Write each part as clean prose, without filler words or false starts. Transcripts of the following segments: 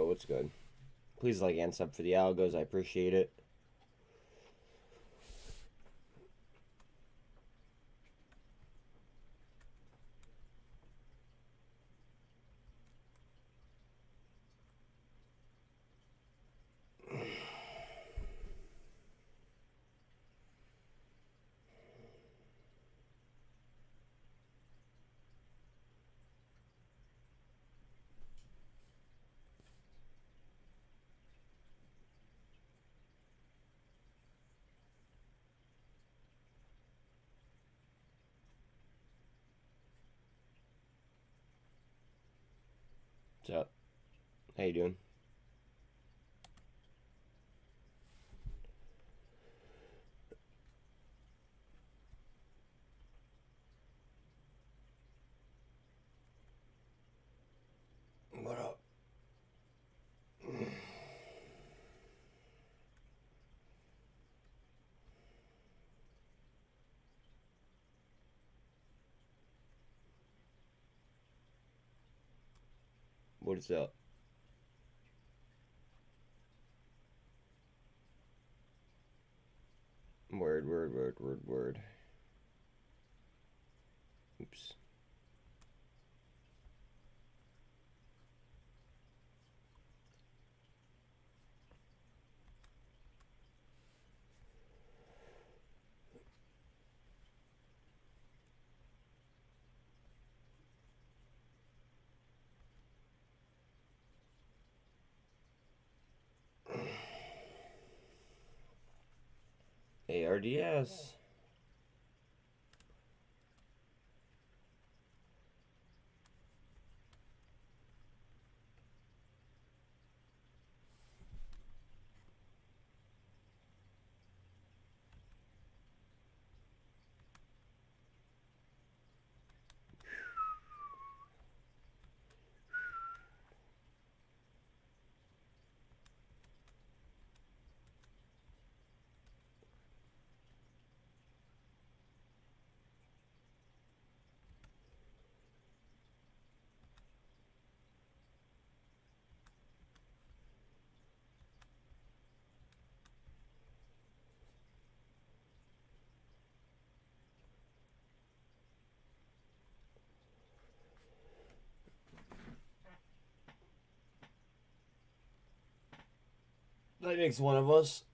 Yo, what's good? Please like and sub for the algos. I appreciate it. What's up? How you doing? What up? What is up? Word. Oops. ARDS. That makes one of us.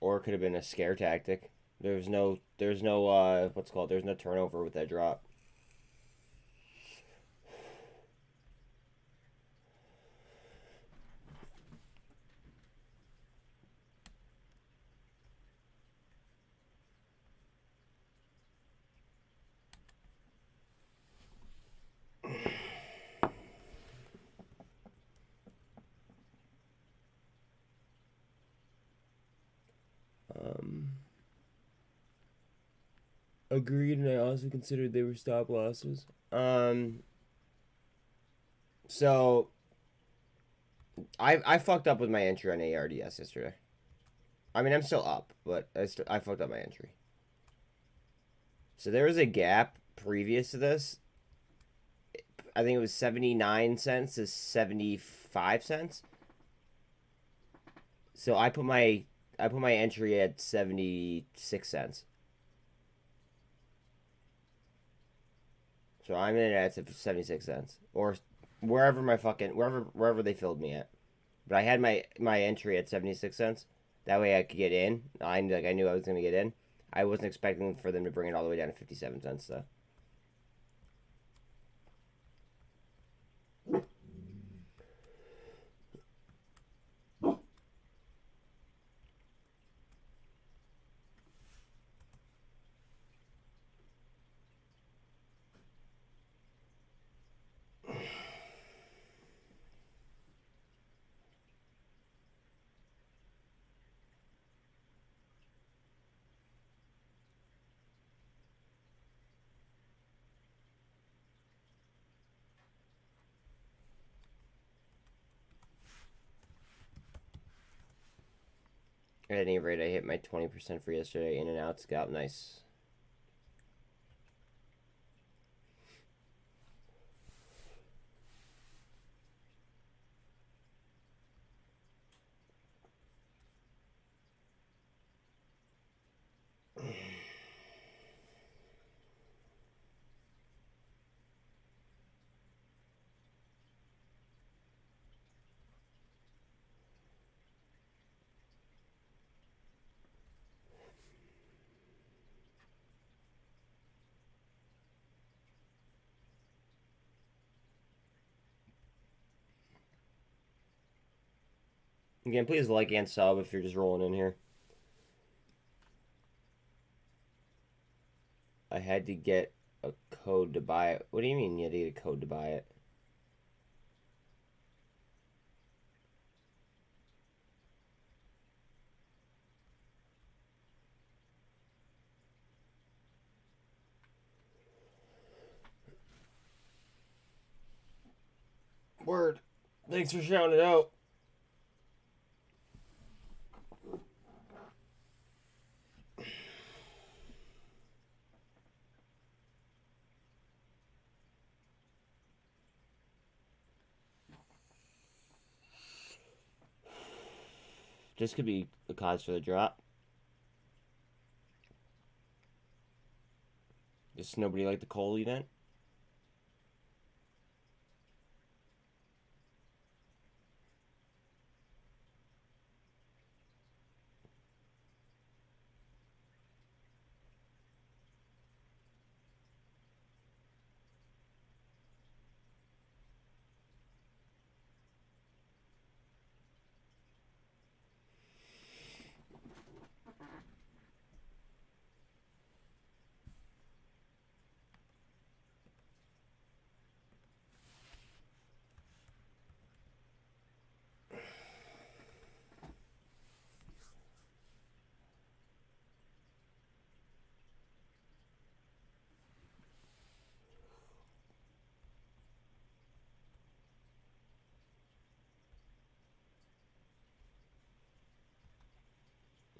Or it could have been a scare tactic. There's no what's called, there's no turnover with that drop. Agreed, and I also considered they were stop losses. So I fucked up with my entry on ARDS yesterday. I mean, I'm still up, but I fucked up my entry. So there was a gap previous to this. I think it was 79 cents to 75 cents. So I put my entry at 76 cents. So I'm in at 76 cents, or wherever wherever they filled me at. But I had my entry at 76 cents. That way I could get in. I knew I was gonna get in. I wasn't expecting for them to bring it all the way down to 57 cents though. At any rate, I hit my 20% for yesterday. In and out scalp, nice. Again, please like and sub if you're just rolling in here. I had to get a code to buy it. What do you mean you had to get a code to buy it? Word. Thanks for shouting it out. This could be the cause for the drop. Does nobody like the coal event?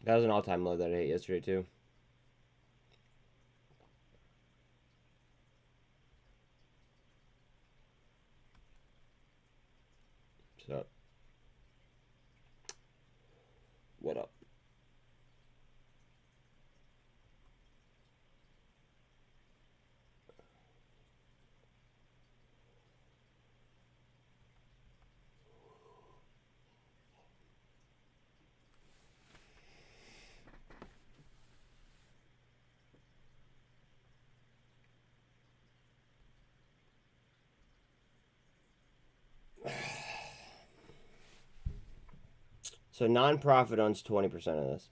That was an all-time low that I hit yesterday too. So, what up? So non-profit owns 20% of this.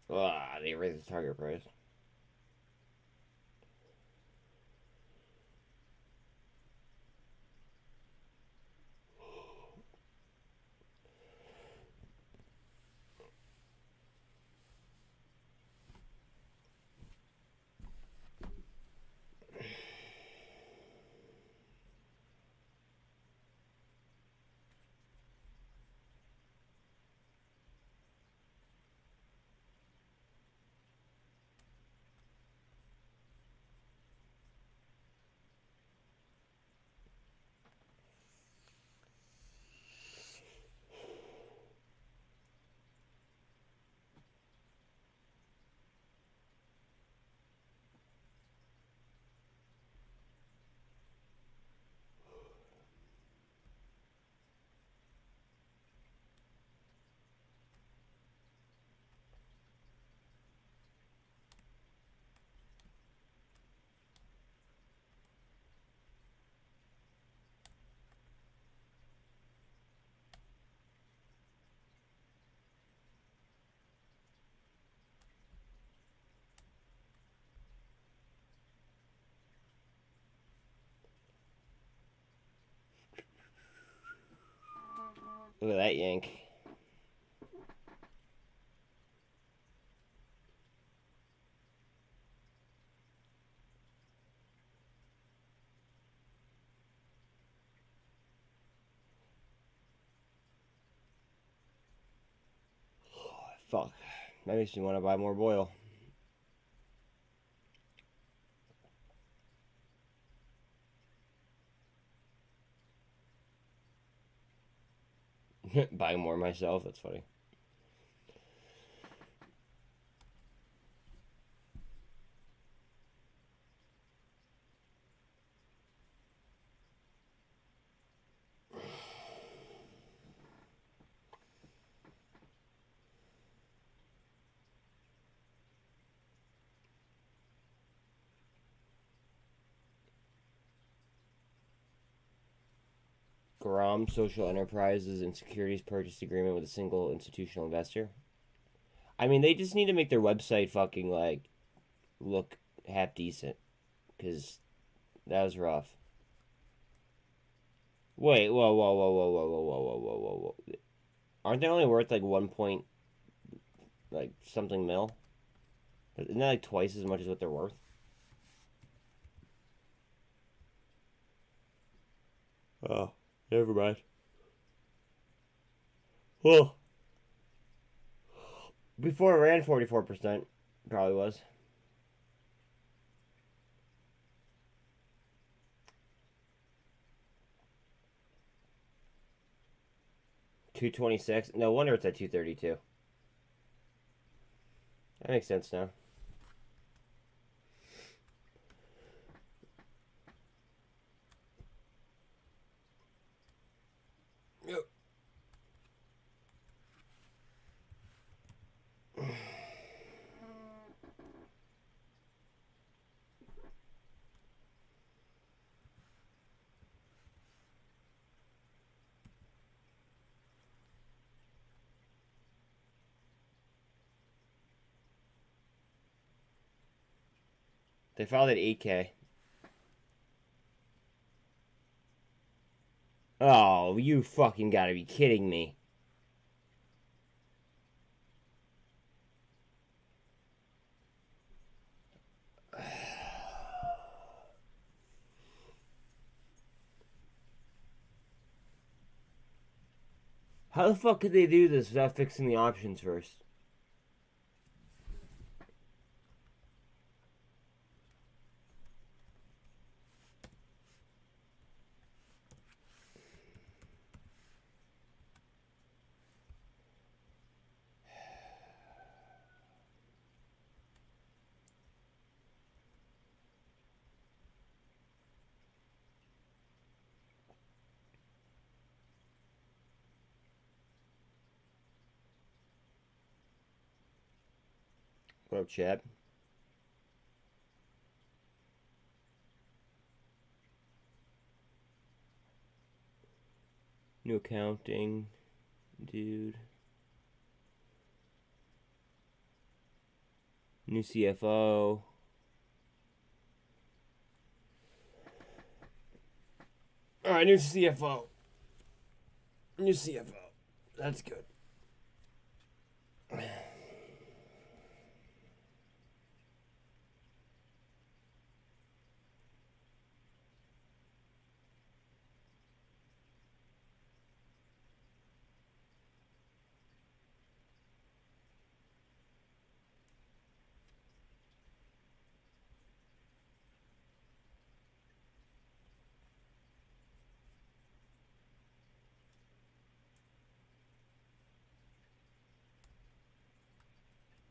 Wow. They raised the target price. Look at that yank. Fuck. That makes me want to buy more boil. Buying more myself, that's funny. GROM Social Enterprises and Securities Purchase Agreement with a single institutional investor. I mean, they just need to make their website fucking, like, look half decent. Because that was rough. Wait, whoa, whoa, whoa, whoa, whoa, whoa, whoa, whoa, whoa, whoa, whoa. Aren't they only worth, like, 1 point, like, something mil? Isn't that, like, twice as much as what they're worth? Oh, never mind. Well, before it ran 44%, probably was. $226. No wonder it's at $232. That makes sense now. Yep. They filed at 8K. Oh, you fucking gotta be kidding me. How the fuck could they do this without fixing the options first? What up, Chad? New accounting, dude. New CFO. Alright, new CFO. New CFO. That's good.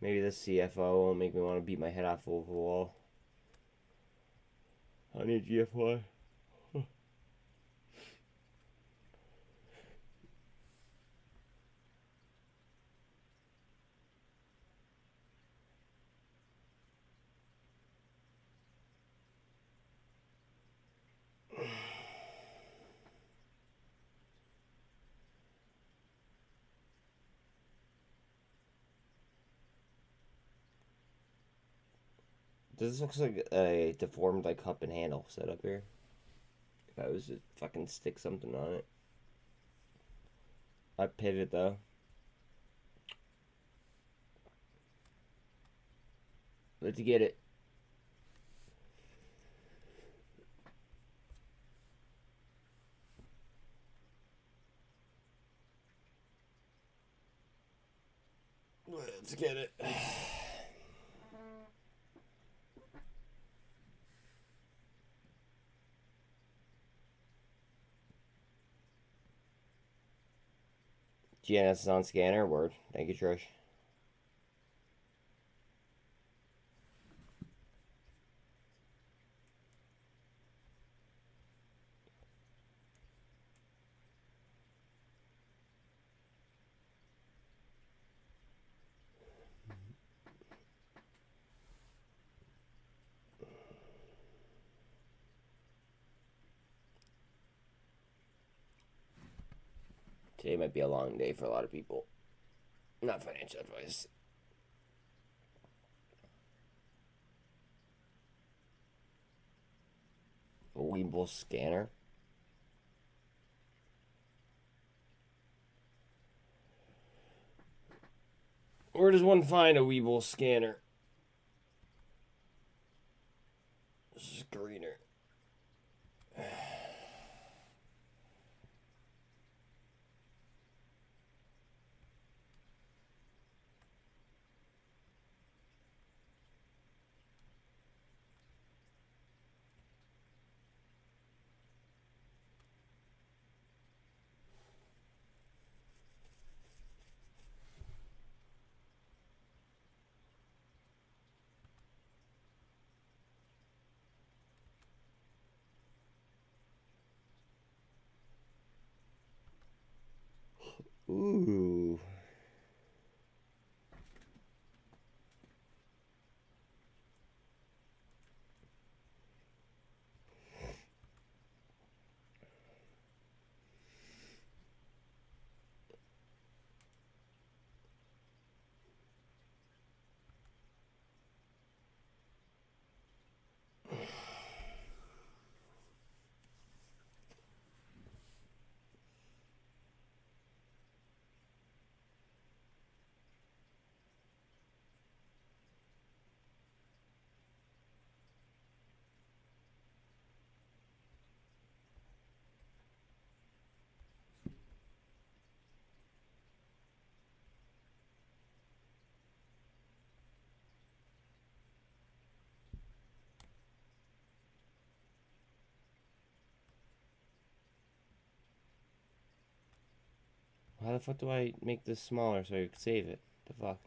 Maybe this CFO won't make me want to beat my head off of the wall. I need AGFY. This looks like a deformed like cup and handle set up here. If I was to fucking stick something on it. I pivot though. Let's get it. Let's get it. GNS is on scanner. Word. Thank you, Trish. Today might be a long day for a lot of people. Not financial advice. Webull scanner. Where does one find a webull scanner? Screener. Ooh. How the fuck do I make this smaller so I can save it? The fuck?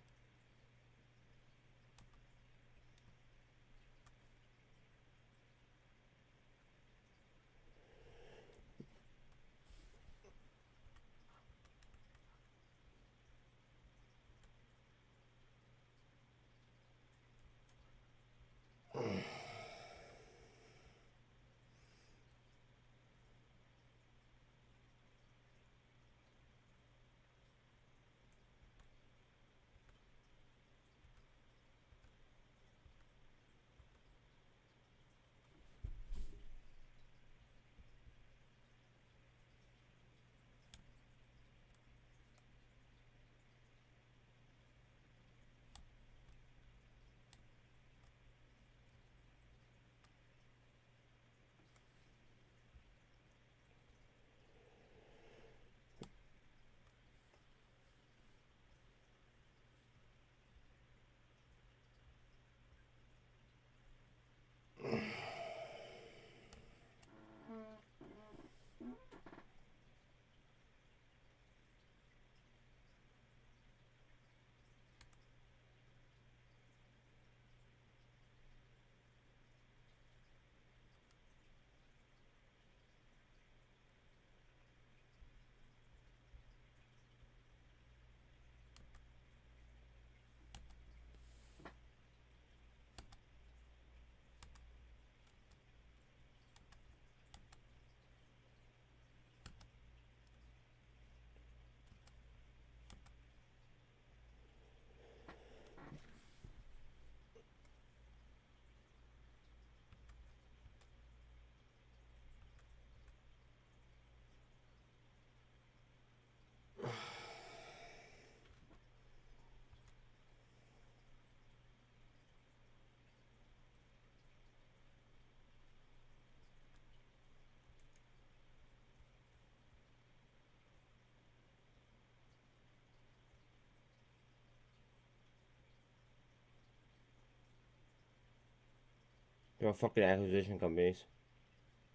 Oh, fucking acquisition companies.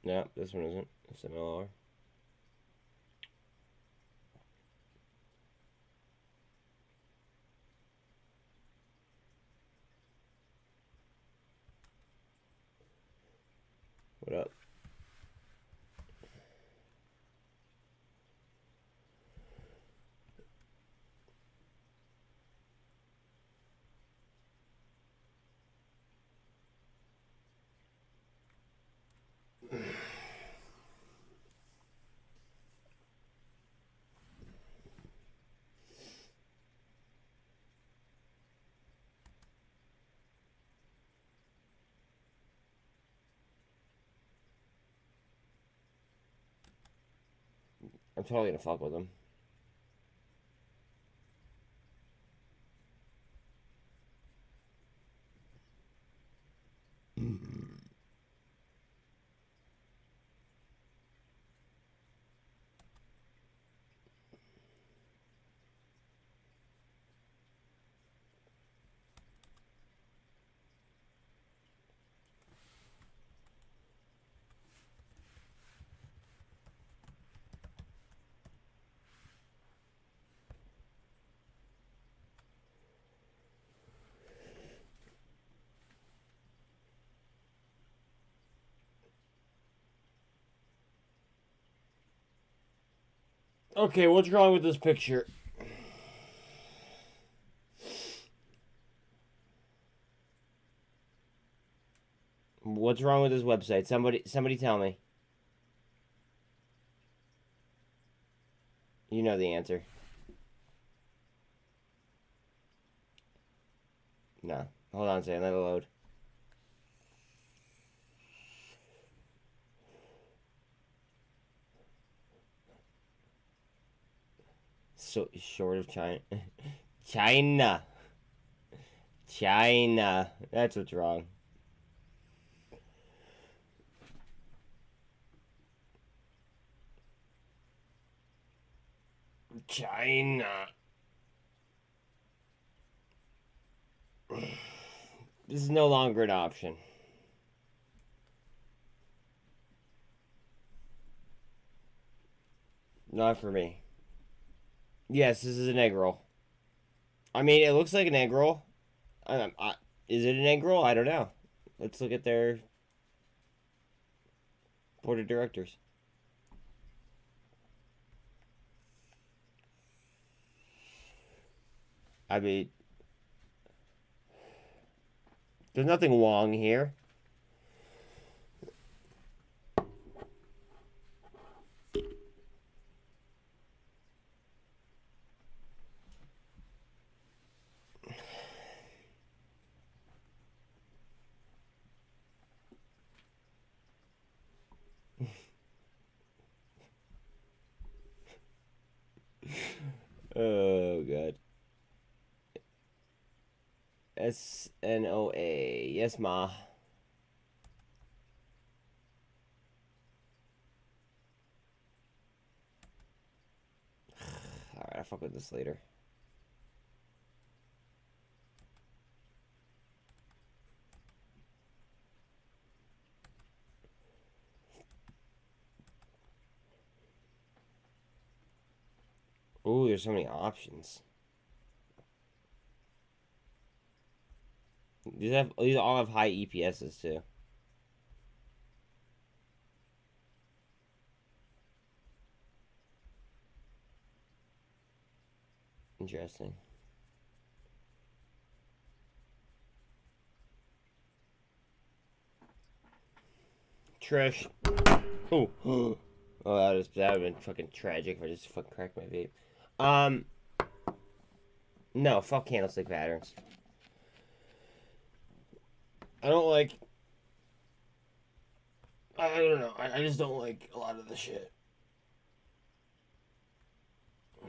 No, this one isn't. It's an LR. What up? I'm totally gonna fuck with them. Okay, what's wrong with this picture? What's wrong with this website? Somebody tell me. You know the answer. No. Hold on a second, let it load. So short of China. China. China. That's what's wrong. China. This is no longer an option. Not for me. Yes, this is an egg roll. I mean, it looks like an egg roll. Is it an egg roll? I don't know. Let's look at their board of directors. I mean, there's nothing wrong here. Oh, God. SNOA. Yes, ma. Alright, I'll fuck with this later. Ooh, there's so many options. These all have high EPSs too. Interesting. Trish. Oh. Oh, that would have been fucking tragic if I just fucking cracked my vape. No, fuck candlestick patterns. I don't like. I don't know. I just don't like a lot of the shit.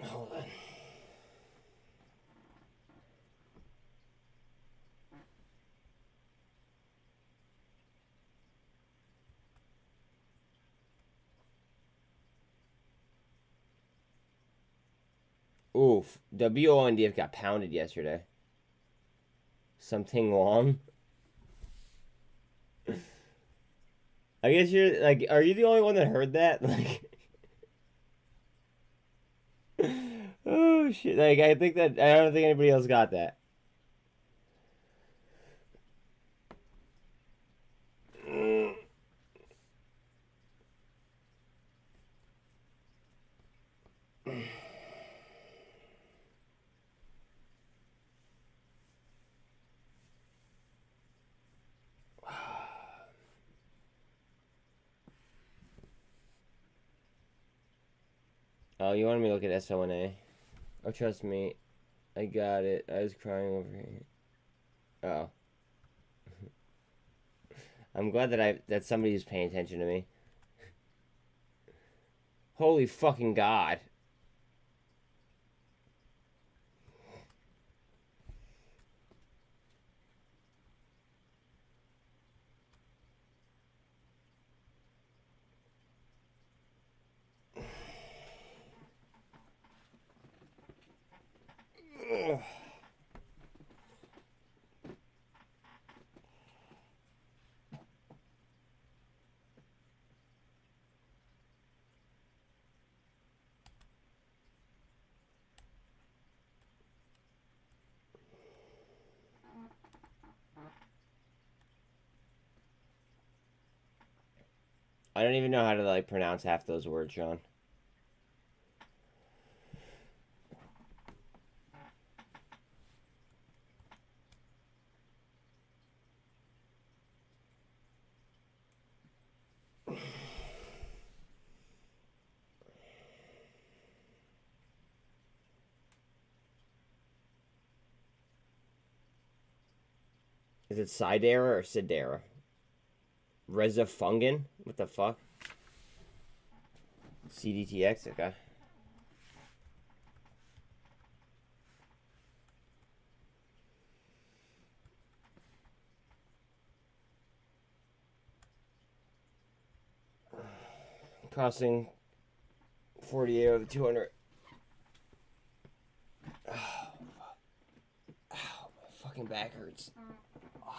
Hold on. Oof. WONDF got pounded yesterday. Something long. I guess you're like, are you the only one that heard that? Like, oh shit! Like, I think that I don't think anybody else got that. Oh, you wanted me to look at SONA? Oh, trust me, I got it. I was crying over here. Oh, I'm glad that somebody's paying attention to me. Holy fucking god! I don't even know how to like pronounce half those words, Sean. Is it Sidera or Sidera? Resafungin? What the fuck? CDTX, okay. Crossing 48 over 200. Oh, ow, my fucking back hurts. Oh.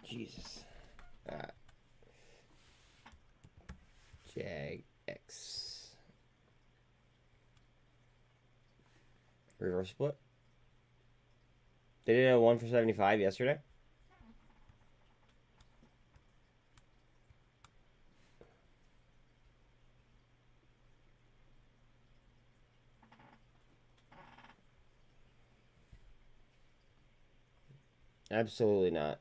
Jesus. Jag X. Reverse split. They did a 1 for 75 yesterday. Absolutely not.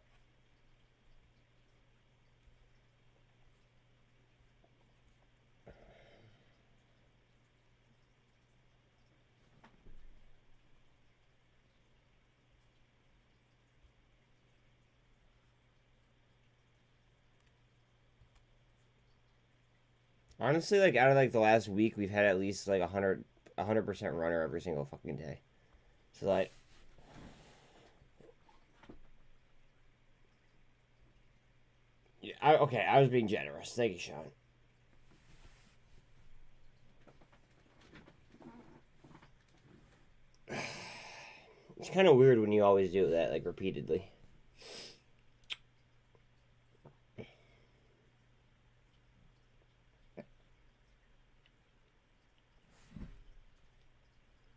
Honestly, like out of like the last week, we've had at least like 100% runner every single fucking day. So like, yeah, okay, I was being generous. Thank you, Sean. It's kind of weird when you always do that, like repeatedly.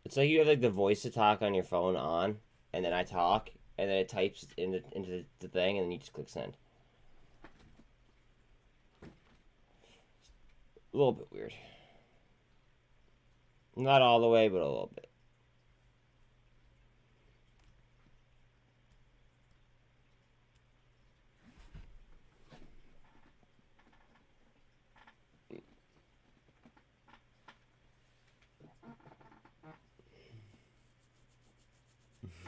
It's like you have like the voice to talk on your phone on, and then I talk, and then it types into the thing, and then you just click send. A little bit weird. Not all the way, but a little bit.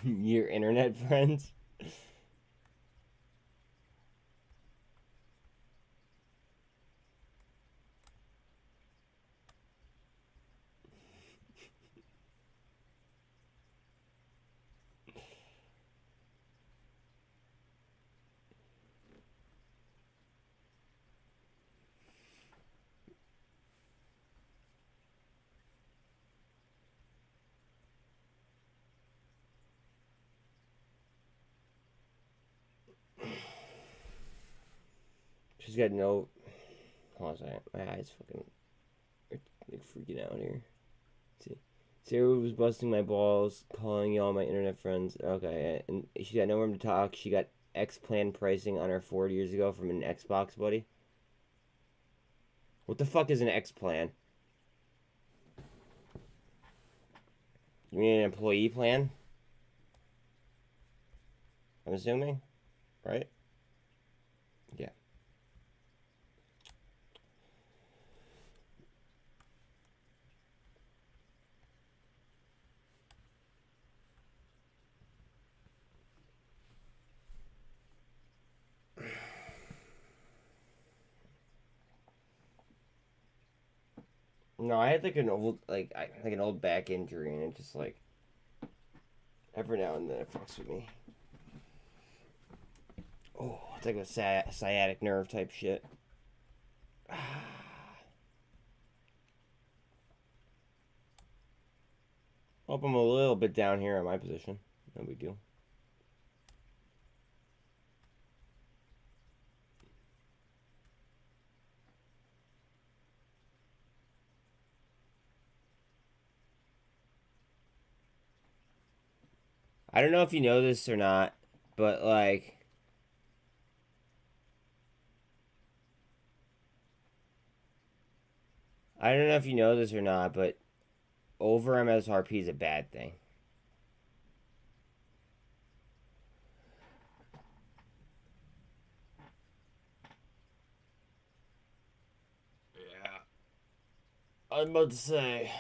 Your internet friends? She's got no. Hold on a second. My eyes fucking are like freaking out here. Let's see. Sarah was busting my balls, calling y'all my internet friends. Okay, and she got no room to talk. She got X-Plan pricing on her 4 years ago from an Xbox buddy. What the fuck is an X-Plan? You mean an employee plan? I'm assuming, right? Yeah. No, I had like an old back injury, and it just like every now and then it fucks with me. Oh, it's like a sciatic nerve type shit. Hope I'm a little bit down here on my position. No big deal. I don't know if you know this or not, but like, I don't know if you know this or not, but over MSRP is a bad thing. Yeah. I'm about to say.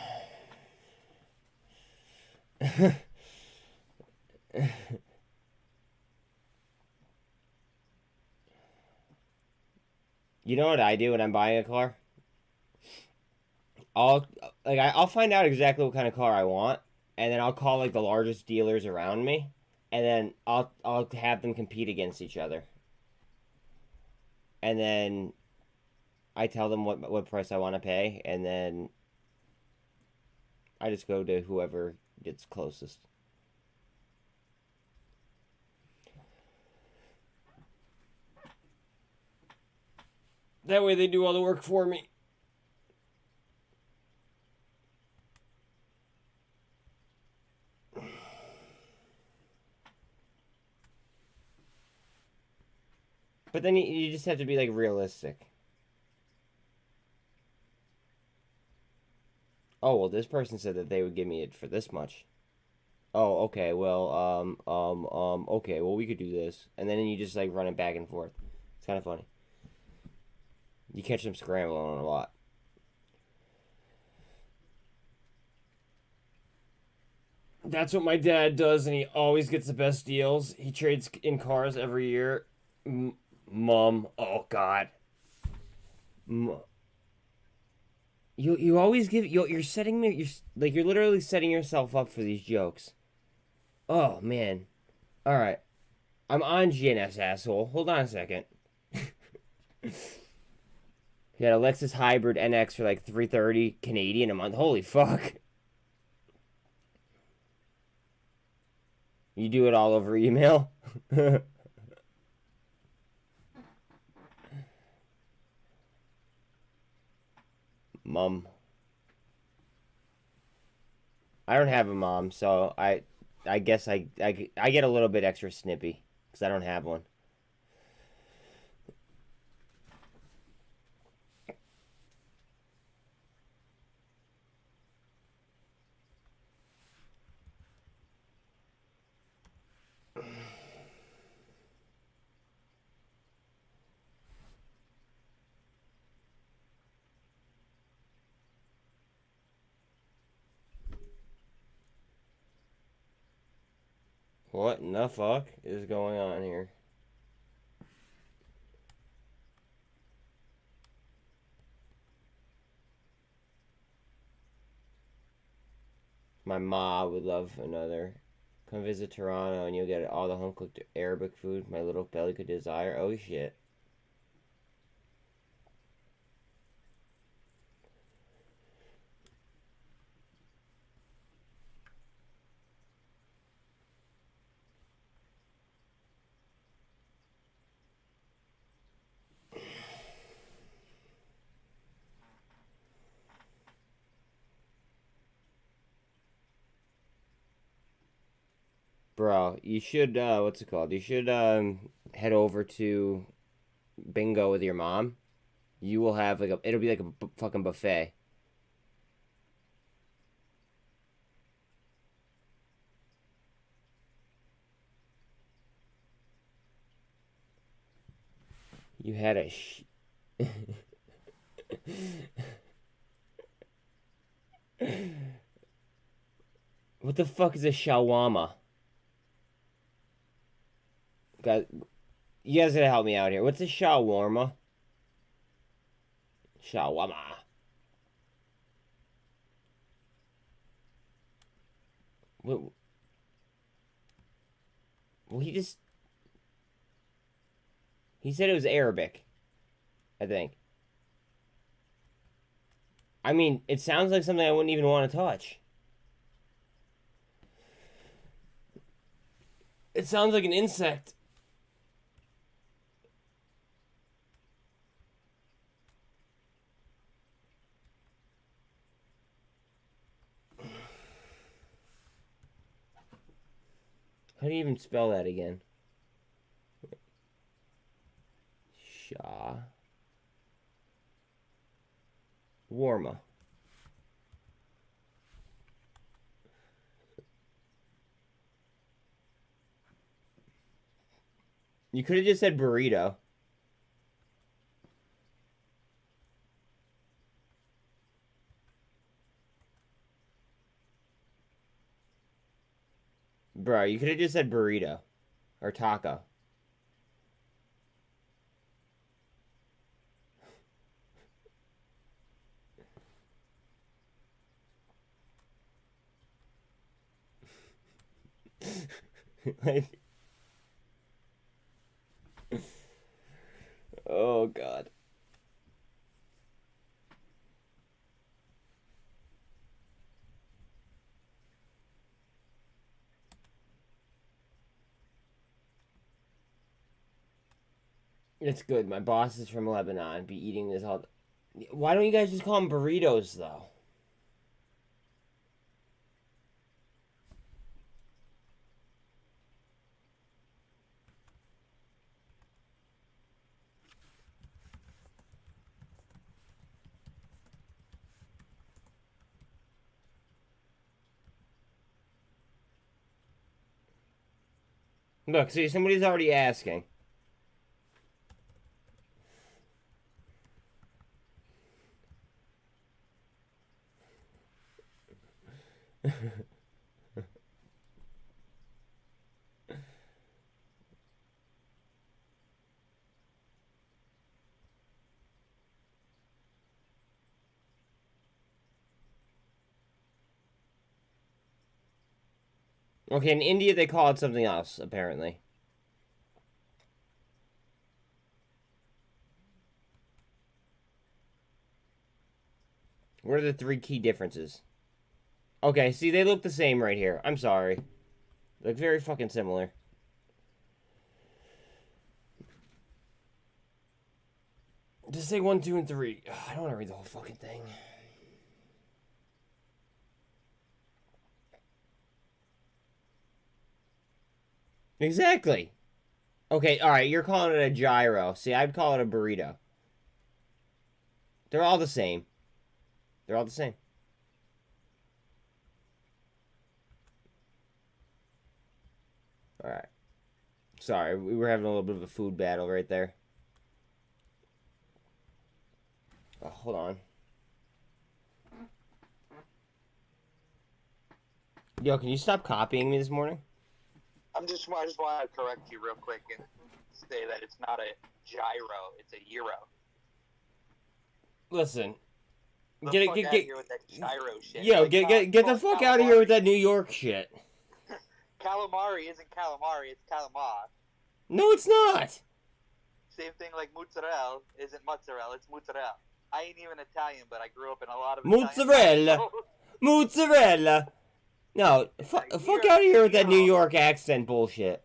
You know what I do when I'm buying a car? I'll find out exactly what kind of car I want, and then I'll call like the largest dealers around me, and then I'll have them compete against each other, and then I tell them what price I want to pay, and then I just go to whoever gets closest. That way they do all the work for me. But then you just have to be like realistic. Oh, well, this person said that they would give me it for this much. Oh, okay, well, okay, well, we could do this. And then you just like run it back and forth. It's kind of funny. You catch them scrambling on a lot. That's what my dad does, and he always gets the best deals. He trades in cars every year. Mom, oh God. You always give you're setting me you're literally setting yourself up for these jokes. Oh man. All right. I'm on GNS, asshole. Hold on a second. He had a Lexus Hybrid NX for like 330 Canadian a month. Holy fuck. You do it all over email? Mom. I don't have a mom, so I guess I get a little bit extra snippy because I don't have one. What in the fuck is going on here? My ma would love another. Come visit Toronto and you'll get all the home cooked Arabic food my little belly could desire. Oh shit. Bro, you should, what's it called? You should, head over to Bingo with your mom. You will have, like, it'll be like a fucking buffet. You had a What the fuck is a shawarma? God, you guys gotta help me out here. What's a shawarma? Shawarma. What? Well, he said it was Arabic, I think. I mean, it sounds like something I wouldn't even want to touch. It sounds like an insect. How do you even spell that again? Warma. You could have just said burrito. Bro, you could have just said burrito. Or taco. Like... Oh, God. It's good. My boss is from Lebanon. Be eating this all... Why don't you guys just call them burritos, though? Look, see, somebody's already asking. Okay, in India they call it something else, apparently. What are the three key differences? Okay, see, they look the same right here. I'm sorry. They look very fucking similar. Just say 1, 2, and 3. Ugh, I don't want to read the whole fucking thing. Exactly. Okay, alright, you're calling it a gyro. See, I'd call it a burrito. They're all the same. They're all the same. Alright. Sorry, we were having a little bit of a food battle right there. Oh, hold on. Yo, can you stop copying me this morning? I just want to correct you real quick and say that it's not a gyro, it's a euro. Listen. Get out of here with that gyro shit. Yo, like, get the fuck out of here with that New York shit. Calamari isn't calamari, it's calamar. No, it's not. Same thing like mozzarella isn't mozzarella, it's mozzarella. I ain't even Italian, but I grew up in a lot of mozzarella. Mozzarella. No, fuck out of here with that New York accent bullshit.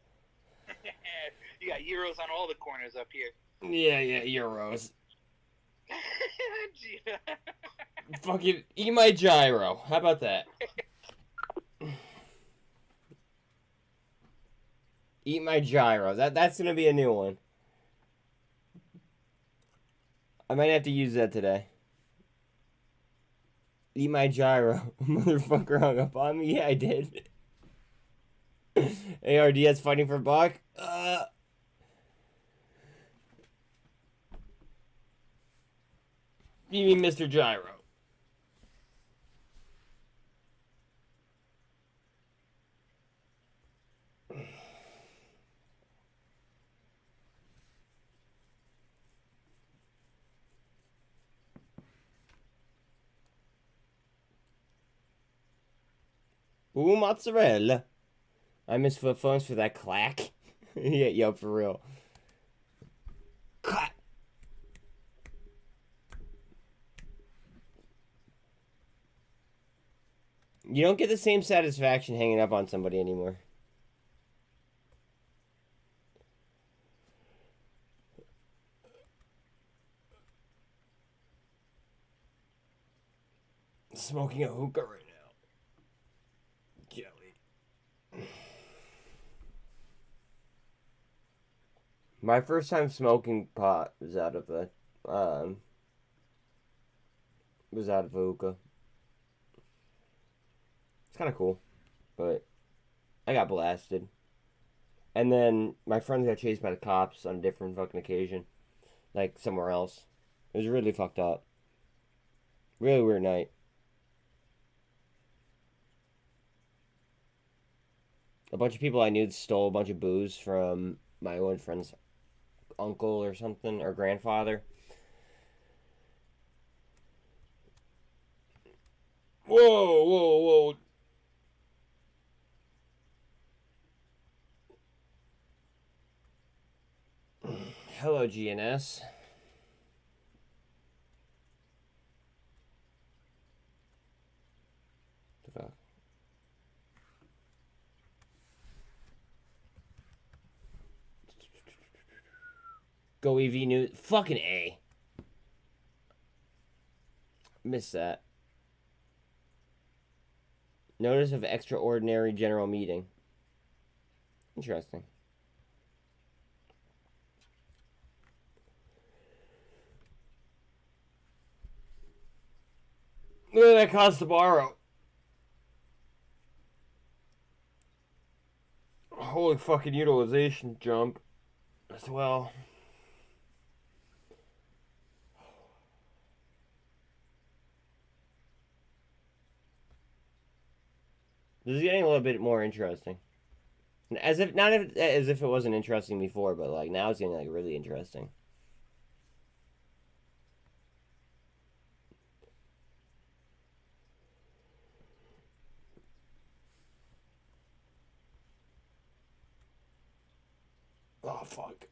You got euros on all the corners up here. Yeah, euros. Fucking eat my gyro. How about that? Eat my gyro. That's gonna be a new one. I might have to use that today. Eat my gyro. Motherfucker hung up on me. Yeah, I did. ARDS fighting for Buck. You mean Mr. Gyro? Ooh, mozzarella. I miss flip phones for that clack. Yeah, yo, for real. Clack. You don't get the same satisfaction hanging up on somebody anymore. Smoking a hookah right now. Jelly. My first time smoking pot was out of a hookah. It's kind of cool, but I got blasted. And then my friends got chased by the cops on a different fucking occasion, like somewhere else. It was really fucked up. Really weird night. A bunch of people I knew stole a bunch of booze from my one friend's uncle or something, or grandfather. Whoa, whoa, whoa. Hello, GNS. The fuck? GoEV news. Fucking A. Missed that. Notice of extraordinary general meeting. Interesting. Look at that cost to borrow. Holy fucking utilization jump as well. This is getting a little bit more interesting. As if not as if it wasn't interesting before, but like now it's getting like really interesting. Oh fuck.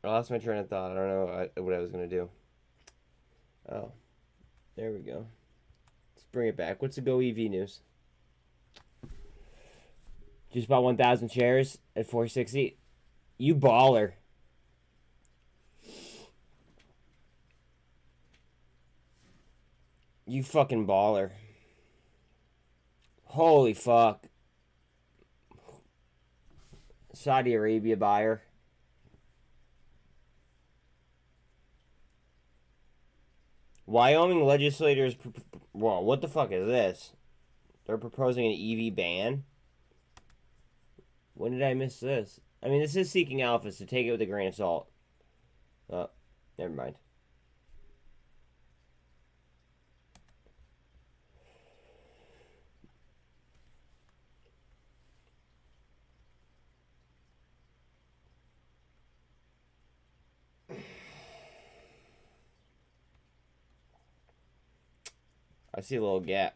I lost my train of thought. I don't know what I was gonna do. Oh, there we go. Let's bring it back. What's the GoEV news? Just bought 1,000 shares at 460. You baller. You fucking baller. Holy fuck. Saudi Arabia buyer. Wyoming legislators. Whoa, what the fuck is this? They're proposing an EV ban? When did I miss this? I mean, this is seeking alpha, so take it with a grain of salt. Oh, never mind. I see a little gap.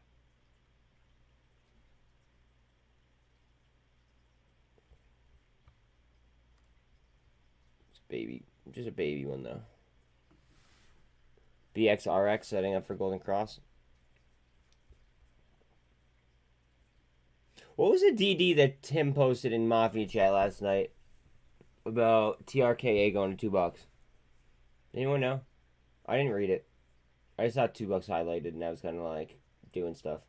It's baby, just a baby one though. BXRX setting up for Golden Cross. What was the DD that Tim posted in Mafia chat last night about TRKA going to $2? Anyone know? I didn't read it. I just saw $2 highlighted, and I was kind of like doing stuff.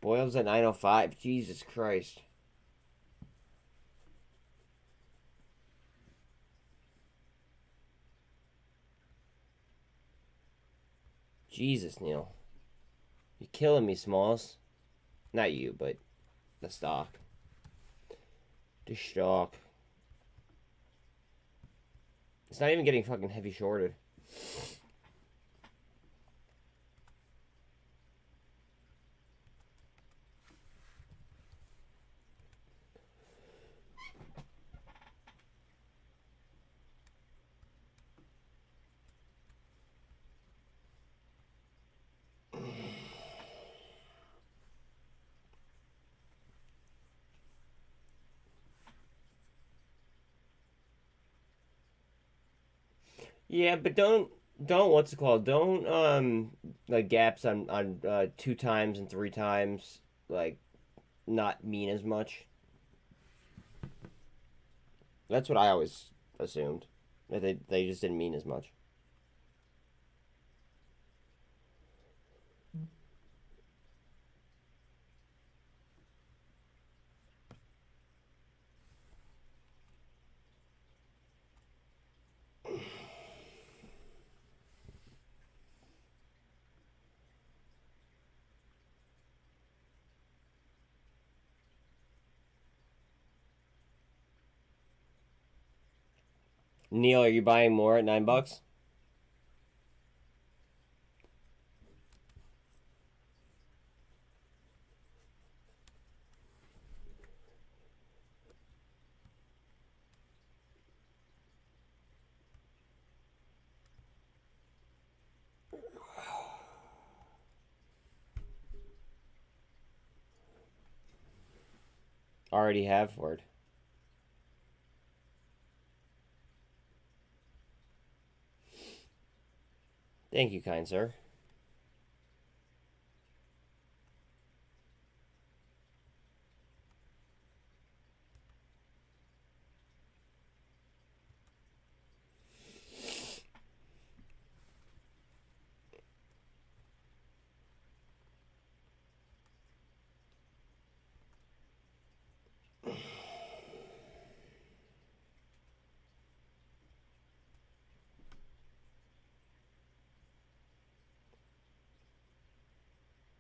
Boils at 9:05. Jesus Christ. Jesus, Neil. You're killing me, Smalls. Not you, but the stock. The stock. It's not even getting fucking heavy shorted. Yeah, but don't what's it called? Don't like gaps on 2 times and 3 times like not mean as much. That's what I always assumed. That they just didn't mean as much. Neil, are you buying more at $9? Already have word. Thank you, kind sir.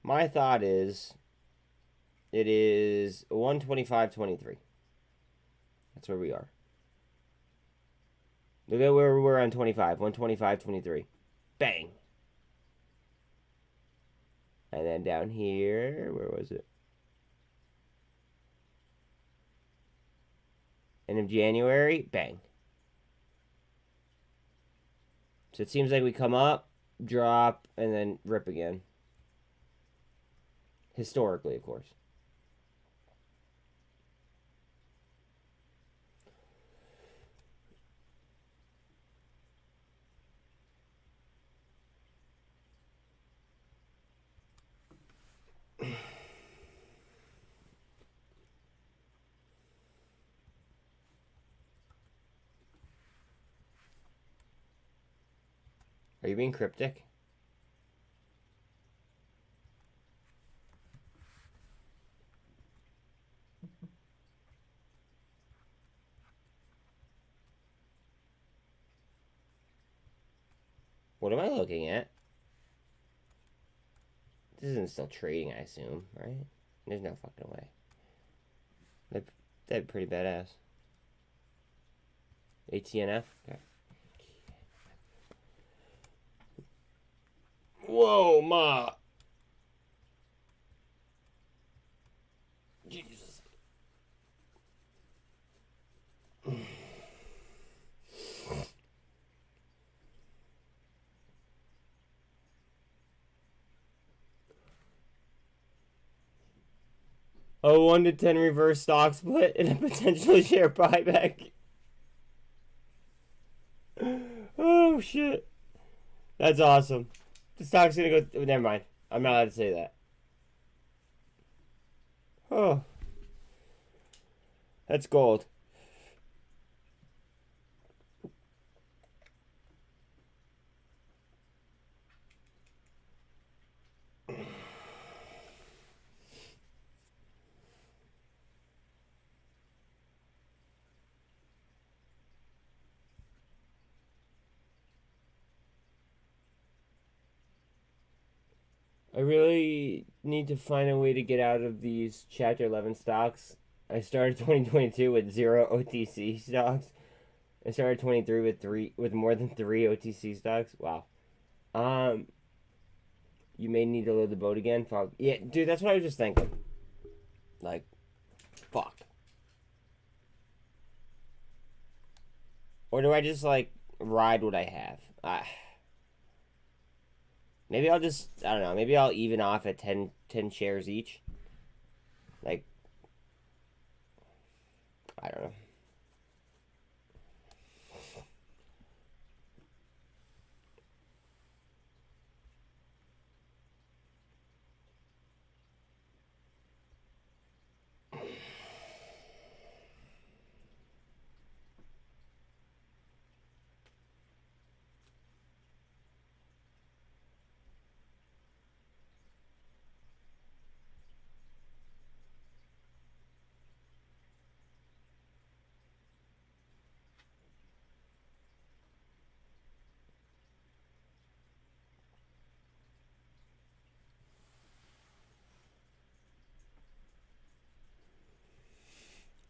My thought is it is 125.23. That's where we are. Look at where we're on 25. 125.23. Bang. And then down here, where was it? End of January, bang. So it seems like we come up, drop, and then rip again. Historically, of course. Are you being cryptic? What am I looking at? This isn't still trading, I assume, right? There's no fucking way. That'd be pretty badass. ATNF? Okay. Whoa, ma! Jesus. A 1-to-10 reverse stock split and a potential share buyback. Oh Oh shit. That's awesome. The stock's gonna go. Never mind. I'm not allowed to say that. Oh. That's gold. I really need to find a way to get out of these Chapter 11 stocks. I started 2022 with 0 OTC stocks. I started 23 with more than 3 OTC stocks. Wow. You may need to load the boat again. Fuck. Yeah, dude, that's what I was just thinking. Like, fuck. Or do I just, like, ride what I have? Maybe I'll just, I don't know, maybe I'll even off at 10 shares each. Like, I don't know.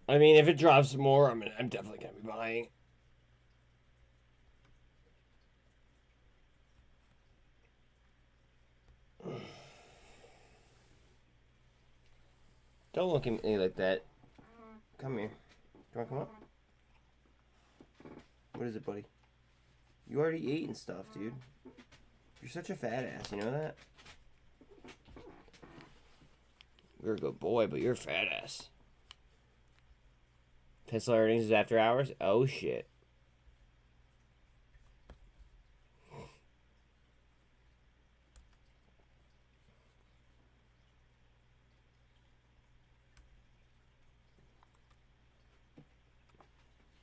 I mean, if it drops more, I'm definitely gonna be buying. Don't look at me like that. Come here. Do you wanna come up? What is it, buddy? You already ate and stuff, dude. You're such a fat ass, you know that? You're a good boy, but you're a fat ass. Tesla earnings is after hours? Oh, shit.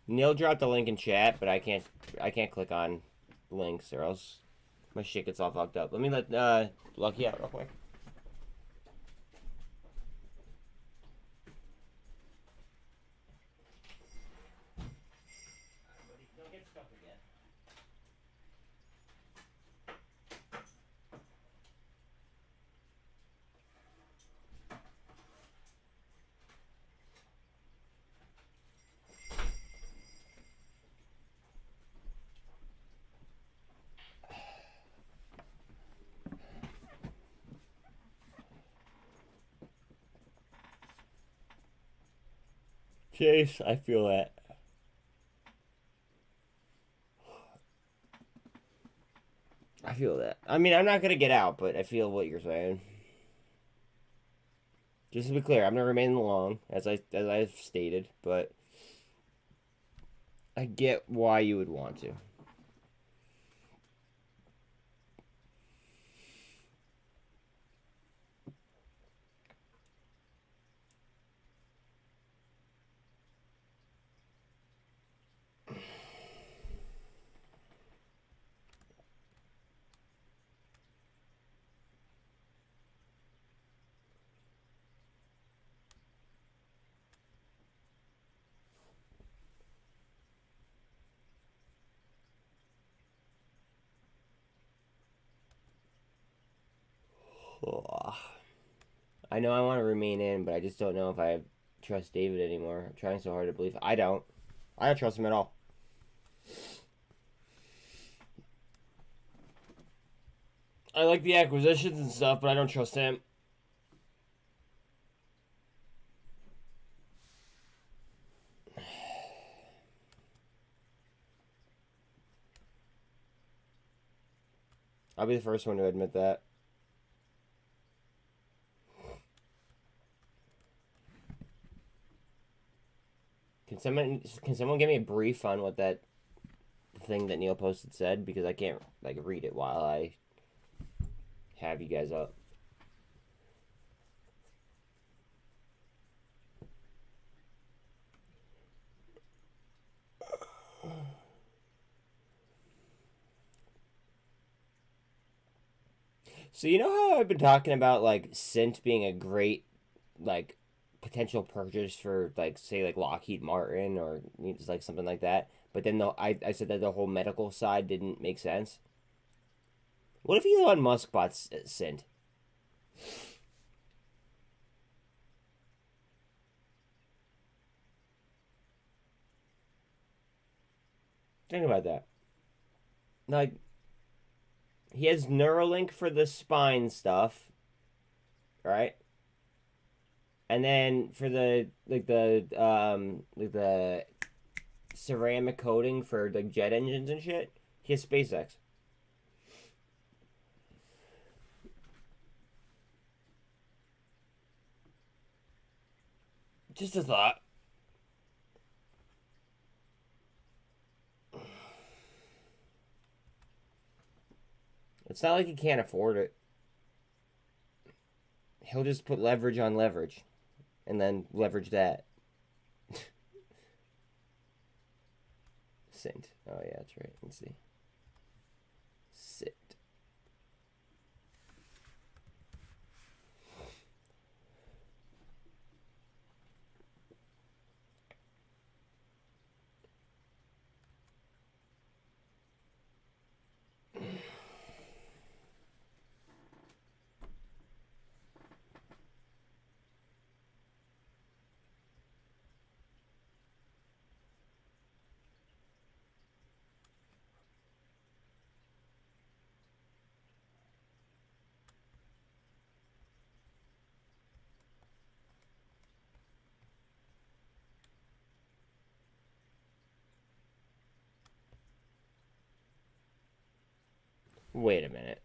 Neil dropped the link in chat, but I can't click on links or else my shit gets all fucked up. Let me let Lucky out real quick. Don't get stuck again. Chase, I feel that. I feel that. I mean, I'm not gonna get out, but I feel what you're saying. Just to be clear, I'm gonna remain long, as I've stated, but I get why you would want to. I know I want to remain in, but I just don't know if I trust David anymore. I'm trying so hard to believe. I don't trust him at all. I like the acquisitions and stuff, but I don't trust him. I'll be the first one to admit that. Can someone give me a brief on what that thing that Neil posted said because I can't like read it while I have you guys up. So you know how I've been talking about like SINT being a great like potential purchase for like say like Lockheed Martin or just like something like that, but then I said that the whole medical side didn't make sense. What if Elon Musk bought SINT? Think about that. Like he has Neuralink for the spine stuff, right? And then for the ceramic coating for like jet engines and shit, he has SpaceX. Just a thought. It's not like he can't afford it. He'll just put leverage on leverage and then leverage that. SINT. Oh, yeah, that's right. Let's see. SINT. Wait a minute.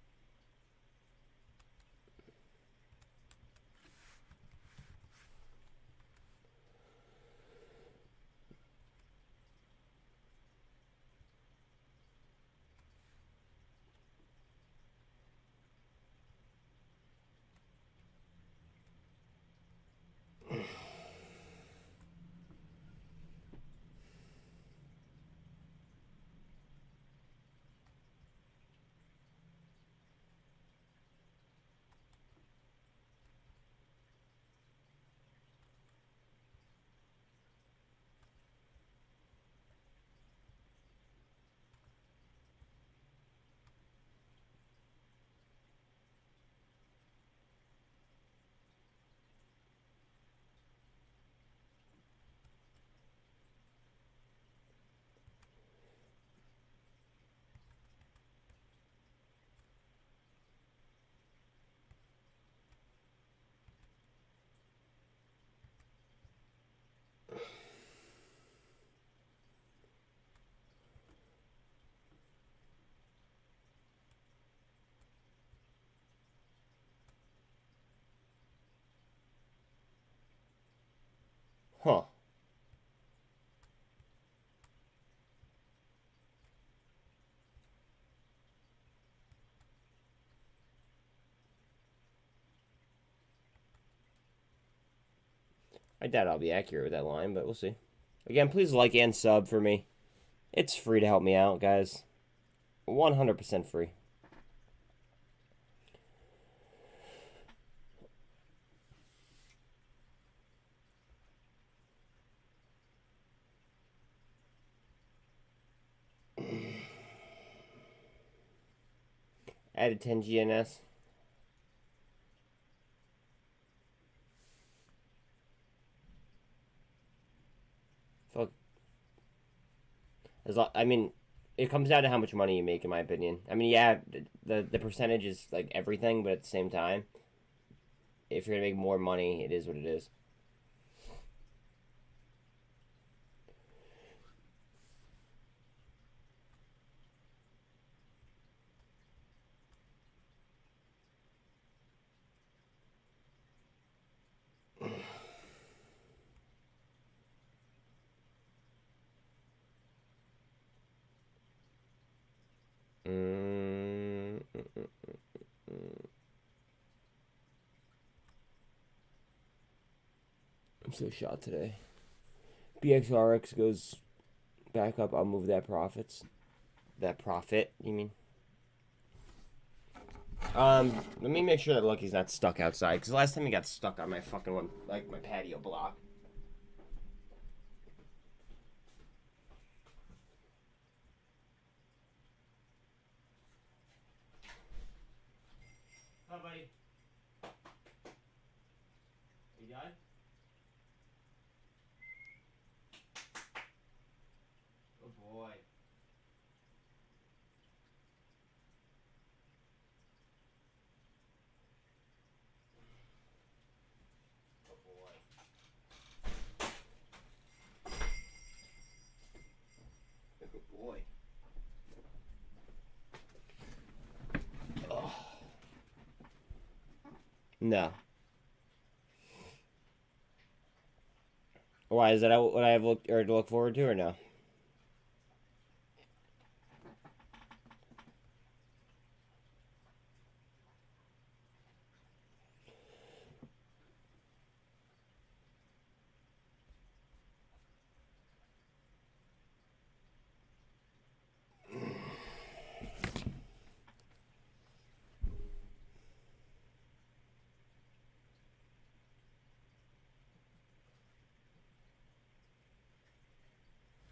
Huh. I doubt I'll be accurate with that line, but we'll see. Again, please like and sub for me. It's free to help me out, guys. 100% free. Added 10 GNS. Fuck. I mean, it comes down to how much money you make, in my opinion. I mean, yeah, the percentage is like everything, but at the same time, if you're gonna make more money, it is what it is. I'm so shot today. BXRX goes back up. I'll move that profits. That profit, you mean? Let me make sure that Lucky's not stuck outside, because last time he got stuck on my fucking one, like my patio block. Hi, buddy. You done? Oh boy. Oh boy. Oh boy. Oh. No. Why is that what I have looked or to look forward to, or no?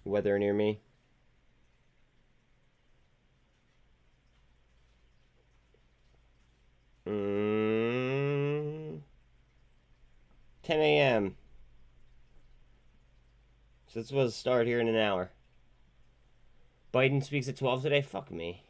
Weather near me. Mm, 10 a.m. So this was start here in an hour. Biden speaks at 12 today? Fuck me.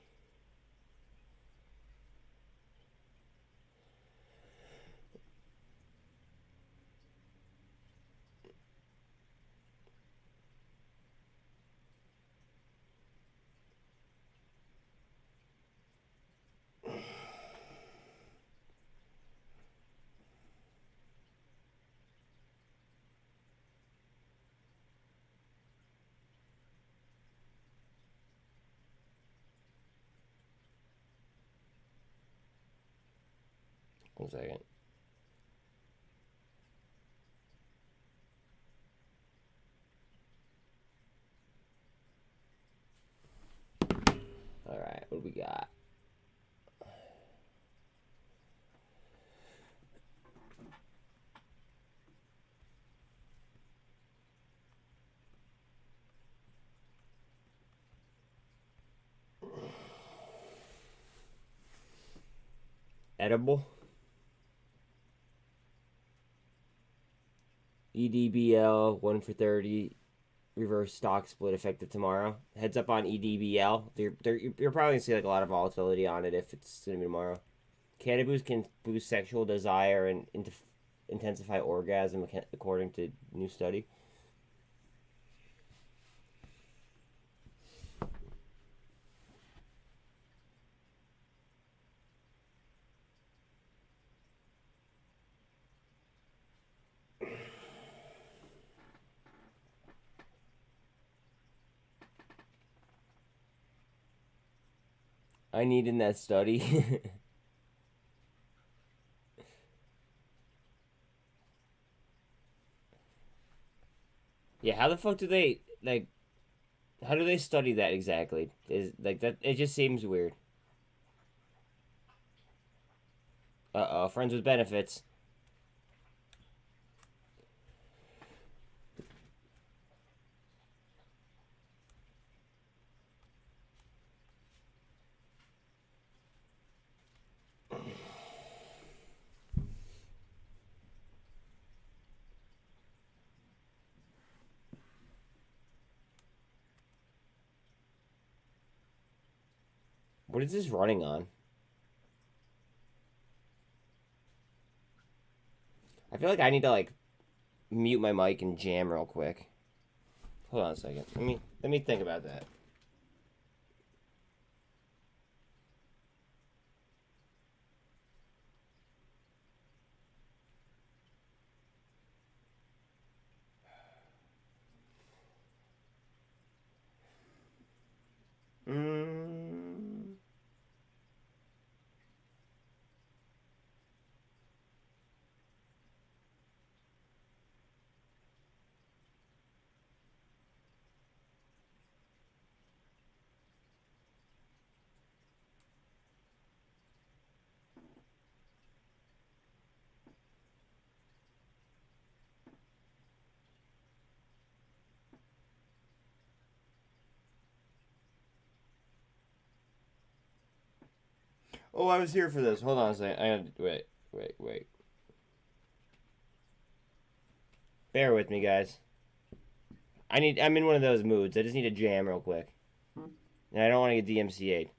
One second. Alright, what do we got? Edible? EDBL 1 for 30 reverse stock split effective tomorrow. Heads up on EDBL. You're probably gonna see like a lot of volatility on it if it's gonna be tomorrow. Cannabis can boost sexual desire and intensify orgasm according to new study. I need in that study. Yeah, how the fuck do they like? How do they study that exactly? Is like that? It just seems weird. Friends with benefits. What is this running on? I feel like I need to like mute my mic and jam real quick. Hold on a second. Let me think about that. Mm. Oh, I was here for this. Hold on a second. I had to wait. Bear with me, guys. I'm in one of those moods. I just need a jam real quick. And I don't want to get DMCA'd.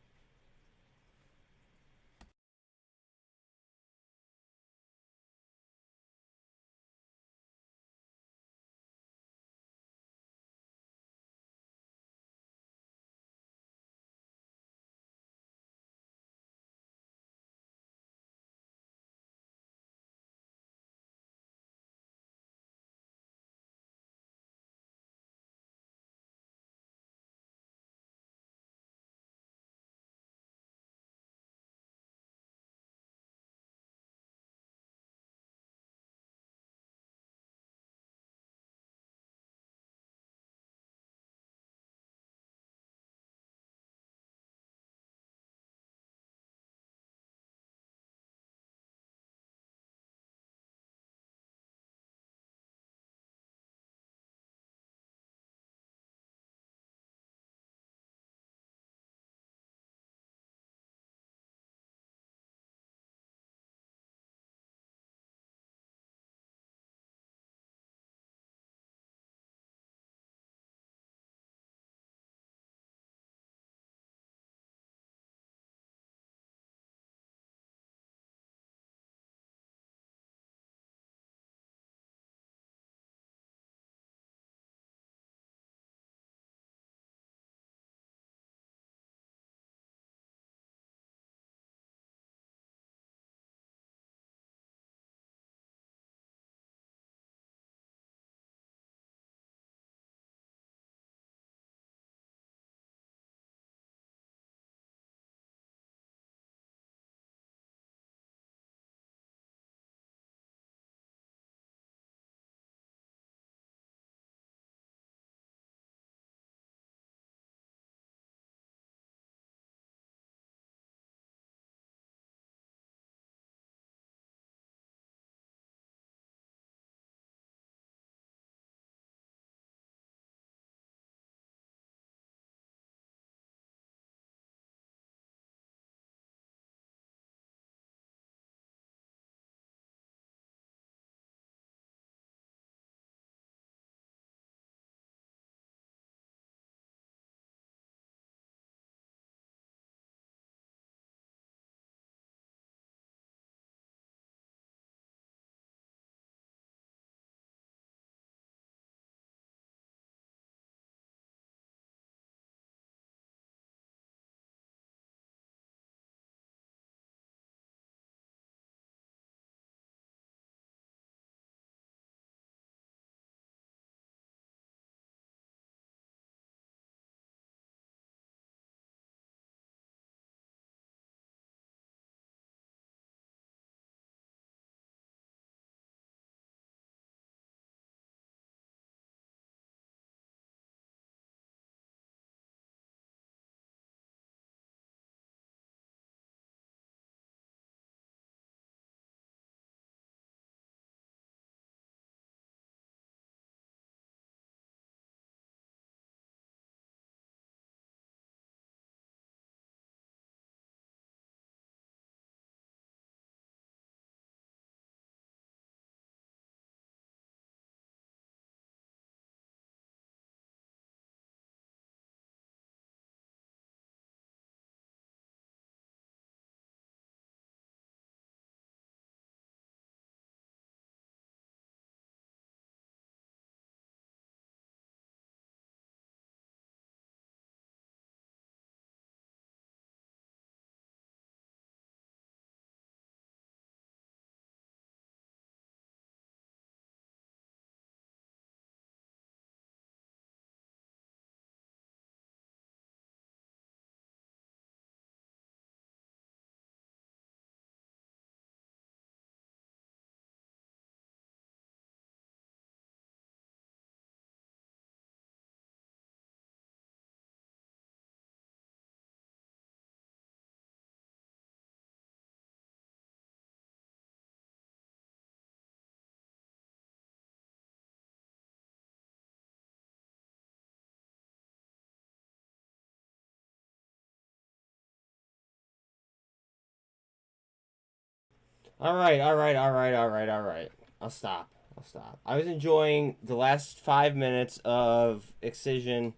Alright, alright, alright, alright, alright. I'll stop. I'll stop. I was enjoying the last 5 minutes of Excision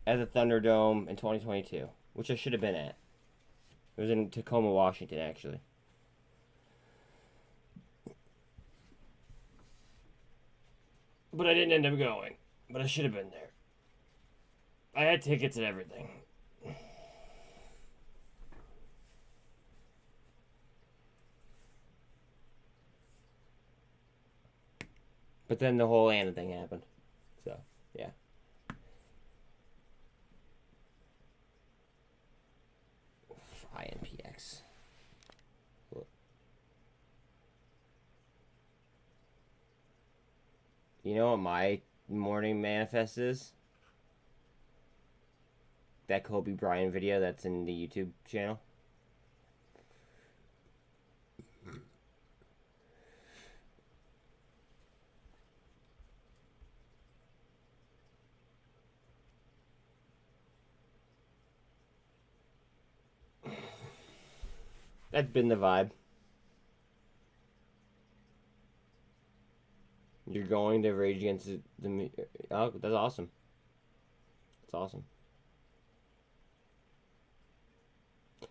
at the Thunderdome in 2022, which I should have been at. It was in Tacoma, Washington, actually. But I didn't end up going. But I should have been there. I had tickets and everything. But then the whole Anna thing happened. So, yeah. INPX. You know what my morning manifest is? That Kobe Bryant video that's in the YouTube channel. That's been the vibe. You're going to Rage Against the... Oh, that's awesome. That's awesome.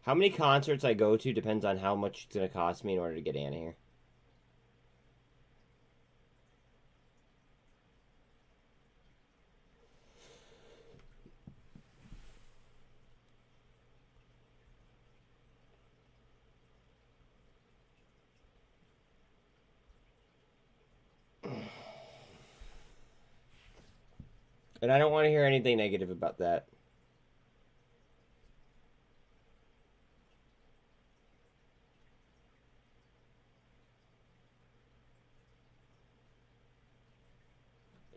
How many concerts I go to depends on how much it's going to cost me in order to get Anna here. And I don't want to hear anything negative about that.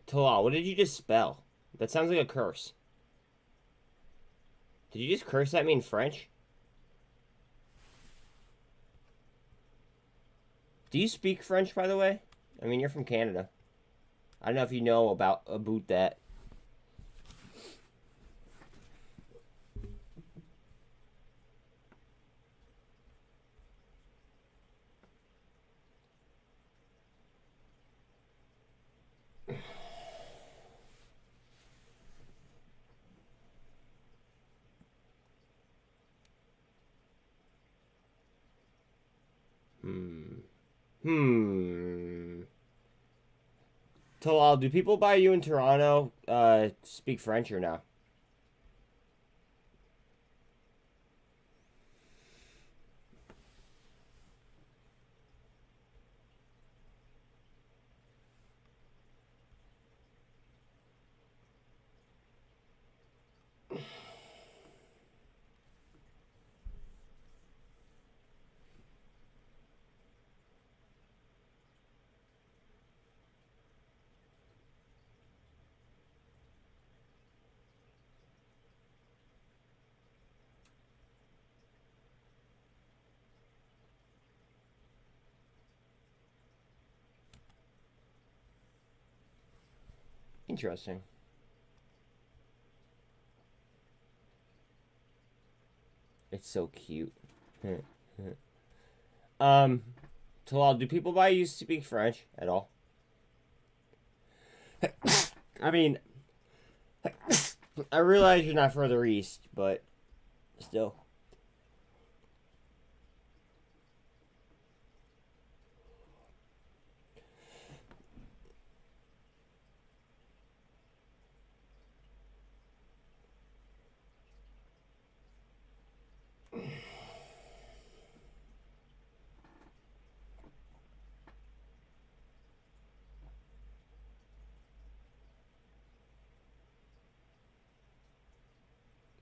Talal, what did you just spell? That sounds like a curse. Did you just curse at me in French? Do you speak French, by the way? I mean, you're from Canada. I don't know if you know about that. Talal, do people by you in Toronto speak French or no? Interesting. It's so cute. Talal, do people by you speak French at all? I mean, I realize you're not further east, but still.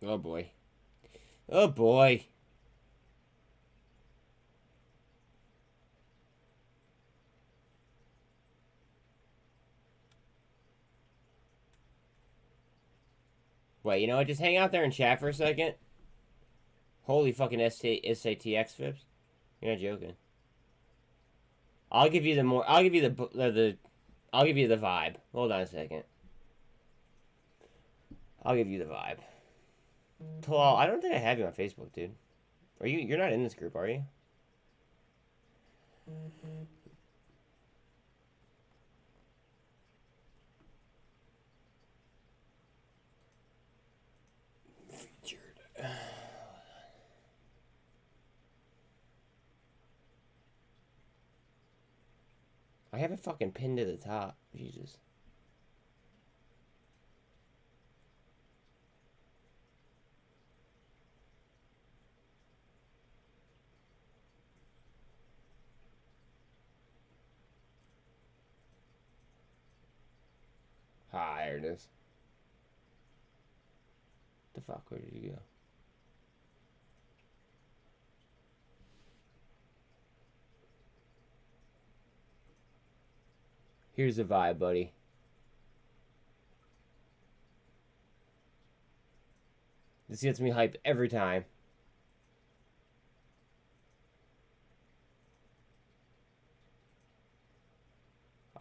Oh boy. Oh boy. Wait, you know what? Just hang out there and chat for a second. Holy fucking SATX fibs. You're not joking. I'll give you the more. I'll give you I'll give you the vibe. Hold on a second. I'll give you the vibe. Talal, I don't think I have you on Facebook, dude. Are you? You're not in this group, are you? Featured. I have it fucking pinned to the top. Jesus. Ah, there it is. The fuck, where did you go? Here's the vibe, buddy. This gets me hyped every time.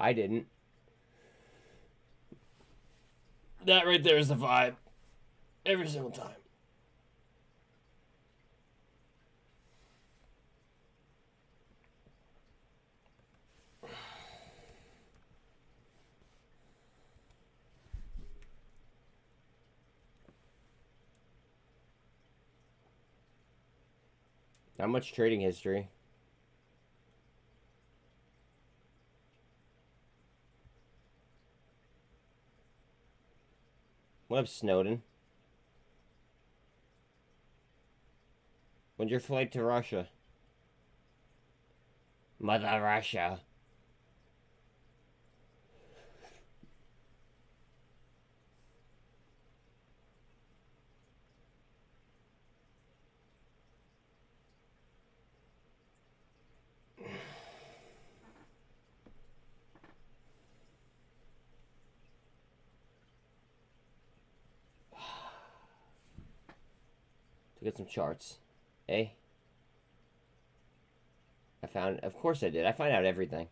I didn't. That right there is the vibe. Every single time. Not much trading history. What up, Snowden? When's your flight to Russia? Mother Russia. To get some charts. Eh? I found... Of course I did. I find out everything.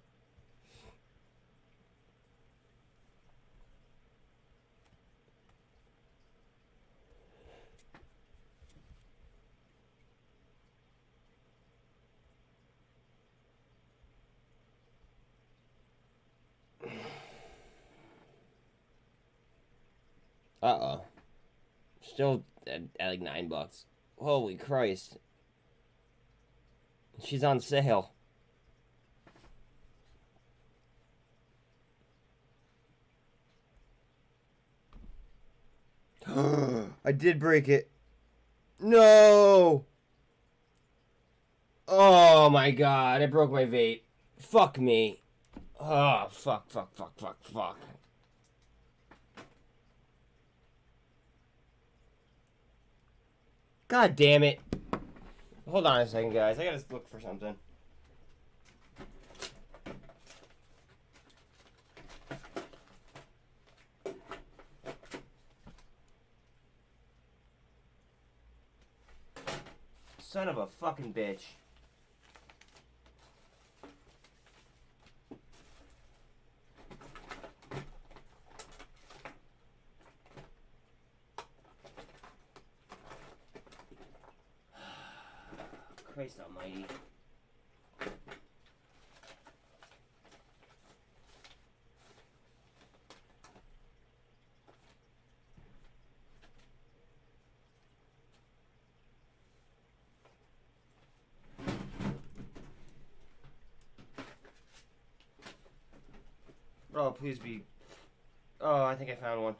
Uh-oh. Still at like $9. Holy Christ. She's on sale. I did break it. No! Oh my god, I broke my vape. Fuck me. Oh, fuck. God damn it. Hold on a second, guys. I gotta look for something. Son of a fucking bitch. Christ almighty. Bro, please be... Oh, I think I found one.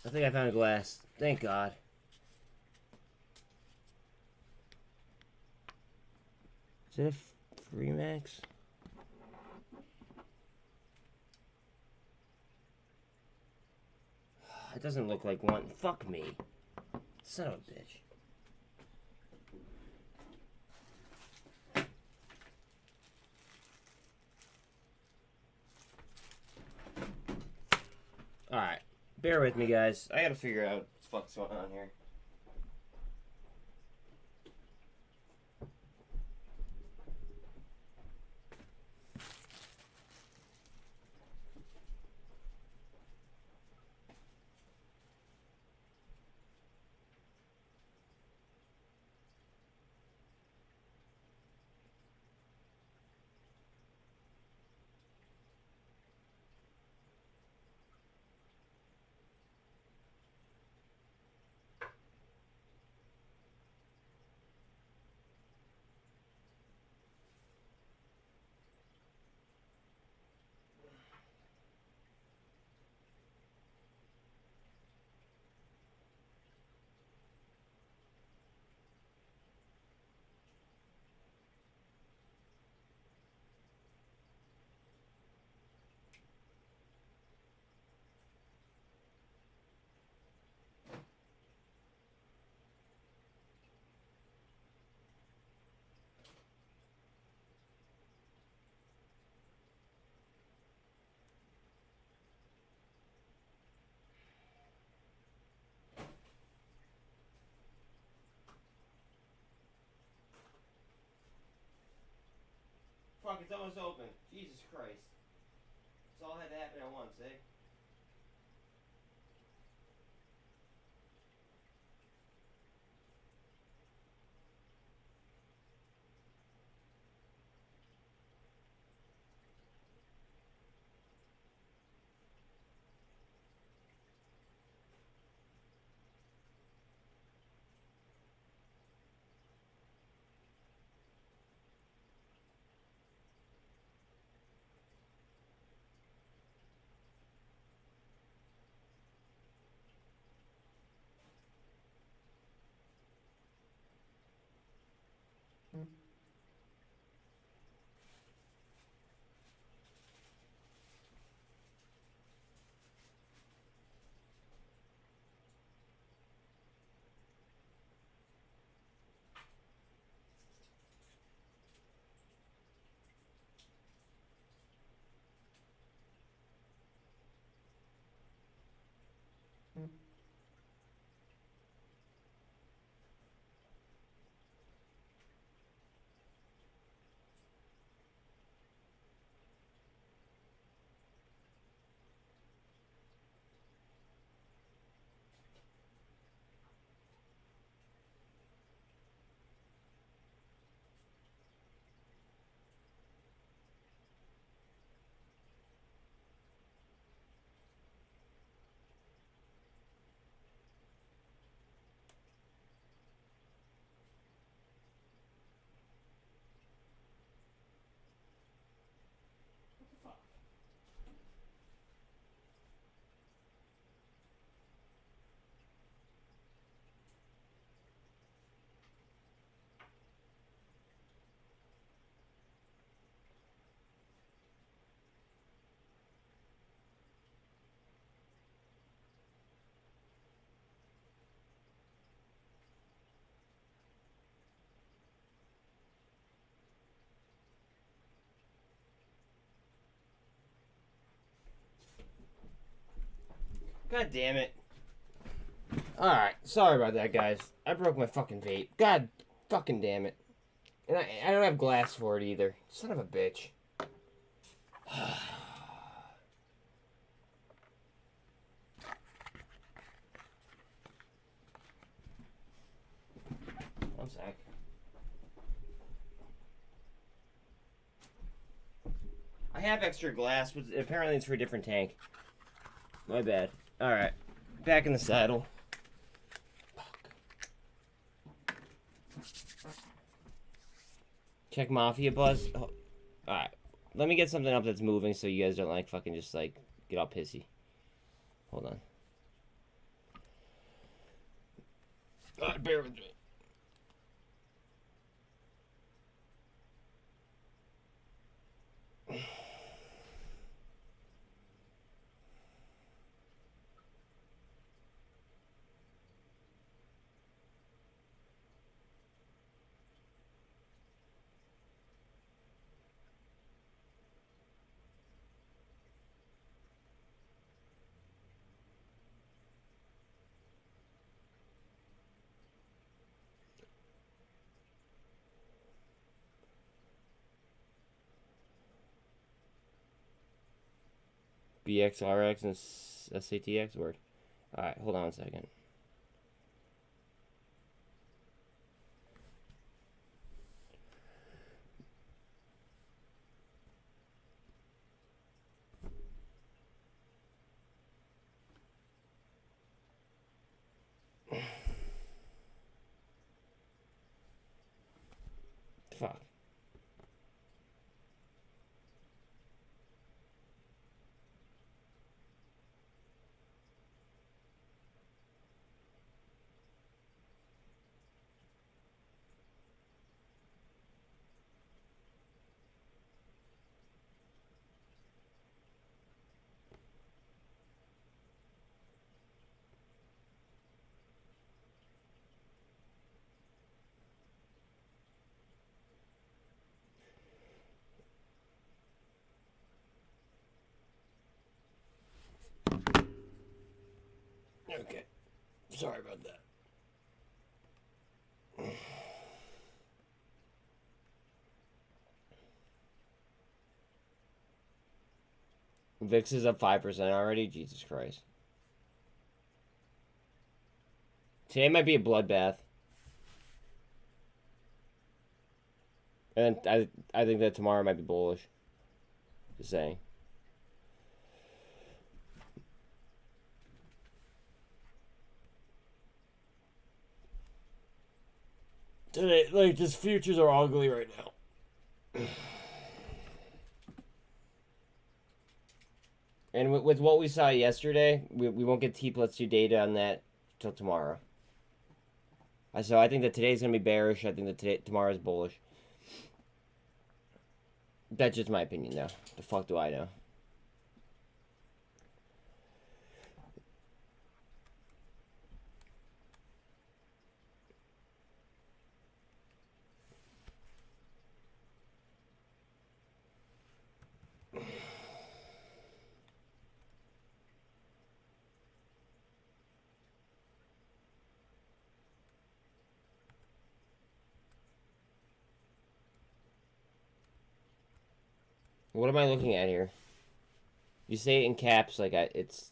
I think I found a glass. Thank God. Is it a free max? It doesn't look like one. Fuck me. Son of a bitch. Alright. Bear with me, guys. I gotta figure out what the fuck's going on here. fuck, it's almost open. Jesus Christ. This all had to happen at once, eh? What the fuck? God damn it. Alright, sorry about that, guys. I broke my fucking vape. God fucking damn it. And I don't have glass for it either. Son of a bitch. One sec. I have extra glass, but apparently it's for a different tank. My bad. Alright. Back in the saddle. Fuck. Check Mafia Buzz. Oh. Alright. Let me get something up that's moving so you guys don't like fucking just like get all pissy. Hold on. God, bear with me. BXRX and SATX word. Alright, hold on a second. Fuck. Okay. Sorry about that. VIX is up 5% already. Jesus Christ. Today might be a bloodbath. And I think that tomorrow might be bullish. Just saying. Today, like, just futures are ugly right now. And with what we saw yesterday, we won't get T+2 data on that till tomorrow. So I think that today's going to be bearish. I think that tomorrow's bullish. That's just my opinion, though. The fuck do I know? What am I looking at here? You say it in caps like it's...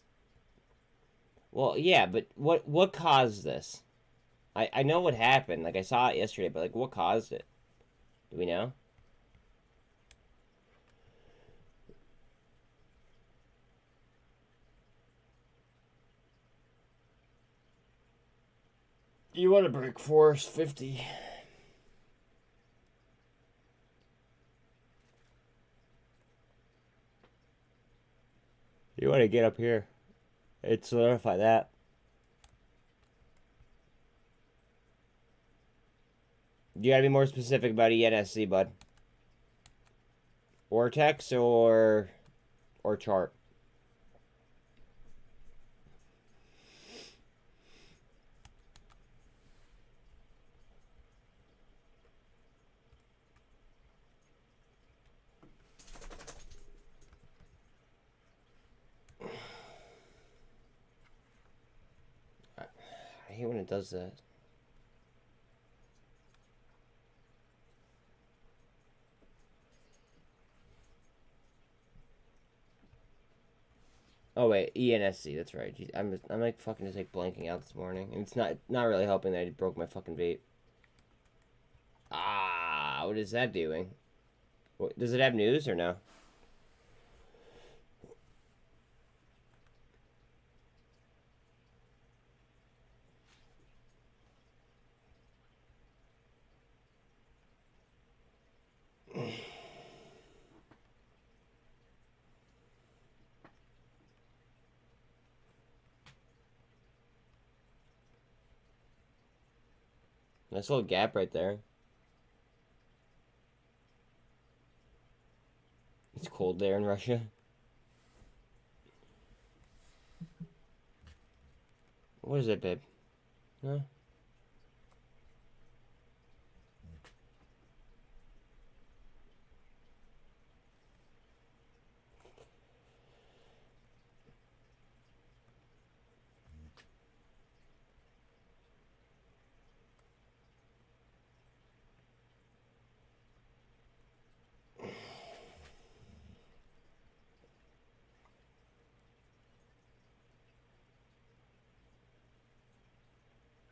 Well, yeah, but what caused this? I know what happened. Like, I saw it yesterday, but, like, what caused it? Do we know? You want to break force 50. You want to get up here and solidify that. You gotta be more specific about ENSC, bud. Or text or chart. I hate when it does that. Oh wait, ENSC, that's right. Jeez, I'm like fucking just like blanking out this morning. And it's not really helping that I broke my fucking vape. Ah, what is that doing? What, does it have news or no? Nice little gap right there. It's cold there in Russia. What is it, babe? No?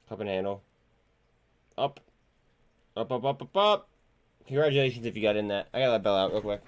Cup and handle. Up. Up, up, up, up, up. Congratulations if you got in that. I gotta let Bell out real quick.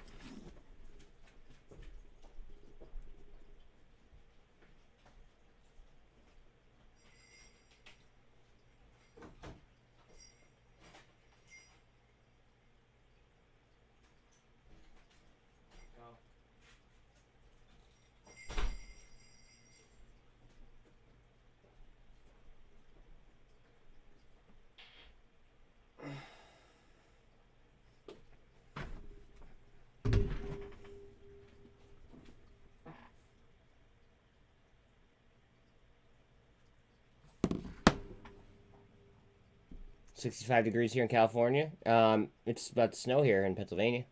.65 degrees here in California. It's about to snow here in Pennsylvania.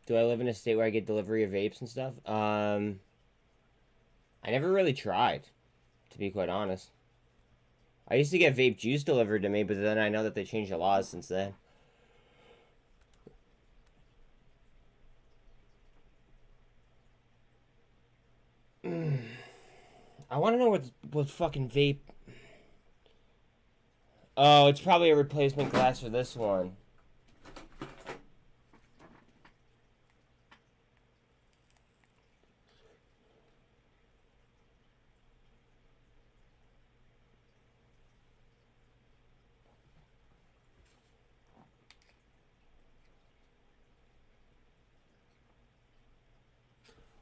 Do I live in a state where I get delivery of vapes and stuff? I never really tried, to be quite honest. I used to get vape juice delivered to me, but then I know that they changed the laws since then. I want to know what fucking vape. Oh, it's probably a replacement glass for this one.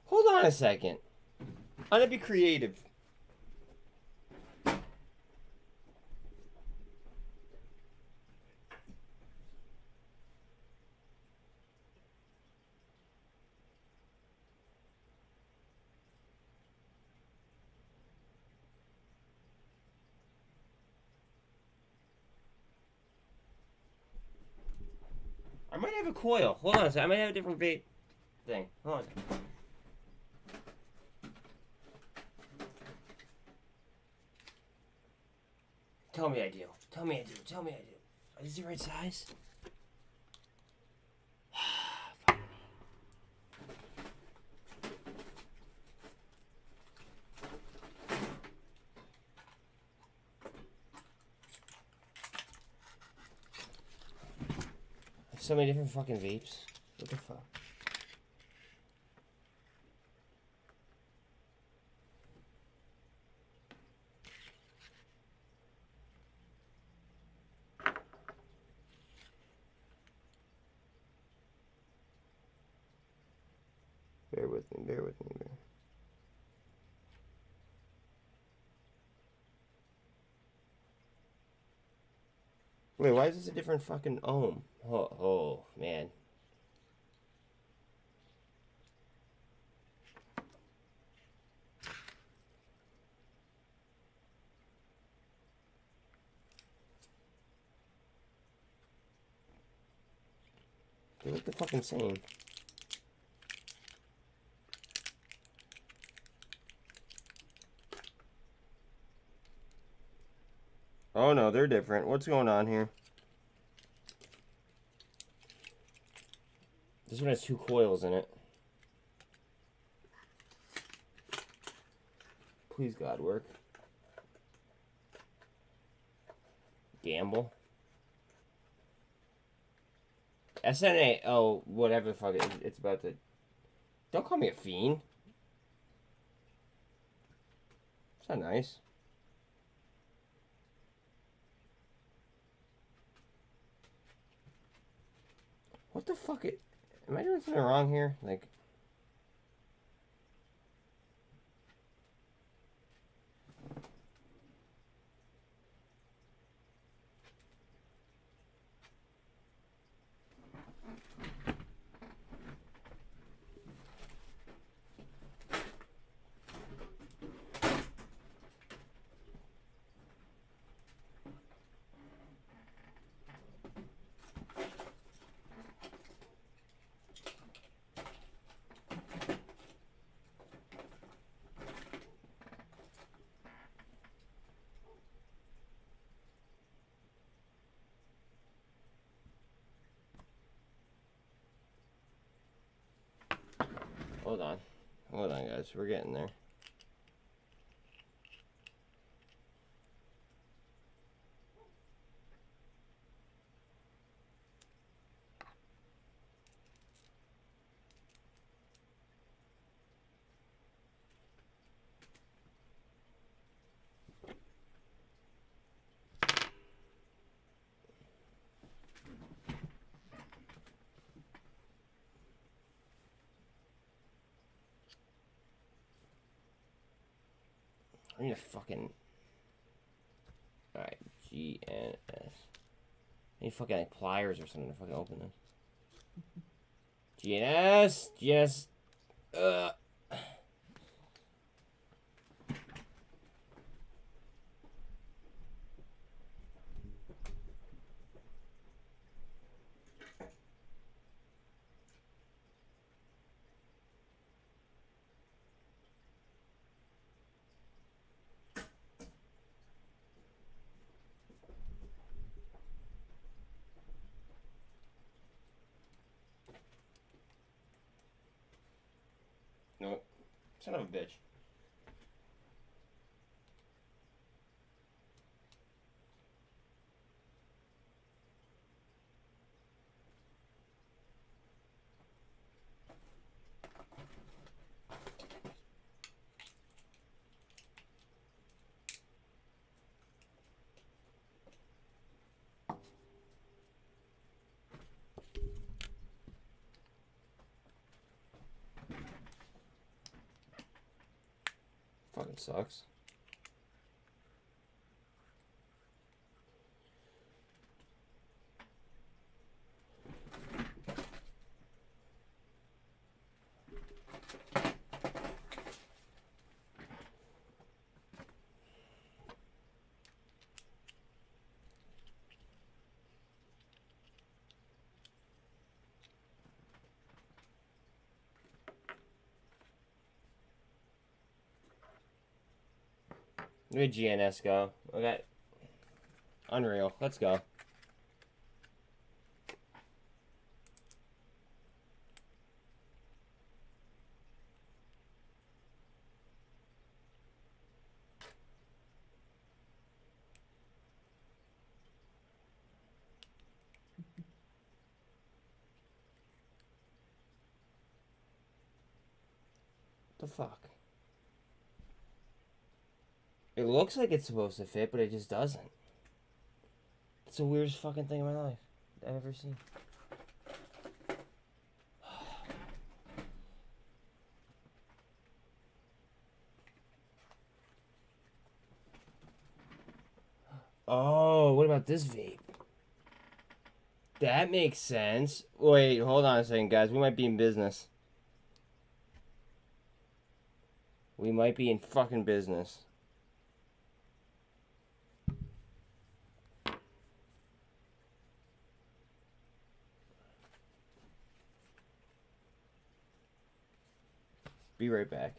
Hold on a second. I'm gonna be creative. I might have a coil. Hold on a second. I might have a different vape thing. Hold on a second. Tell me I do. Tell me I do. Tell me I do. Is it the right size? So many different fucking vapes. What the fuck? Bear with me, bear with me, bear. Wait, why is this a different fucking ohm? Oh, man. They look the fucking same. Oh no, they're different. What's going on here? This one has 2 coils in it. Please, God, work. Gamble. SNA. Oh, whatever the fuck. It's about to. Don't call me a fiend. It's not nice. What the fuck? Am I doing something wrong here? Like. Hold on. Hold on, guys. We're getting there. I need a fucking. Alright, GNS. I need fucking like pliers or something to fucking open this. GNS! GNS! Nope. Son of a bitch. That sucks. Where'd GNS go? Okay. Unreal. Let's go. The fuck? It looks like it's supposed to fit, but it just doesn't. It's the weirdest fucking thing in my life I've ever seen. Oh, what about this vape? That makes sense. Wait, hold on a second, guys. We might be in business. We might be in fucking business. Be right back.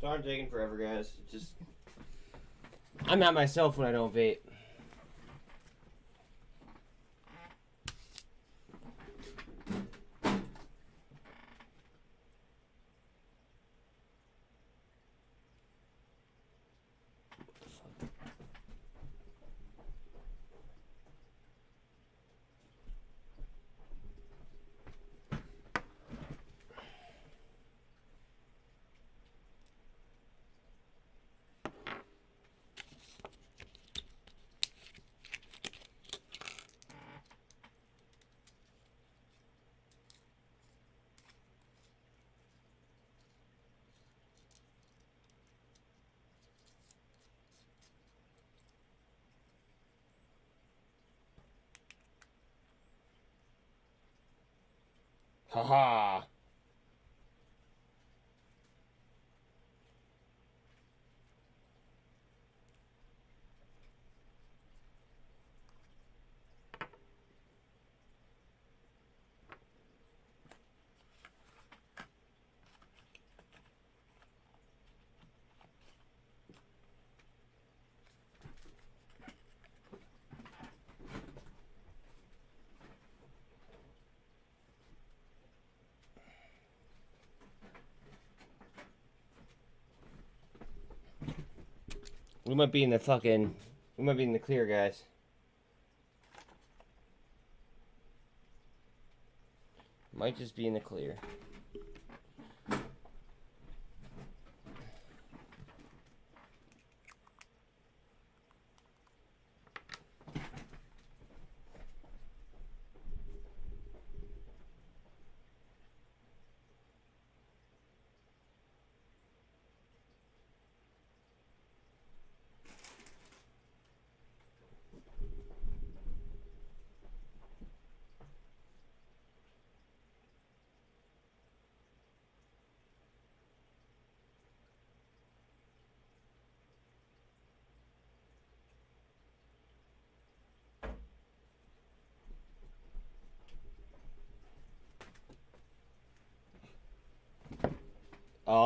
Sorry I'm taking forever, guys. Just I'm not myself when I don't vape. Haha. We might be in the fucking... We might be in the clear, guys. Might just be in the clear.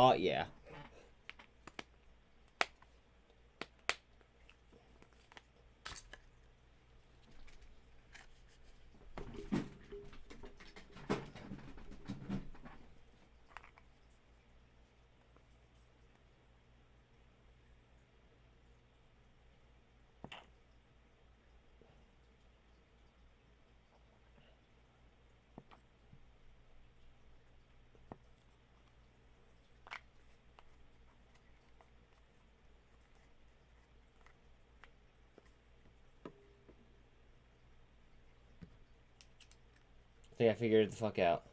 raw, yeah. I think I figured it the fuck out.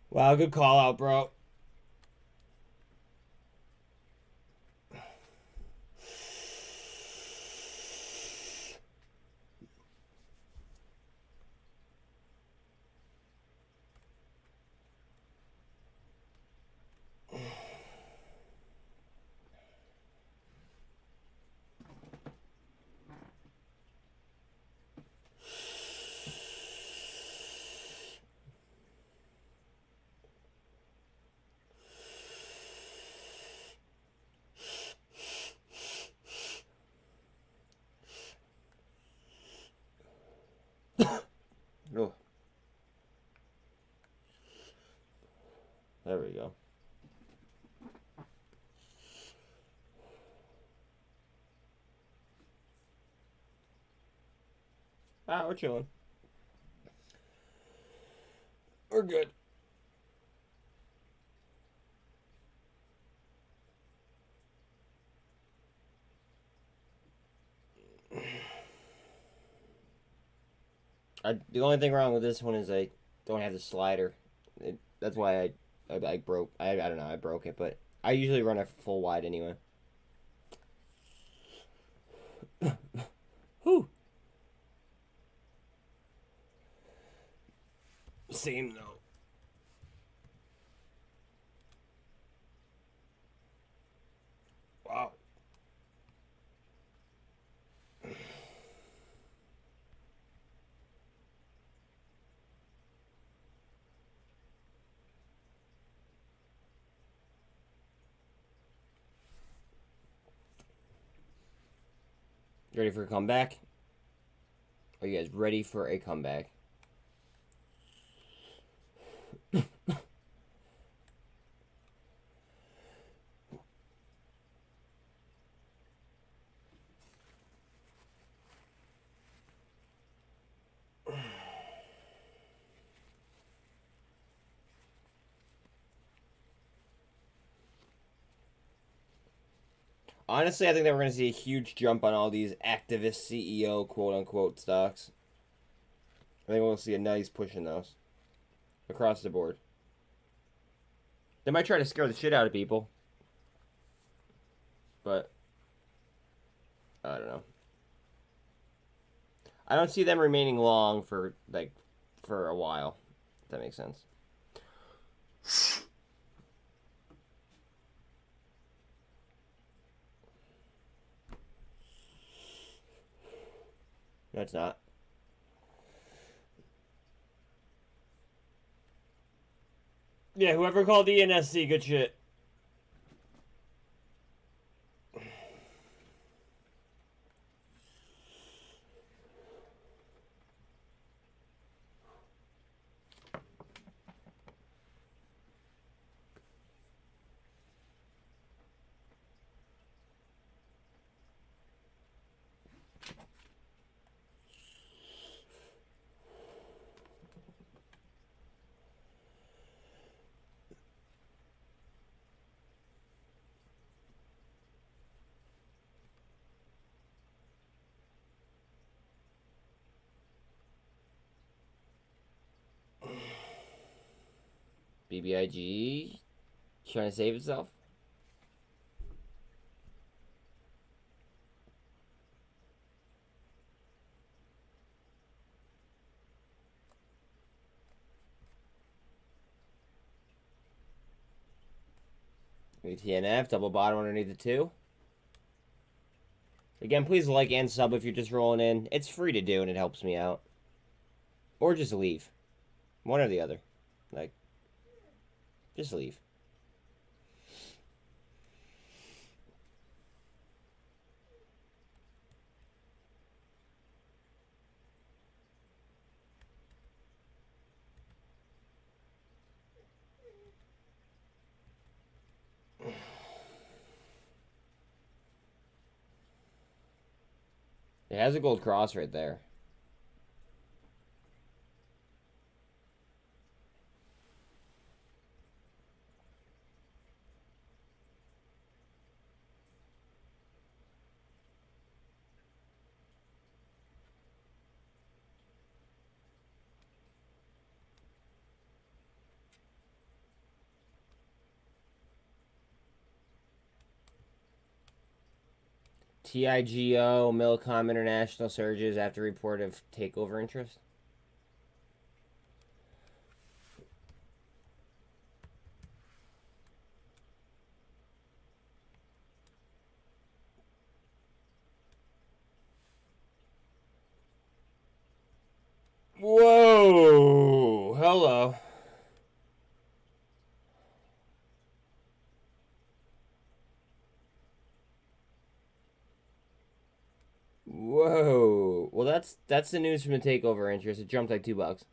Wow, good call out, bro. Oh. There we go. Ah, we're chilling. We're good. The only thing wrong with this one is I don't have the slider. That's why I broke. I don't know. I broke it, but I usually run a full wide anyway. Whew. Same though. Wow. You ready for a comeback? Are you guys ready for a comeback? Honestly, I think that we're going to see a huge jump on all these activist CEO quote-unquote stocks. I think we'll see a nice push in those. Across the board. They might try to scare the shit out of people. But I don't know. I don't see them remaining long for a while. If that makes sense. No, it's not. Yeah, whoever called ENSC, good shit. BBIG trying to save itself. TNF, double bottom underneath the 2. Again, please like and sub if you're just rolling in. It's free to do and it helps me out. Or just leave. One or the other. Like, just leave. It has a gold cross right there. TIGO, Milcom International surges after report of takeover interest. Whoa! Hello. Whoa. Well, that's the news from the takeover interest. It jumped like $2.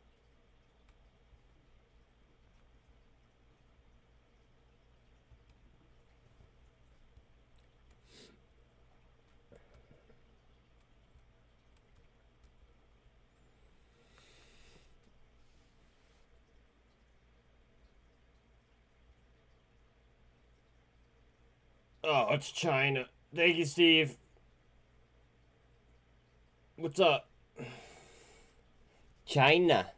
Oh, it's China. Thank you, Steve. What's up? China.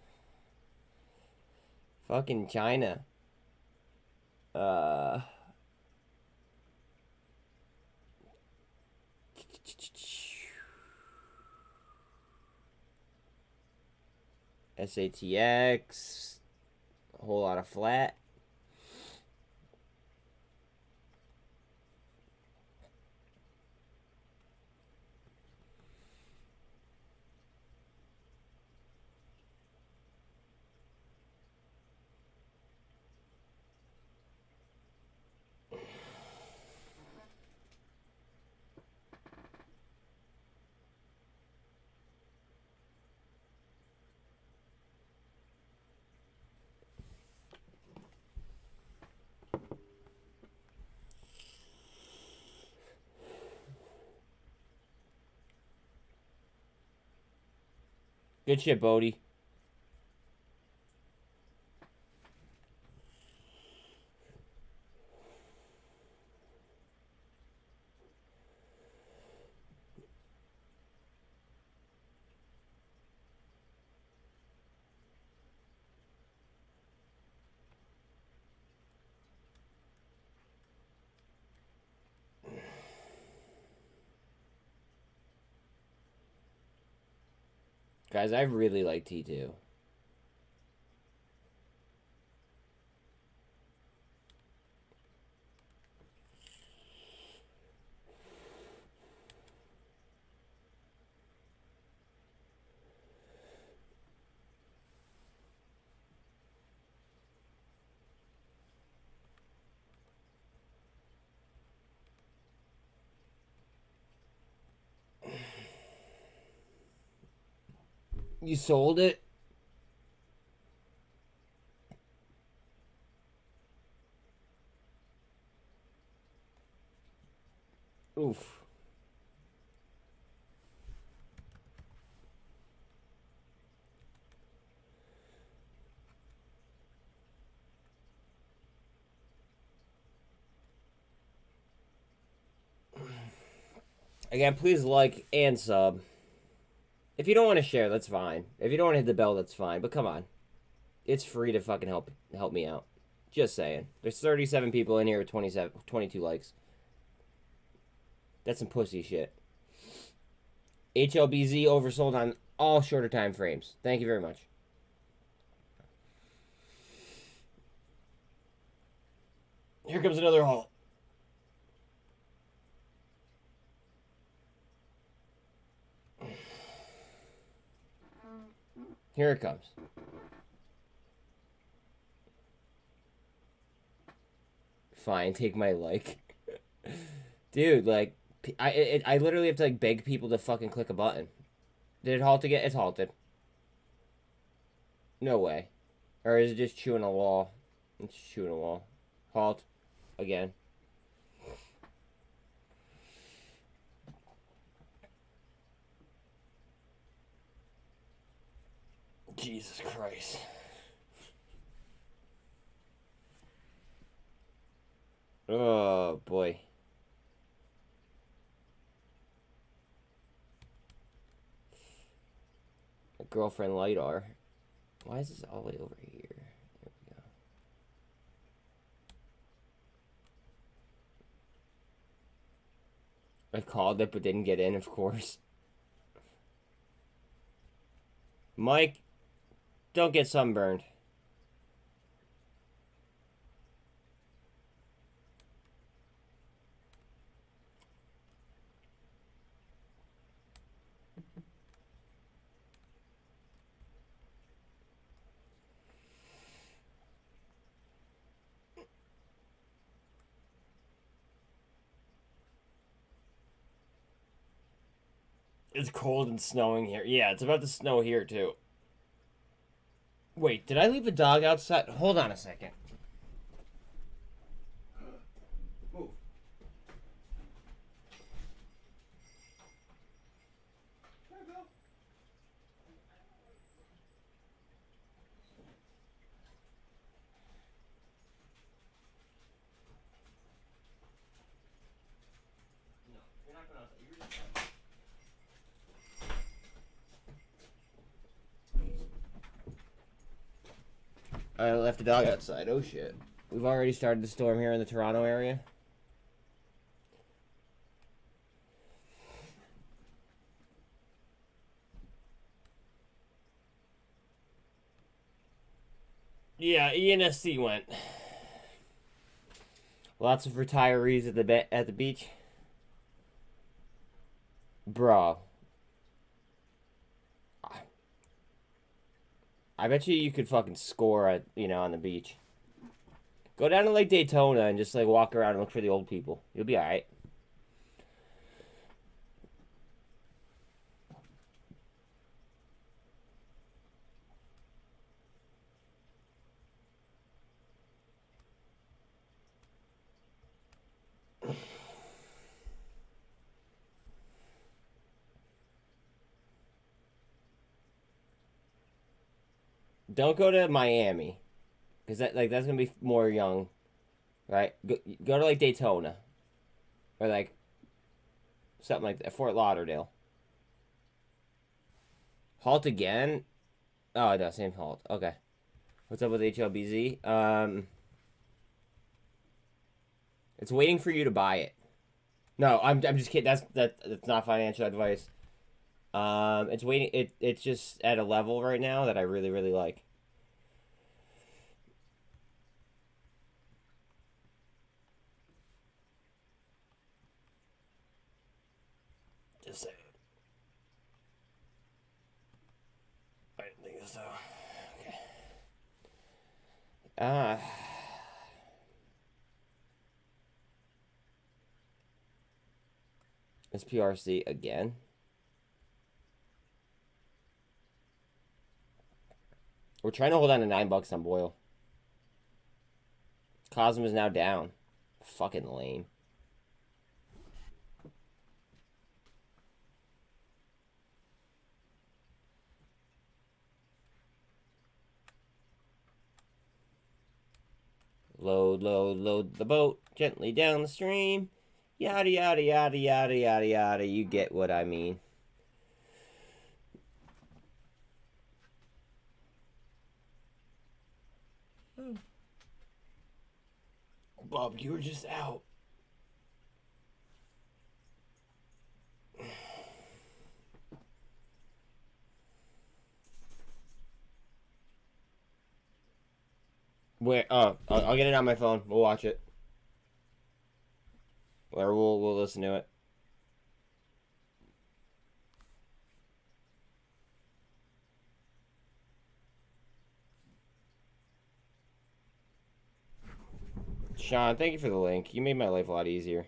Fucking China. SATX. A whole lot of flat. Good shit, Bodie. Guys, I really like T2. You sold it? Oof. Again, please like and sub. If you don't want to share, that's fine. If you don't want to hit the bell, that's fine. But come on. It's free to fucking help me out. Just saying. There's 37 people in here with 22 likes. That's some pussy shit. HLBZ oversold on all shorter time frames. Thank you very much. Here comes another haul. Here it comes. Fine, take my like. Dude, like, I literally have to, like, beg people to fucking click a button. Did it halt again? It's halted. No way. Or is it just chewing a wall? It's chewing a wall. Halt. Again. Jesus Christ. Oh, boy. My girlfriend LiDAR. Why is this all the way over here? There we go. I called it, but didn't get in, of course. Mike, don't get sunburned. It's cold and snowing here. Yeah, it's about to snow here, too. Wait, did I leave a dog outside? Hold on a second. Move. No, you're not going outside. You're just outside. I left the dog outside. Oh shit. We've already started the storm here in the Toronto area. Yeah, ENSC went. Lots of retirees at the beach. Bro. I bet you could fucking score at, on the beach. Go down to Lake Daytona and just, like, walk around and look for the old people. You'll be alright. Don't go to Miami. Because that's going to be more young. Right? Go to, like, Daytona. Or, like, something like that. Fort Lauderdale. Halt again? Oh, no, same halt. Okay. What's up with HLBZ? It's waiting for you to buy it. No, I'm just kidding. That's not financial advice. It's waiting. It's just at a level right now that I really, really like. Just saying. I didn't think so. Okay. SPRC again. We're trying to hold on to $9 on Boyle. Cosm is now down. Fucking lame. Load the boat gently down the stream. Yada, yada, yada, yada, yada, yada. You get what I mean. Bob, you were just out. Where? Oh, I'll get it on my phone. We'll watch it. Or we'll listen to it. Sean, thank you for the link. You made my life a lot easier.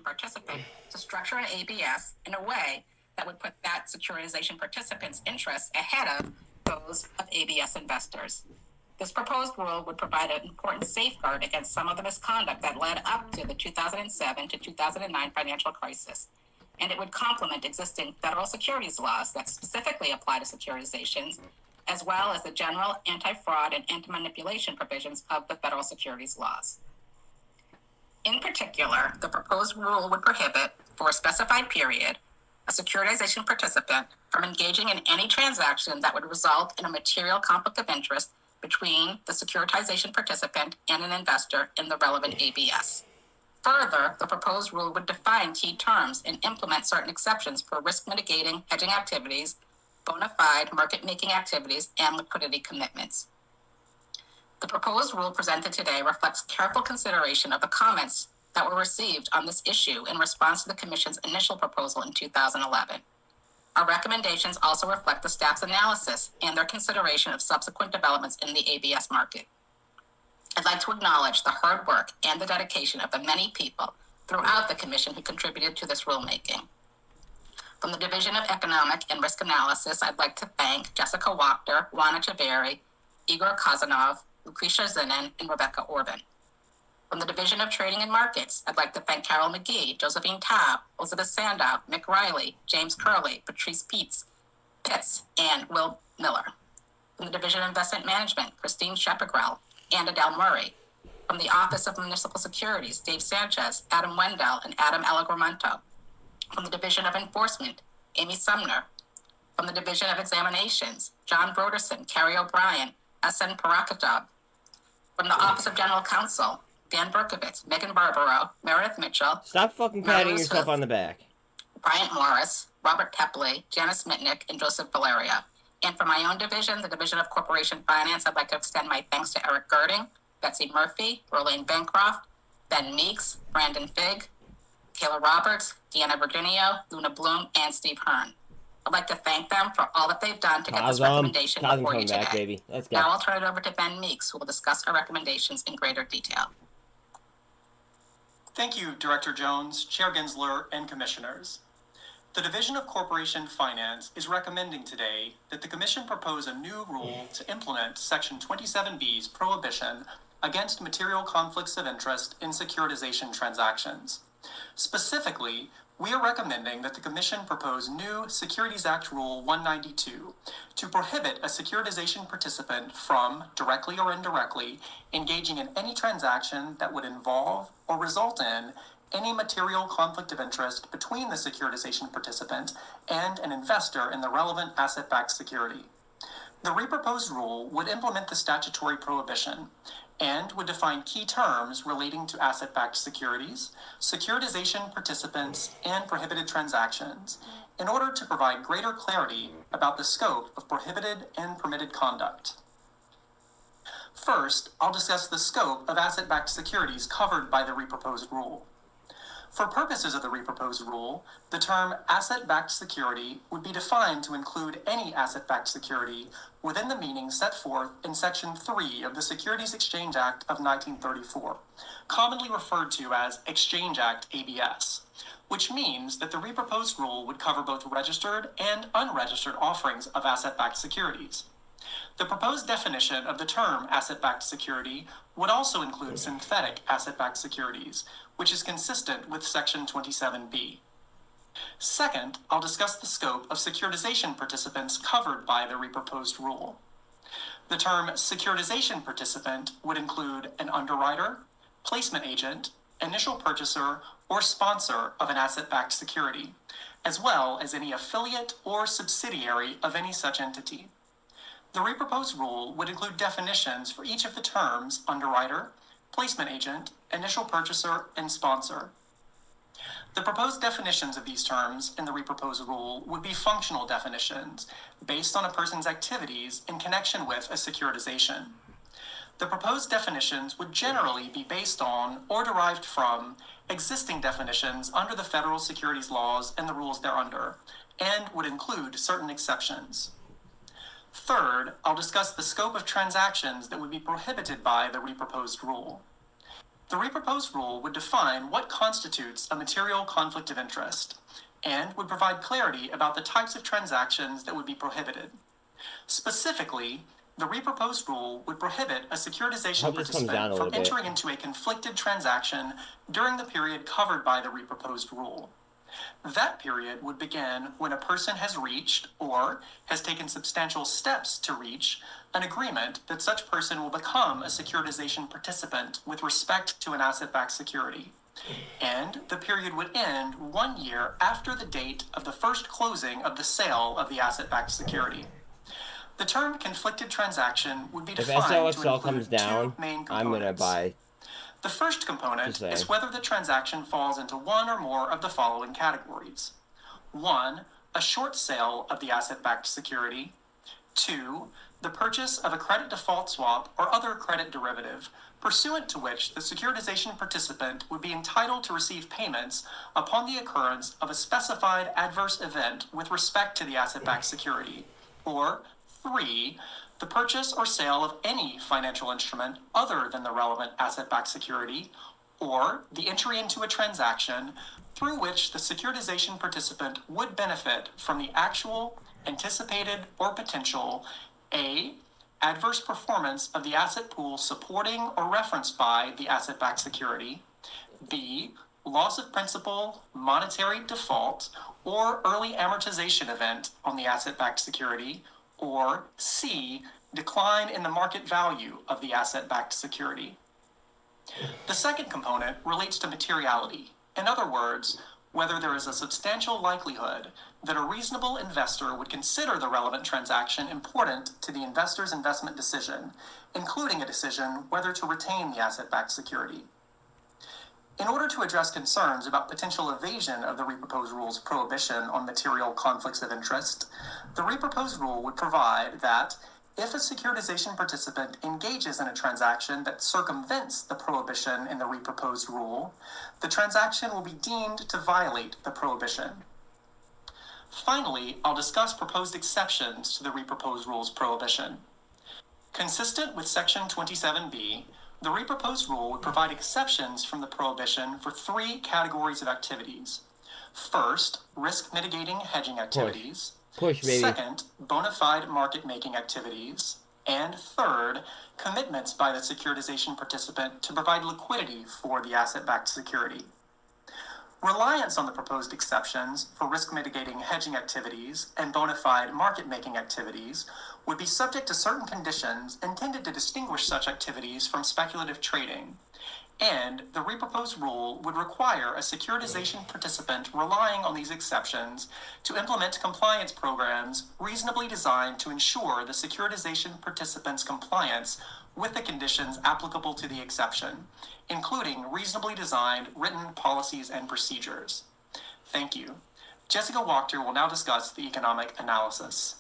Participant to structure an ABS in a way that would put that securitization participant's interests ahead of those of ABS investors. This proposed rule would provide an important safeguard against some of the misconduct that led up to the 2007 to 2009 financial crisis, and it would complement existing federal securities laws that specifically apply to securitizations, as well as the general anti-fraud and anti-manipulation provisions of the federal securities laws. In particular, the proposed rule would prohibit, for a specified period, a securitization participant from engaging in any transaction that would result in a material conflict of interest between the securitization participant and an investor in the relevant ABS. Further, the proposed rule would define key terms and implement certain exceptions for risk mitigating hedging activities, bona fide market-making activities, and liquidity commitments. The proposed rule presented today reflects careful consideration of the comments that were received on this issue in response to the Commission's initial proposal in 2011. Our recommendations also reflect the staff's analysis and their consideration of subsequent developments in the ABS market. I'd like to acknowledge the hard work and the dedication of the many people throughout the Commission who contributed to this rulemaking. From the Division of Economic and Risk Analysis, I'd like to thank Jessica Wachter, Juana Chaveri, Igor Kazanov, Lucretia Zinin, and Rebecca Orban. From the Division of Trading and Markets, I'd like to thank Carol McGee, Josephine Taub, Elizabeth Sandow, Mick Riley, James Curley, Patrice Pitts, and Will Miller. From the Division of Investment Management, Christine Shepagrell, and Adele Murray. From the Office of Municipal Securities, Dave Sanchez, Adam Wendell, and Adam Alagormanto. From the Division of Enforcement, Amy Sumner. From the Division of Examinations, John Broderson, Carrie O'Brien, S.N. Parakatov. From the Office of General Counsel, Dan Berkovitz, Megan Barbaro, Meredith Mitchell. Stop fucking patting yourself on the back. Bryant Morris, Robert Tepley, Janice Mitnick, and Joseph Valeria. And for my own division, the Division of Corporation Finance, I'd like to extend my thanks to Eric Girding, Betsy Murphy, Rolane Bancroft, Ben Meeks, Brandon Figg, Kayla Roberts, Deanna Virginio, Luna Bloom, and Steve Hearn. I'd like to thank them for all that they've done to get this recommendation before you today. Back, baby. Let's go. Now I'll turn it over to Ben Meeks, who will discuss our recommendations in greater detail. Thank you, Director Jones, Chair Gensler, and Commissioners. The Division of Corporation Finance is recommending today that the Commission propose a new rule to implement Section 27B's prohibition against material conflicts of interest in securitization transactions. Specifically, we are recommending that the Commission propose new Securities Act Rule 192 to prohibit a securitization participant from, directly or indirectly, engaging in any transaction that would involve or result in any material conflict of interest between the securitization participant and an investor in the relevant asset-backed security. The reproposed rule would implement the statutory prohibition and would define key terms relating to asset-backed securities, securitization participants, and prohibited transactions in order to provide greater clarity about the scope of prohibited and permitted conduct. First, I'll discuss the scope of asset-backed securities covered by the reproposed rule. For purposes of the reproposed rule, the term asset-backed security would be defined to include any asset-backed security within the meaning set forth in Section 3 of the Securities Exchange Act of 1934, commonly referred to as Exchange Act ABS, which means that the reproposed rule would cover both registered and unregistered offerings of asset-backed securities. The proposed definition of the term asset-backed security would also include synthetic asset-backed securities, which is consistent with Section 27B. Second, I'll discuss the scope of securitization participants covered by the reproposed rule. The term securitization participant would include an underwriter, placement agent, initial purchaser, or sponsor of an asset-backed security, as well as any affiliate or subsidiary of any such entity. The reproposed rule would include definitions for each of the terms underwriter, placement agent, initial purchaser, and sponsor. The proposed definitions of these terms in the reproposed rule would be functional definitions based on a person's activities in connection with a securitization. The proposed definitions would generally be based on or derived from existing definitions under the federal securities laws and the rules thereunder, and would include certain exceptions. Third, I'll discuss the scope of transactions that would be prohibited by the reproposed rule. The reproposed rule would define what constitutes a material conflict of interest and would provide clarity about the types of transactions that would be prohibited. Specifically, the reproposed rule would prohibit a securitization participant from entering into a conflicted transaction during the period covered by the reproposed rule. That period would begin when a person has reached or has taken substantial steps to reach an agreement that such person will become a securitization participant with respect to an asset-backed security. And the period would end 1 year after the date of the first closing of the sale of the asset-backed security. The term conflicted transaction would be defined to include two main components. I'm going to buy. The first component is whether the transaction falls into one or more of the following categories. 1, a short sale of the asset-backed security. 2, the purchase of a credit default swap or other credit derivative, pursuant to which the securitization participant would be entitled to receive payments upon the occurrence of a specified adverse event with respect to the asset-backed security. Or 3, the purchase or sale of any financial instrument other than the relevant asset-backed security, or the entry into a transaction through which the securitization participant would benefit from the actual, anticipated, or potential A, adverse performance of the asset pool supporting or referenced by the asset-backed security, B, loss of principal, monetary default, or early amortization event on the asset-backed security, or C, decline in the market value of the asset-backed security. The second component relates to materiality. In other words, whether there is a substantial likelihood that a reasonable investor would consider the relevant transaction important to the investor's investment decision, including a decision whether to retain the asset-backed security. In order to address concerns about potential evasion of the reproposed rule's prohibition on material conflicts of interest, the reproposed rule would provide that if a securitization participant engages in a transaction that circumvents the prohibition in the reproposed rule, the transaction will be deemed to violate the prohibition. Finally, I'll discuss proposed exceptions to the reproposed rule's prohibition. Consistent with Section 27B, the reproposed rule would provide exceptions from the prohibition for 3 categories of activities. First, risk mitigating hedging activities. Second, bona fide market making activities. And third, commitments by the securitization participant to provide liquidity for the asset-backed security. Reliance on the proposed exceptions for risk mitigating hedging activities and bona fide market making activities would be subject to certain conditions intended to distinguish such activities from speculative trading, and the reproposed rule would require a securitization participant relying on these exceptions to implement compliance programs reasonably designed to ensure the securitization participant's compliance with the conditions applicable to the exception, including reasonably designed written policies and procedures. Thank you. Jessica Wachter will now discuss the economic analysis.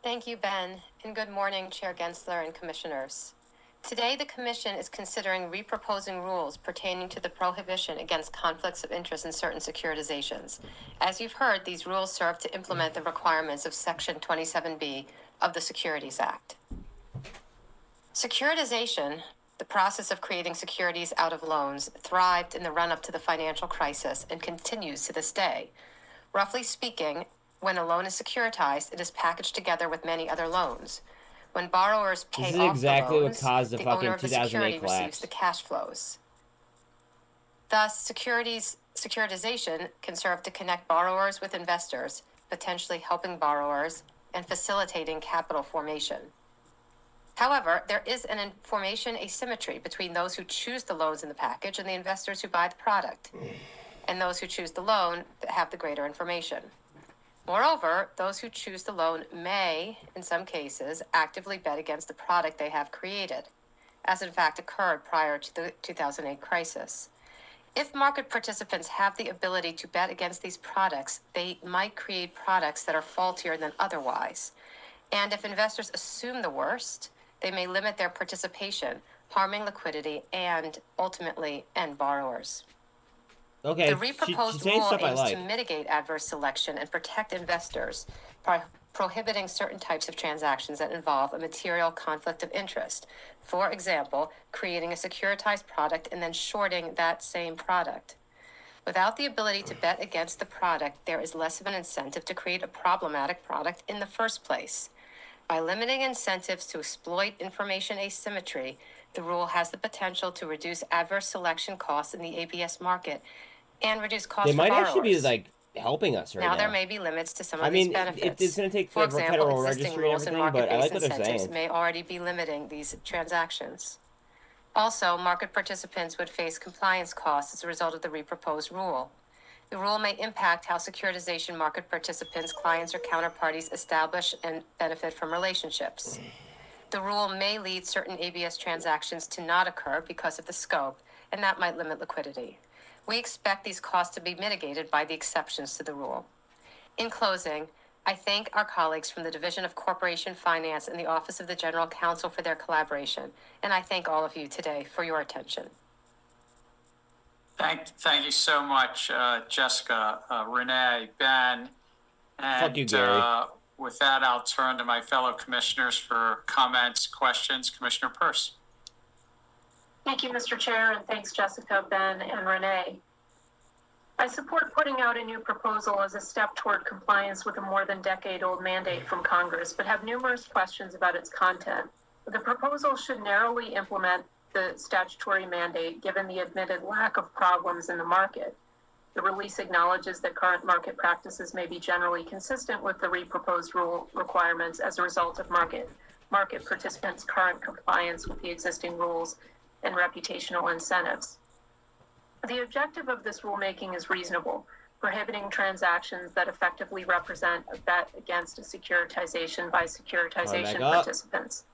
Thank you, Ben, and good morning, Chair Gensler and Commissioners. Today, the Commission is considering reproposing rules pertaining to the prohibition against conflicts of interest in certain securitizations. As you've heard, these rules serve to implement the requirements of Section 27B of the Securities Act. Securitization, the process of creating securities out of loans, thrived in the run-up to the financial crisis and continues to this day. Roughly speaking, when a loan is securitized, it is packaged together with many other loans. When borrowers pay off the loans, the owner of the security receives the cash flows. Thus, securitization can serve to connect borrowers with investors, potentially helping borrowers and facilitating capital formation. However, there is an information asymmetry between those who choose the loans in the package and the investors who buy the product, and those who choose the loan have the greater information. Moreover, those who choose the loan may, in some cases, actively bet against the product they have created, as in fact occurred prior to the 2008 crisis. If market participants have the ability to bet against these products, they might create products that are faultier than otherwise. And if investors assume the worst, they may limit their participation, harming liquidity and, ultimately, end borrowers. Okay, The reproposed she's saying rule stuff I aims like. to mitigate adverse selection and protect investors by prohibiting certain types of transactions that involve a material conflict of interest. For example, creating a securitized product and then shorting that same product. Without the ability to bet against the product, there is less of an incentive to create a problematic product in the first place. By limiting incentives to exploit information asymmetry, the rule has the potential to reduce adverse selection costs in the ABS market and reduce costs They for might borrowers. actually be like helping us right now. Now there may be limits to some of I these mean, benefits. it's going to take For the example, federal existing registry and rules and everything, but I like market-based what they're incentives saying. may already be limiting these transactions. Also, market participants would face compliance costs as a result of the reproposed rule. The rule may impact how securitization market participants, clients, or counterparties establish and benefit from relationships. The rule may lead certain ABS transactions to not occur because of the scope, and that might limit liquidity. We expect these costs to be mitigated by the exceptions to the rule. In closing, I thank our colleagues from the Division of Corporation Finance and the Office of the General Counsel for their collaboration, and I thank all of you today for your attention. Thank you so much, Jessica, Renee, Ben, and Fuck you, Gary. With that, I'll turn to my fellow commissioners for comments, questions. Commissioner Peirce. Thank you, Mr. Chair, and thanks, Jessica, Ben, and Renee. I support putting out a new proposal as a step toward compliance with a more than decade-old mandate from Congress, but have numerous questions about its content. The proposal should narrowly implement the statutory mandate, given the admitted lack of problems in the market. The release acknowledges that current market practices may be generally consistent with the reproposed rule requirements as a result of market participants' current compliance with the existing rules and reputational incentives. The objective of this rulemaking is reasonable, prohibiting transactions that effectively represent a bet against a securitization by securitization participants.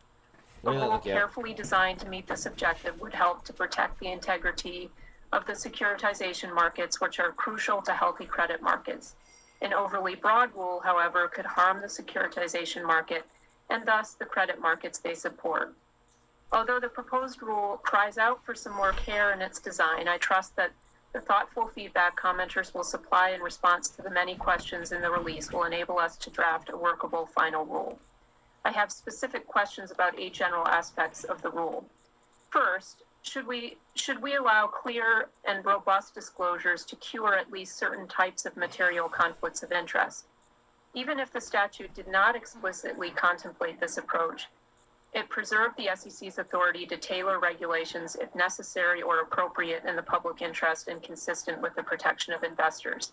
A rule carefully designed to meet this objective would help to protect the integrity of the securitization markets, which are crucial to healthy credit markets. An overly broad rule, however, could harm the securitization market and thus the credit markets they support. Although the proposed rule cries out for some more care in its design, I trust that the thoughtful feedback commenters will supply in response to the many questions in the release will enable us to draft a workable final rule. I have specific questions about 8 general aspects of the rule. First, should we allow clear and robust disclosures to cure at least certain types of material conflicts of interest? Even if the statute did not explicitly contemplate this approach, it preserved the SEC's authority to tailor regulations if necessary or appropriate in the public interest and consistent with the protection of investors.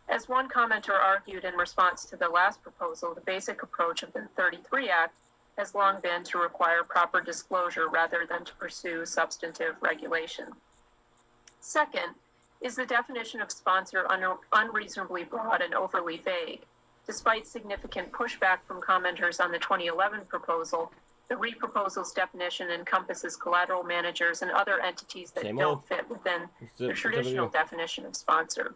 As one commenter argued in response to the last proposal, the basic approach of the 33 Act has long been to require proper disclosure rather than to pursue substantive regulation. Second, is the definition of sponsor unreasonably broad and overly vague? Despite significant pushback from commenters on the 2011 proposal, the reproposal's definition encompasses collateral managers and other entities that don't fit within the traditional definition of sponsor.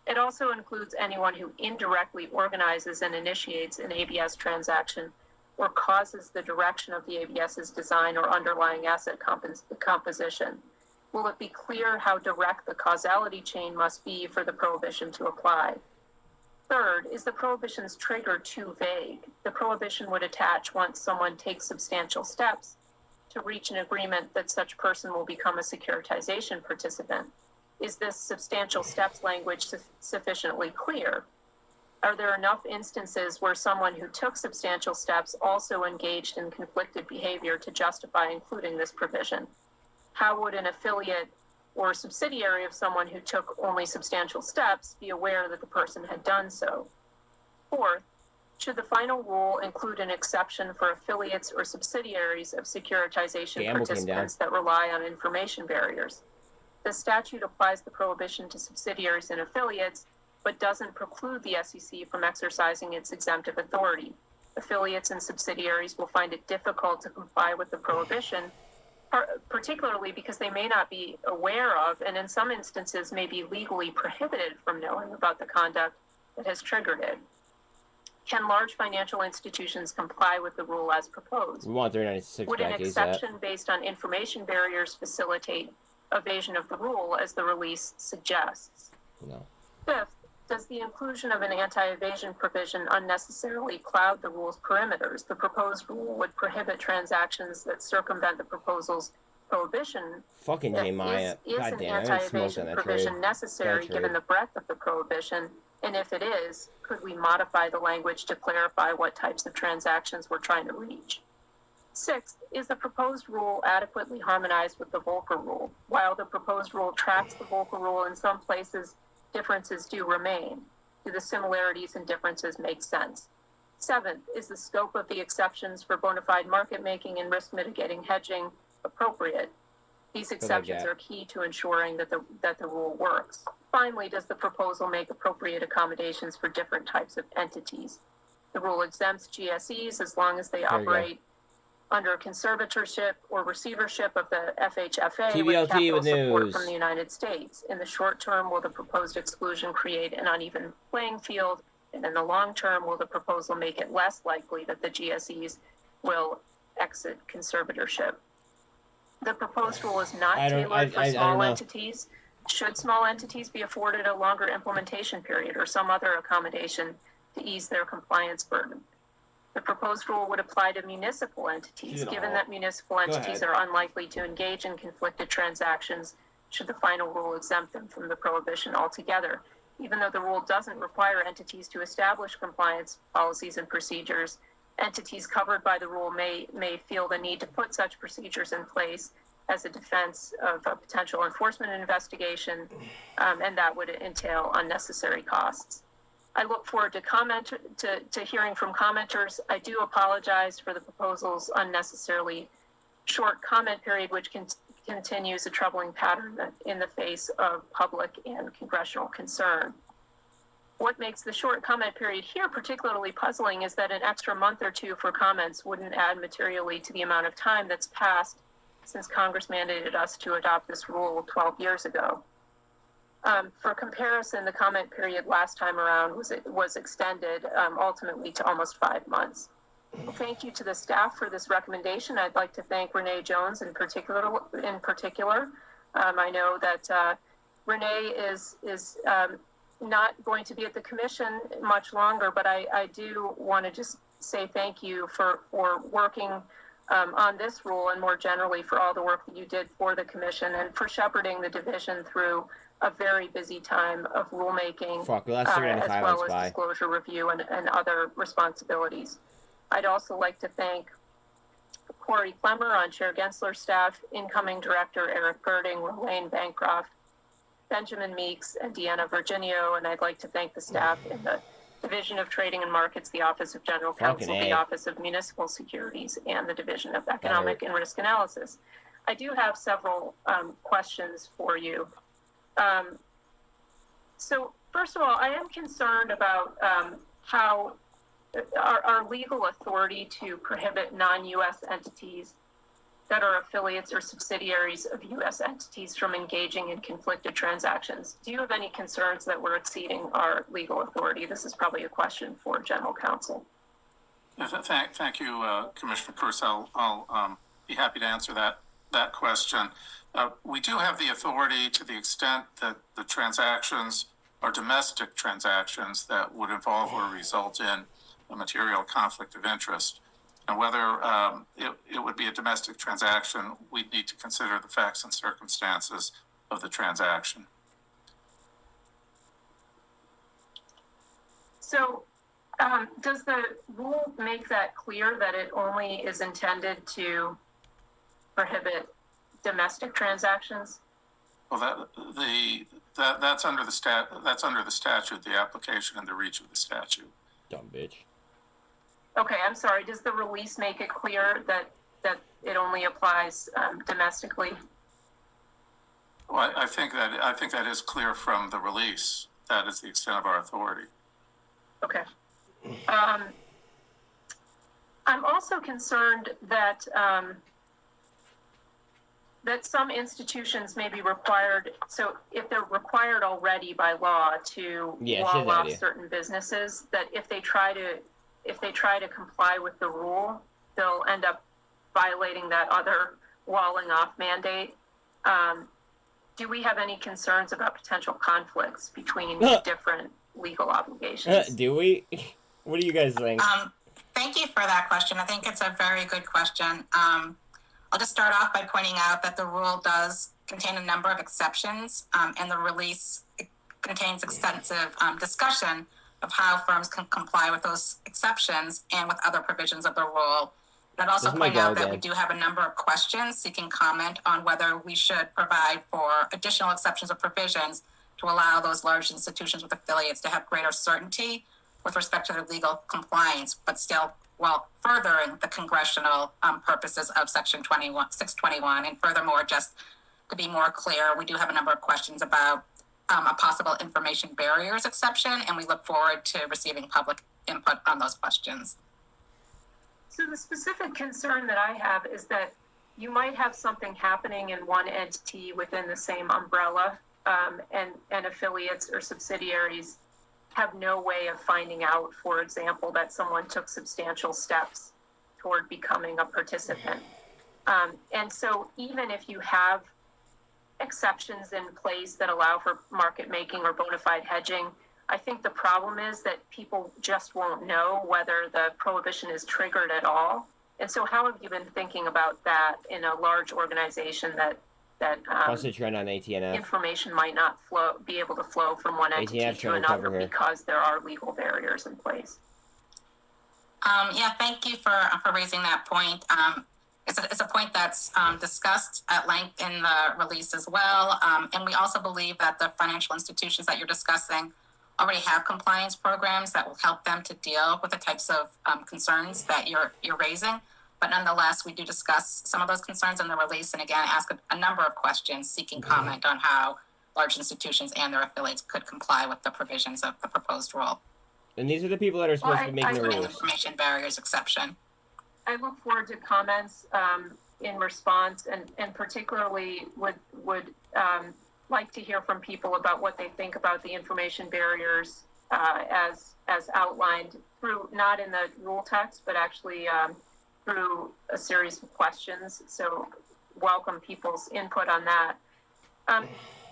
It also includes anyone who indirectly organizes and initiates an ABS transaction or causes the direction of the ABS's design or underlying asset composition. Will it be clear how direct the causality chain must be for the prohibition to apply? Third, is the prohibition's trigger too vague? The prohibition would attach once someone takes substantial steps to reach an agreement that such person will become a securitization participant. Is this substantial steps language sufficiently clear? Are there enough instances where someone who took substantial steps also engaged in conflicted behavior to justify including this provision? How would an affiliate or subsidiary of someone who took only substantial steps be aware that the person had done so? Fourth, should the final rule include an exception for affiliates or subsidiaries of securitization participants that rely on information barriers? The statute applies the prohibition to subsidiaries and affiliates, but doesn't preclude the SEC from exercising its exemptive authority. Affiliates and subsidiaries will find it difficult to comply with the prohibition particularly because they may not be aware of, and in some instances may be legally prohibited from knowing about the conduct that has triggered it. Can large financial institutions comply with the rule as proposed? We want 396 Would an back ASAP. exception based on information barriers facilitate evasion of the rule, as the release suggests? No. Fifth, does the inclusion of an anti-evasion provision unnecessarily cloud the rule's perimeters? The proposed rule would prohibit transactions that circumvent the proposal's prohibition. Fucking J Maya. Is God an damn, I smoked anti-evasion on that provision trade. necessary Bad given trade. the breadth of the prohibition? And if it is, could we modify the language to clarify what types of transactions we're trying to reach? Sixth, is the proposed rule adequately harmonized with the Volcker rule? While the proposed rule tracks the Volcker rule, in some places differences do remain. Do the similarities and differences make sense? Seventh, is the scope of the exceptions for bona fide market making and risk mitigating hedging appropriate? These exceptions are key to ensuring that the rule works. Finally, does the proposal make appropriate accommodations for different types of entities? The rule exempts GSEs as long as they operate under conservatorship or receivership of the FHFA TBLT with capital with support news. from the United States. In the short term, will the proposed exclusion create an uneven playing field? And in the long term, will the proposal make it less likely that the GSEs will exit conservatorship? The proposed rule is not tailored for small entities. Should small entities be afforded a longer implementation period or some other accommodation to ease their compliance burden? The proposed rule would apply to municipal entities, given that municipal entities are unlikely to engage in conflicted transactions should the final rule exempt them from the prohibition altogether. Even though the rule doesn't require entities to establish compliance policies and procedures, entities covered by the rule may feel the need to put such procedures in place as a defense of a potential enforcement investigation, and that would entail unnecessary costs. I look forward to hearing from commenters. I do apologize for the proposal's unnecessarily short comment period, which continues a troubling pattern in the face of public and congressional concern. What makes the short comment period here particularly puzzling is that an extra month or two for comments wouldn't add materially to the amount of time that's passed since Congress mandated us to adopt this rule 12 years ago. For comparison, the comment period last time around was extended ultimately to almost 5 months. Thank you to the staff for this recommendation. I'd like to thank Renee Jones in particular. I know that Renee is not going to be at the commission much longer, but I do want to just say thank you for working on this rule and more generally for all the work that you did for the commission and for shepherding the division through a very busy time of rulemaking, as well as disclosure review and other responsibilities. I'd also like to thank Corey Clemmer on Chair Gensler's staff, incoming Director Eric Girding, Lane Bancroft, Benjamin Meeks, and Deanna Virginio, and I'd like to thank the staff in the Division of Trading and Markets, the Office of General Counsel, the Office of Municipal Securities, and the Division of Economic and Risk Analysis. I do have several questions for you. So first of all, I am concerned about how our legal authority to prohibit non-U.S. entities that are affiliates or subsidiaries of U.S. entities from engaging in conflicted transactions. Do you have any concerns that we're exceeding our legal authority? This is probably a question for General Counsel. Thank you, Commissioner Purcell. I'll be happy to answer that question. We do have the authority to the extent that the transactions are domestic transactions that would involve or result in a material conflict of interest. And whether it would be a domestic transaction, we'd need to consider the facts and circumstances of the transaction. So does the rule make that clear that it only is intended to prohibit domestic transactions? Well, that's under the statute, the application and the reach of the statute. Dumb bitch. Okay, I'm sorry. Does the release make it clear that it only applies domestically? Well, I think that is clear from the release. That is the extent of our authority. Okay. I'm also concerned that that some institutions may be required, so if they're required already by law to wall off certain businesses, that if they try to comply with the rule, they'll end up violating that other walling off mandate. Do we have any concerns about potential conflicts between different legal obligations? Do we? What do you guys think? Thank you for that question. I think it's a very good question. I'll just start off by pointing out that the rule does contain a number of exceptions, and the release contains extensive discussion of how firms can comply with those exceptions and with other provisions of the rule. And I'd also point out that we do have a number of questions seeking comment on whether we should provide for additional exceptions or provisions to allow those large institutions with affiliates to have greater certainty with respect to their legal compliance, but still while furthering the congressional purposes of Section 621. And furthermore, just to be more clear, we do have a number of questions about a possible information barriers exception, and we look forward to receiving public input on those questions. So the specific concern that I have is that you might have something happening in one entity within the same umbrella, and affiliates or subsidiaries have no way of finding out, for example, that someone took substantial steps toward becoming a participant. And so even if you have exceptions in place that allow for market making or bona fide hedging, I think the problem is that people just won't know whether the prohibition is triggered at all. And so how have you been thinking about that in a large organization that What's the trend on ATNF? Information might not be able to flow from one entity to another because there are legal barriers in place? Yeah, thank you for raising that point. It's a point that's discussed at length in the release as well. And we also believe that the financial institutions that you're discussing already have compliance programs that will help them to deal with the types of concerns that you're raising. But nonetheless, we do discuss some of those concerns in the release, and again, ask a number of questions seeking comment on how large institutions and their affiliates could comply with the provisions of the proposed rule. And these are the people that are supposed to be making the rules. Information barriers exception. I look forward to comments in response, and particularly would like to hear from people about what they think about the information barriers as outlined through, not in the rule text, but actually through a series of questions. So welcome people's input on that.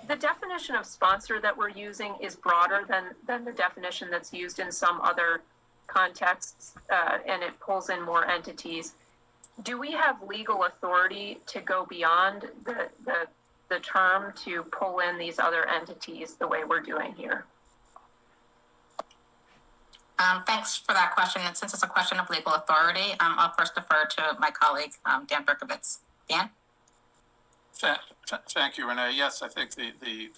The definition of sponsor that we're using is broader than the definition that's used in some other contexts, and it pulls in more entities. Do we have legal authority to go beyond the term to pull in these other entities the way we're doing here? Thanks for that question. And since it's a question of legal authority, I'll first defer to my colleague, Dan Berkovitz. Dan? Thank you, Renee. Yes, I think the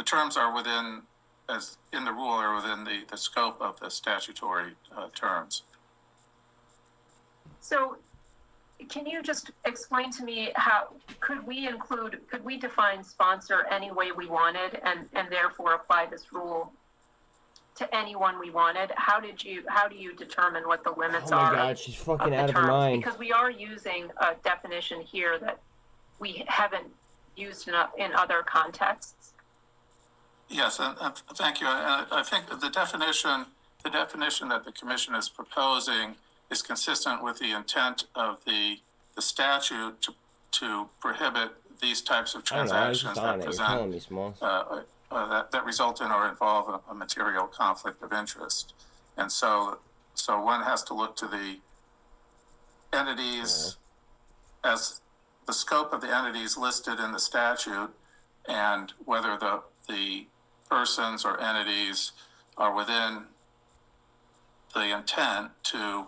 terms are within, as in the rule, are within the scope of the statutory terms. So can you just explain to me how could we define sponsor any way we wanted and therefore apply this rule to anyone we wanted? How do you determine what the limits are? Oh my God, she's fucking out of her mind. Because we are using a definition here that we haven't used in other contexts. Yes, and thank you. I think that the definition that the Commission is proposing is consistent with the intent of the statute to prohibit these types of transactions that present that result in or involve a material conflict of interest. And so one has to look to the entities as the scope of the entities listed in the statute, and whether the persons or entities are within the intent to,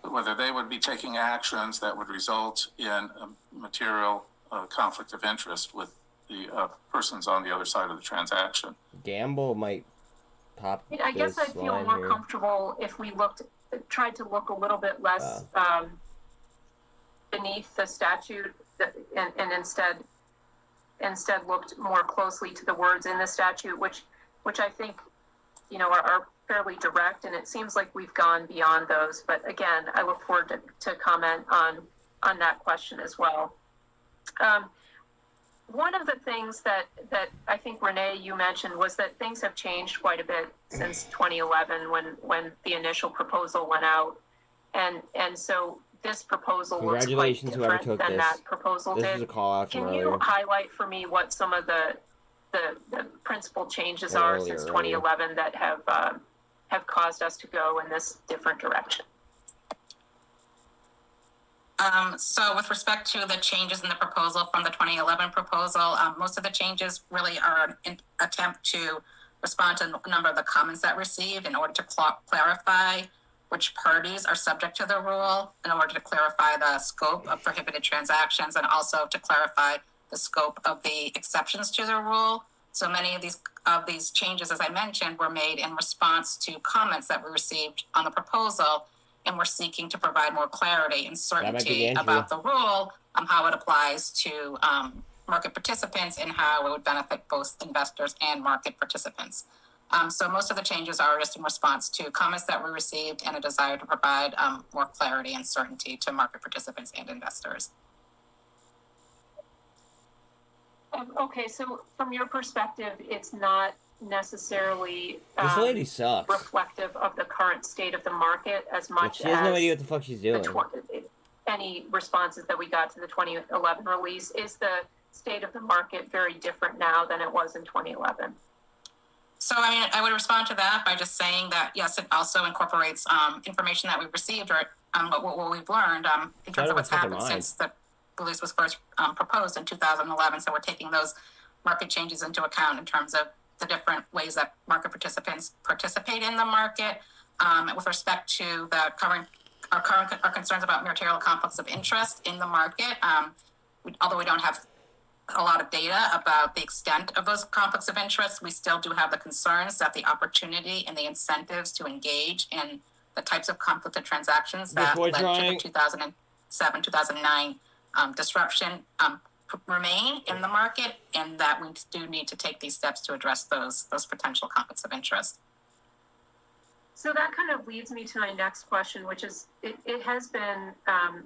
whether they would be taking actions that would result in a material conflict of interest with the persons on the other side of the transaction. Gamble might pop. I guess I'd feel more comfortable if we tried to look a little bit less beneath the statute and instead looked more closely to the words in the statute, which I think, are fairly direct, and it seems like we've gone beyond those. But again, I look forward to comment on that question as well. One of the things that I think, Renee, you mentioned was that things have changed quite a bit since 2011 when the initial proposal went out. And so this proposal looks quite Congratulations, whoever different took than this. that proposal This did. is a call out from Can earlier. you highlight for me what some of the principal changes Or are earlier, since 2011 that have caused us to go in this different direction? So with respect to the changes in the proposal from the 2011 proposal, most of the changes really are an attempt to respond to a number of the comments that received in order to clarify which parties are subject to the rule, in order to clarify the scope of prohibited transactions, and also to clarify the scope of the exceptions to the rule. So many of these changes, as I mentioned, were made in response to comments that we received on the proposal, and we're seeking to provide more clarity and certainty about the rule, how it applies to market participants, and how it would benefit both investors and market participants. So most of the changes are just in response to comments that we received and a desire to provide more clarity and certainty to market participants and investors. Okay, so from your perspective, it's not necessarily This lady sucks. reflective of the current state of the market as much She has no as idea what the fuck she's doing. any responses that we got to the 2011 release. Is the state of the market very different now than it was in 2011? So, I mean, I would respond to that by just saying that, yes, it also incorporates information that we've received or what we've learned in terms of what's happened since the release was first proposed in 2011. So we're taking those market changes into account in terms of the different ways that market participants participate in the market. With respect to our concerns about material conflicts of interest in the market, although we don't have a lot of data about the extent of those conflicts of interest, we still do have the concerns that the opportunity and the incentives to engage in the types of conflicted transactions that led to the 2007, 2009 disruption remain in the market, and that we do need to take these steps to address those potential conflicts of interest. So that kind of leads me to my next question, which is, it has been,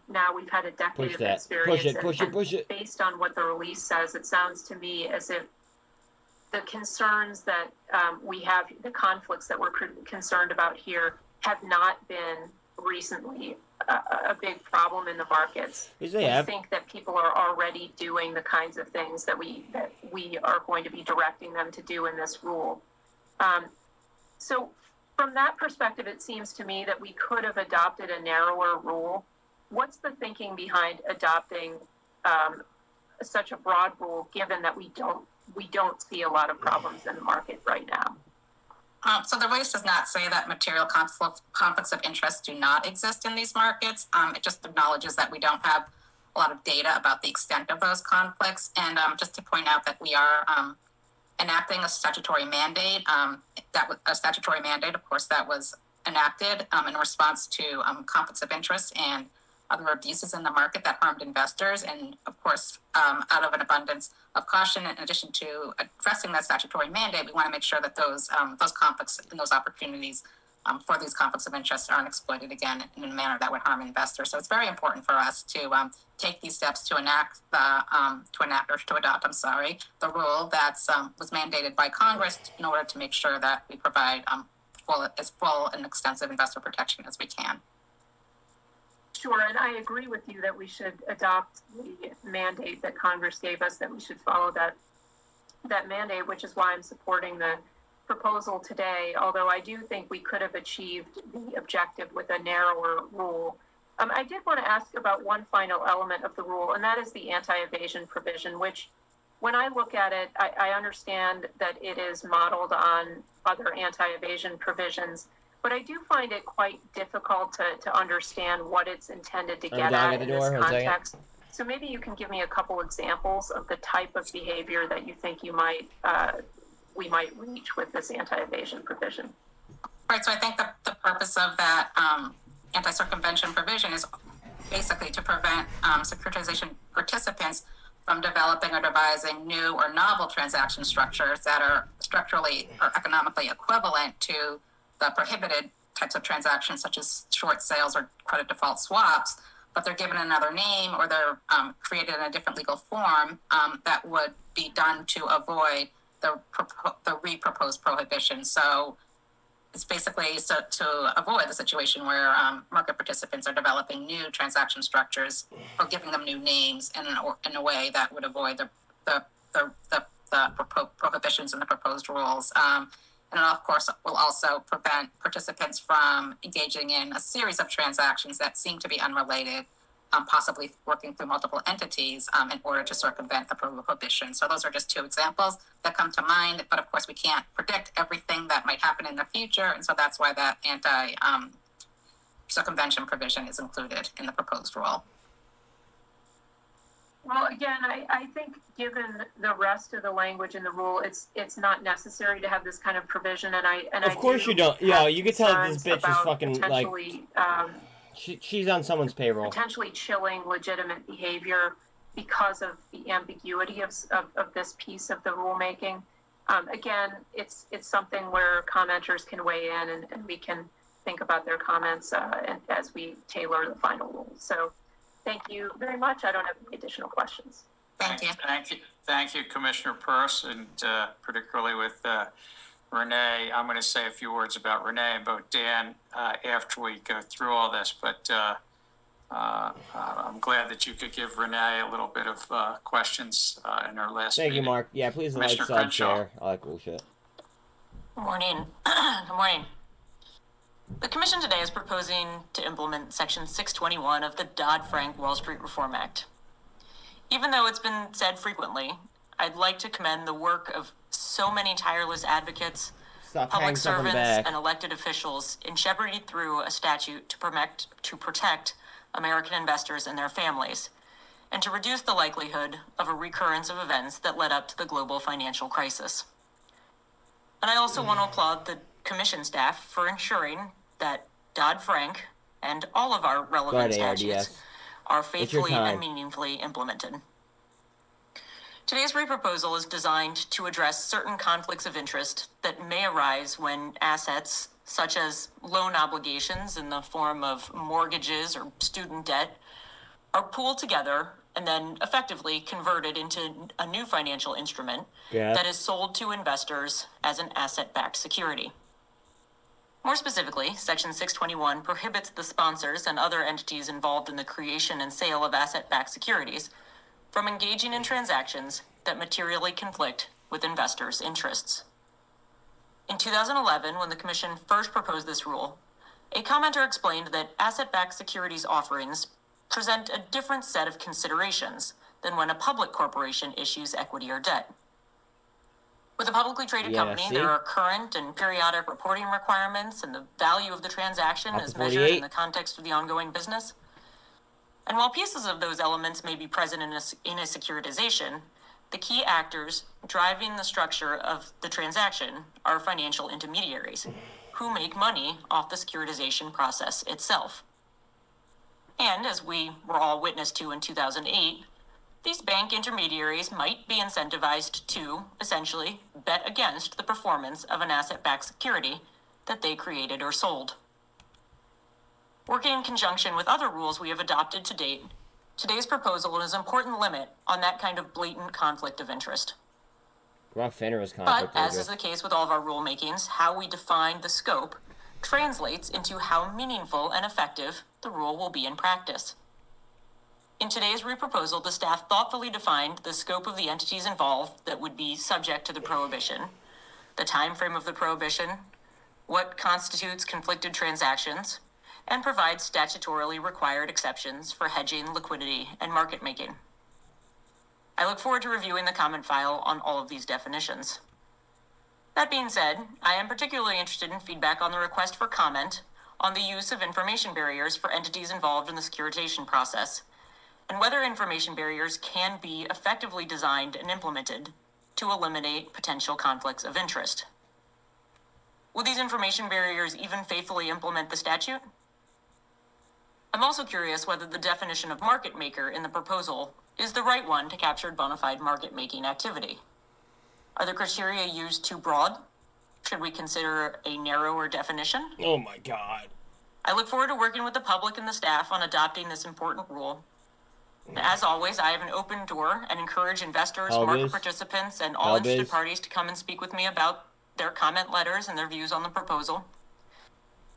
now we've had a decade of experience. Push it. Based on what the release says, it sounds to me as if the concerns that we have, the conflicts that we're concerned about here, have not been recently a big problem in the markets. I think that people are already doing the kinds of things that we are going to be directing them to do in this rule. So from that perspective, it seems to me that we could have adopted a narrower rule. What's the thinking behind adopting such a broad rule, given that we don't see a lot of problems in the market right now? So the release does not say that material conflicts of interest do not exist in these markets. It just acknowledges that we don't have a lot of data about the extent of those conflicts. And just to point out that we are enacting a statutory mandate. A statutory mandate, of course, that was enacted in response to conflicts of interest and other abuses in the market that harmed investors. And of course, out of an abundance of caution, in addition to addressing that statutory mandate, we want to make sure that those conflicts and those opportunities for these conflicts of interest aren't exploited again in a manner that would harm investors. So it's very important for us to take these steps to adopt the rule that was mandated by Congress in order to make sure that we provide as full and extensive investor protection as we can. Sure, and I agree with you that we should adopt the mandate that Congress gave us, that we should follow that mandate, which is why I'm supporting the proposal today, although I do think we could have achieved the objective with a narrower rule. I did want to ask about one final element of the rule, and that is the anti-evasion provision, which when I look at it, I understand that it is modeled on other anti-evasion provisions, but I do find it quite difficult to understand what it's intended to get at in this context. So maybe you can give me a couple examples of the type of behavior that you think we might reach with this anti-evasion provision. Right, so I think the purpose of that anti-circumvention provision is basically to prevent securitization participants from developing or devising new or novel transaction structures that are structurally or economically equivalent to the prohibited types of transactions, such as short sales or credit default swaps, but they're given another name or they're created in a different legal form, that would be done to avoid the re-proposed prohibition. So it's basically to avoid the situation where market participants are developing new transaction structures or giving them new names in a way that would avoid the prohibitions in the proposed rules. And it, of course, will also prevent participants from engaging in a series of transactions that seem to be unrelated, possibly working through multiple entities in order to circumvent the prohibition. So those are just two examples that come to mind. But of course, we can't predict everything that might happen in the future. And so that's why that anti-circumvention provision is included in the proposed rule. Well, again, I think given the rest of the language in the rule, it's not necessary to have this kind of provision. Of course you don't. Yeah, you can tell this bitch is fucking like. She's on someone's payroll. Potentially chilling legitimate behavior because of the ambiguity of this piece of the rulemaking. Again, it's something where commenters can weigh in and we can think about their comments as we tailor the final rule. So thank you very much. I don't have any additional questions. Thank you. Thank you, Commissioner Peirce, and particularly with Renee. I'm going to say a few words about Renee and both Dan after we go through all this, but I'm glad that you could give Renee a little bit of questions in her last Thank meeting. you, Mark. Yeah, please like, sub, share. I like cool shit. Good morning. Good morning. The Commission today is proposing to implement Section 621 of the Dodd-Frank Wall Street Reform Act. Even though it's been said frequently, I'd like to commend the work of so many tireless advocates, public servants, and elected officials in shepherding through a statute to protect American investors and their families, and to reduce the likelihood of a recurrence of events that led up to the global financial crisis. And I also want to applaud the Commission staff for ensuring that Dodd-Frank and all of our relevant statutes are faithfully and meaningfully implemented. Today's reproposal is designed to address certain conflicts of interest that may arise when assets, such as loan obligations in the form of mortgages or student debt, are pooled together and then effectively converted into a new financial instrument that is sold to investors as an asset-backed security. More specifically, Section 621 prohibits the sponsors and other entities involved in the creation and sale of asset-backed securities from engaging in transactions that materially conflict with investors' interests. In 2011, when the Commission first proposed this rule, a commenter explained that asset-backed securities offerings present a different set of considerations than when a public corporation issues equity or debt. With a publicly traded company, there are current and periodic reporting requirements, and the value of the transaction is measured in the context of the ongoing business. And while pieces of those elements may be present in a securitization, the key actors driving the structure of the transaction are financial intermediaries who make money off the securitization process itself. And as we were all witness to in 2008, these bank intermediaries might be incentivized to, essentially, bet against the performance of an asset-backed security that they created or sold. Working in conjunction with other rules we have adopted to date, today's proposal is an important limit on that kind of blatant conflict of interest. But, as is the case with all of our rulemakings, how we define the scope translates into how meaningful and effective the rule will be in practice. In today's reproposal, the staff thoughtfully defined the scope of the entities involved that would be subject to the prohibition, the time frame of the prohibition, what constitutes conflicted transactions, and provides statutorily required exceptions for hedging, liquidity, and market making. I look forward to reviewing the comment file on all of these definitions. That being said, I am particularly interested in feedback on the request for comment on the use of information barriers for entities involved in the securitization process, and whether information barriers can be effectively designed and implemented to eliminate potential conflicts of interest. Will these information barriers even faithfully implement the statute? I'm also curious whether the definition of market maker in the proposal is the right one to capture bona fide market making activity. Are the criteria used too broad? Should we consider a narrower definition? Oh my God. I look forward to working with the public and the staff on adopting this important rule. As always, I have an open door and encourage investors, market participants, and all interested parties to come and speak with me about their comment letters and their views on the proposal.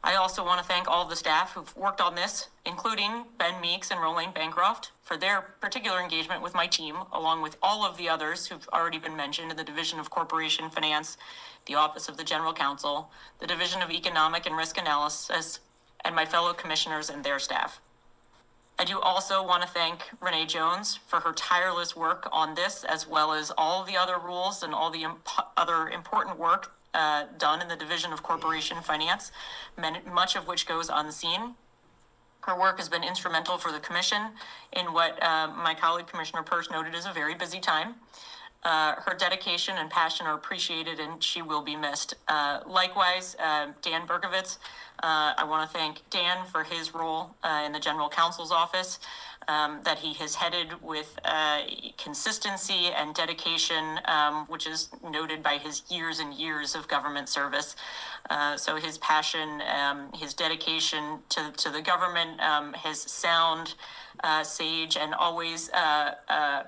I also want to thank all of the staff who've worked on this, including Ben Meeks and Rolane Bancroft, for their particular engagement with my team, along with all of the others who've already been mentioned in the Division of Corporation Finance, the Office of the General Counsel, the Division of Economic and Risk Analysis, and my fellow commissioners and their staff. I do also want to thank Renee Jones for her tireless work on this, as well as all of the other rules and all the other important work done in the Division of Corporation Finance, much of which goes unseen. Her work has been instrumental for the Commission in what my colleague Commissioner Peirce noted is a very busy time. Her dedication and passion are appreciated, and she will be missed. Likewise, Dan Berkovitz, I want to thank Dan for his role in the General Counsel's office, that he has headed with consistency and dedication, which is noted by his years and years of government service. So his passion, his dedication to the government, his sound, sage, and always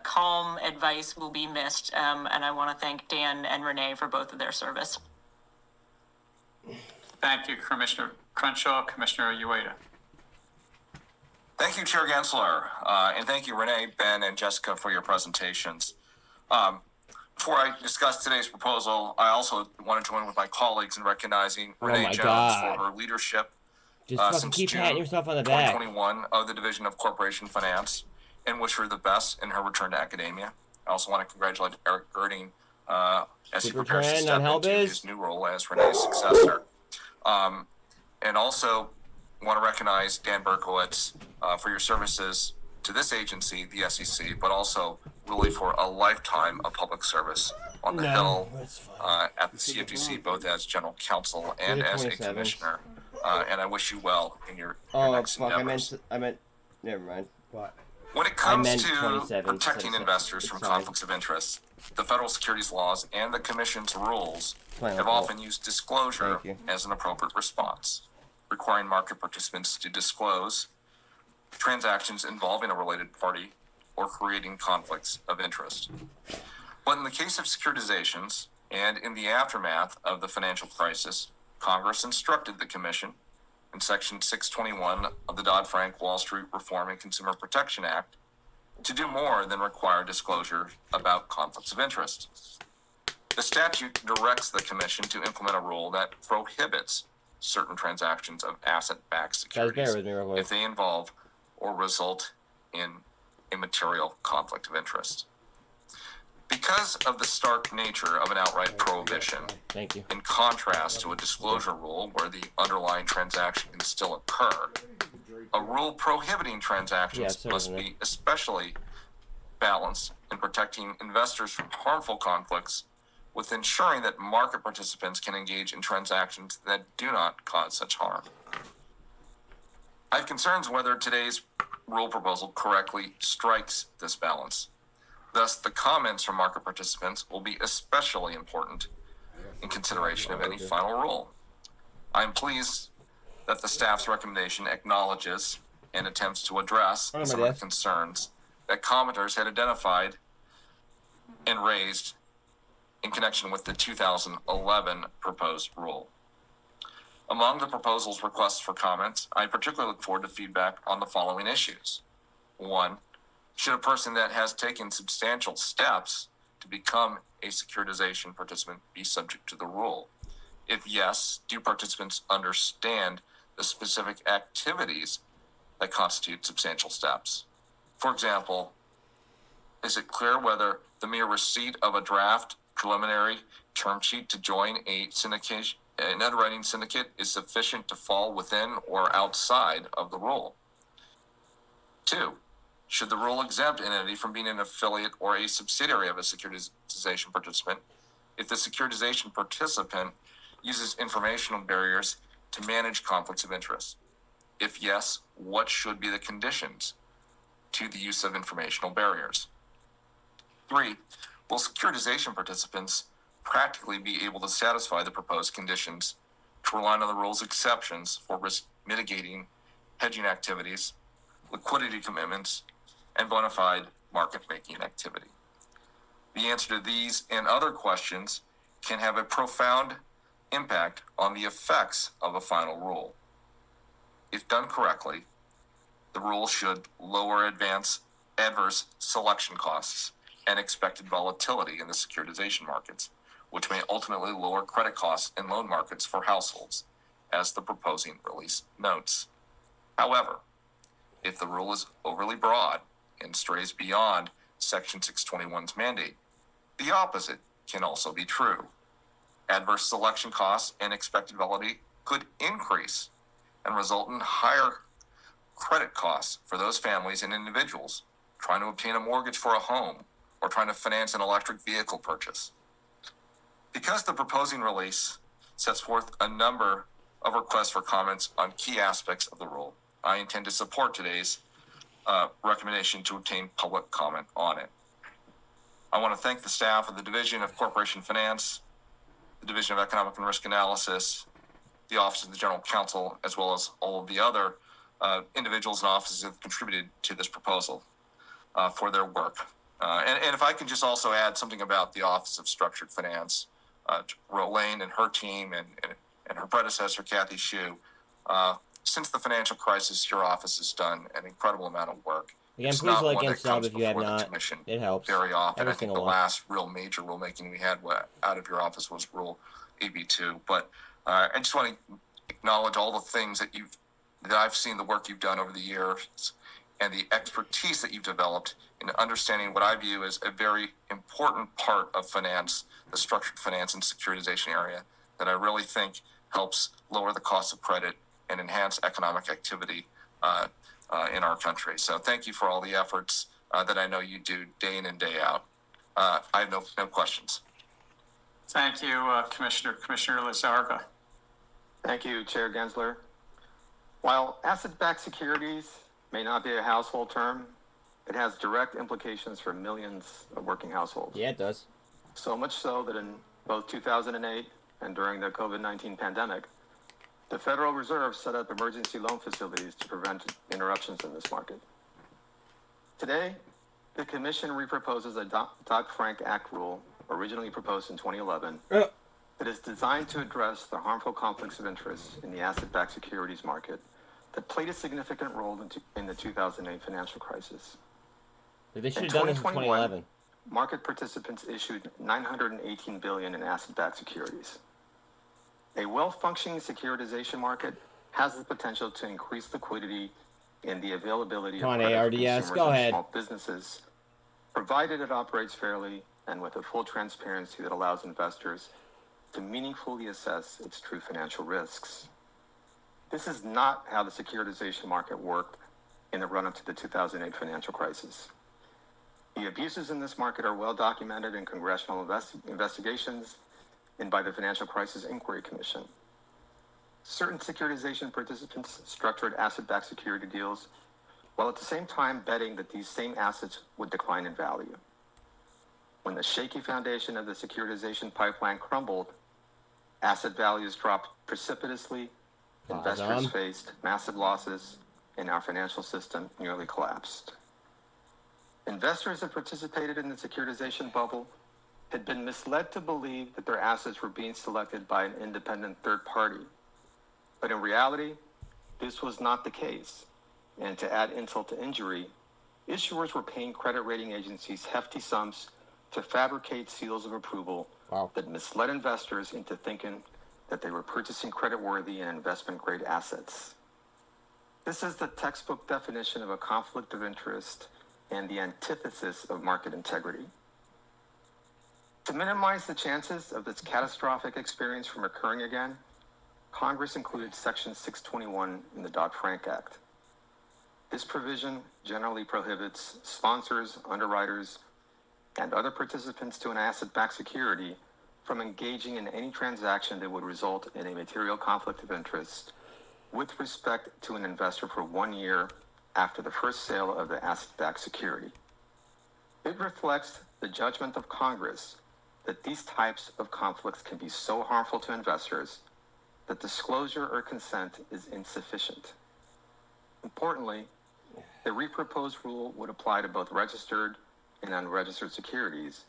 calm advice will be missed. And I want to thank Dan and Renee for both of their service. Thank you, Commissioner Crenshaw. Commissioner Ueda. Thank you, Chair Gensler, and thank you, Renee, Ben, and Jessica, for your presentations. Before I discuss today's proposal, I also want to join with my colleagues in recognizing Renee Jones for her leadership since keep June patting yourself on the back. 2021 of the Division of Corporation Finance, and wish her the best in her return to academia. I also want to congratulate Eric Girding as he prepares to step into his new role as Renee's successor. And also want to recognize Dan Berkowitz for your services to this agency, the SEC, but also really for a lifetime of public service on the Hill, at the CFTC, both as General Counsel and as a Commissioner. And I wish you well in your next endeavors. I meant, never mind. What? When it comes to protecting investors from conflicts of interest, the federal securities laws and the Commission's rules have often used disclosure as an appropriate response, requiring market participants to disclose transactions involving a related party or creating conflicts of interest. But in the case of securitizations and in the aftermath of the financial crisis, Congress instructed the Commission in Section 621 of the Dodd-Frank Wall Street Reform and Consumer Protection Act to do more than require disclosure about conflicts of interest. The statute directs the Commission to implement a rule that prohibits certain transactions of asset-backed securities if they involve or result in a material conflict of interest. Because of the stark nature of an outright prohibition, in contrast to a disclosure rule where the underlying transaction can still occur, a rule prohibiting transactions must be especially balanced in protecting investors from harmful conflicts with ensuring that market participants can engage in transactions that do not cause such harm. I have concerns whether today's rule proposal correctly strikes this balance. Thus, the comments from market participants will be especially important in consideration of any final rule. I am pleased that the staff's recommendation acknowledges and attempts to address some of the concerns that commenters had identified and raised in connection with the 2011 proposed rule. Among the proposal's requests for comments, I particularly look forward to feedback on the following issues. 1. Should a person that has taken substantial steps to become a securitization participant be subject to the rule? If yes, do participants understand the specific activities that constitute substantial steps? For example, is it clear whether the mere receipt of a draft preliminary term sheet to join an underwriting syndicate is sufficient to fall within or outside of the rule? 2. Should the rule exempt an entity from being an affiliate or a subsidiary of a securitization participant if the securitization participant uses informational barriers to manage conflicts of interest? If yes, what should be the conditions to the use of informational barriers? 3. Will securitization participants practically be able to satisfy the proposed conditions to rely on the rule's exceptions for mitigating hedging activities, liquidity commitments, and bona fide market-making activity? The answer to these and other questions can have a profound impact on the effects of a final rule. If done correctly, the rule should lower adverse selection costs and expected volatility in the securitization markets, which may ultimately lower credit costs in loan markets for households, as the proposing release notes. However, if the rule is overly broad and strays beyond Section 621's mandate, the opposite can also be true. Adverse selection costs and expected volatility could increase and result in higher credit costs for those families and individuals trying to obtain a mortgage for a home or trying to finance an electric vehicle purchase. Because the proposing release sets forth a number of requests for comments on key aspects of the rule, I intend to support today's recommendation to obtain public comment on it. I want to thank the staff of the Division of Corporation Finance, the Division of Economic and Risk Analysis, the Office of the General Counsel, as well as all of the other individuals and offices that have contributed to this proposal for their work. And if I can just also add something about the Office of Structured Finance, Rolane and her team and her predecessor, Kathy Hsu, since the financial crisis, your office has done an incredible amount of work. Again, It's please not like one and that sub comes if you have before the not. commission It helps. very often. Every I think single the one. last real major rulemaking we had out of your office was Rule AB2. But I just want to acknowledge all the things that I've seen the work you've done over the years and the expertise that you've developed in understanding what I view as a very important part of finance, the structured finance and securitization area, that I really think helps lower the cost of credit and enhance economic activity in our country. So thank you for all the efforts that I know you do day in and day out. I have no questions. Thank you, Commissioner. Commissioner Lizarga. Thank you, Chair Gensler. While asset-backed securities may not be a household term, it has direct implications for millions of working households. Yeah, it does. So much so that in both 2008 and during the COVID-19 pandemic, the Federal Reserve set up emergency loan facilities to prevent interruptions in this market. Today, the Commission reproposes a Dodd-Frank Act rule originally proposed in 2011 that is designed to address the harmful conflicts of interest in the asset-backed securities market that played a significant role in the 2008 financial crisis. They should have done this in 2011. Market participants issued $918 billion in asset-backed securities. A well-functioning securitization market has the potential to increase liquidity and the availability of credit for consumers and small businesses, provided it operates fairly and with a full transparency that allows investors to meaningfully assess its true financial risks. This is not how the securitization market worked in the run-up to the 2008 financial crisis. The abuses in this market are well documented in congressional investigations and by the Financial Crisis Inquiry Commission. Certain securitization participants structured asset-backed security deals while at the same time betting that these same assets would decline in value. When the shaky foundation of the securitization pipeline crumbled, asset values dropped precipitously, investors faced massive losses, and our financial system nearly collapsed. Investors that participated in the securitization bubble had been misled to believe that their assets were being selected by an independent third party. But in reality, this was not the case. And to add insult to injury, issuers were paying credit rating agencies hefty sums to fabricate seals of approval that misled investors into thinking that they were purchasing creditworthy and investment-grade assets. This is the textbook definition of a conflict of interest and the antithesis of market integrity. To minimize the chances of this catastrophic experience from occurring again, Congress included Section 621 in the Dodd-Frank Act. This provision generally prohibits sponsors, underwriters, and other participants to an asset-backed security from engaging in any transaction that would result in a material conflict of interest with respect to an investor for 1 year after the first sale of the asset-backed security. It reflects the judgment of Congress that these types of conflicts can be so harmful to investors that disclosure or consent is insufficient. Importantly, the reproposed rule would apply to both registered and unregistered securities,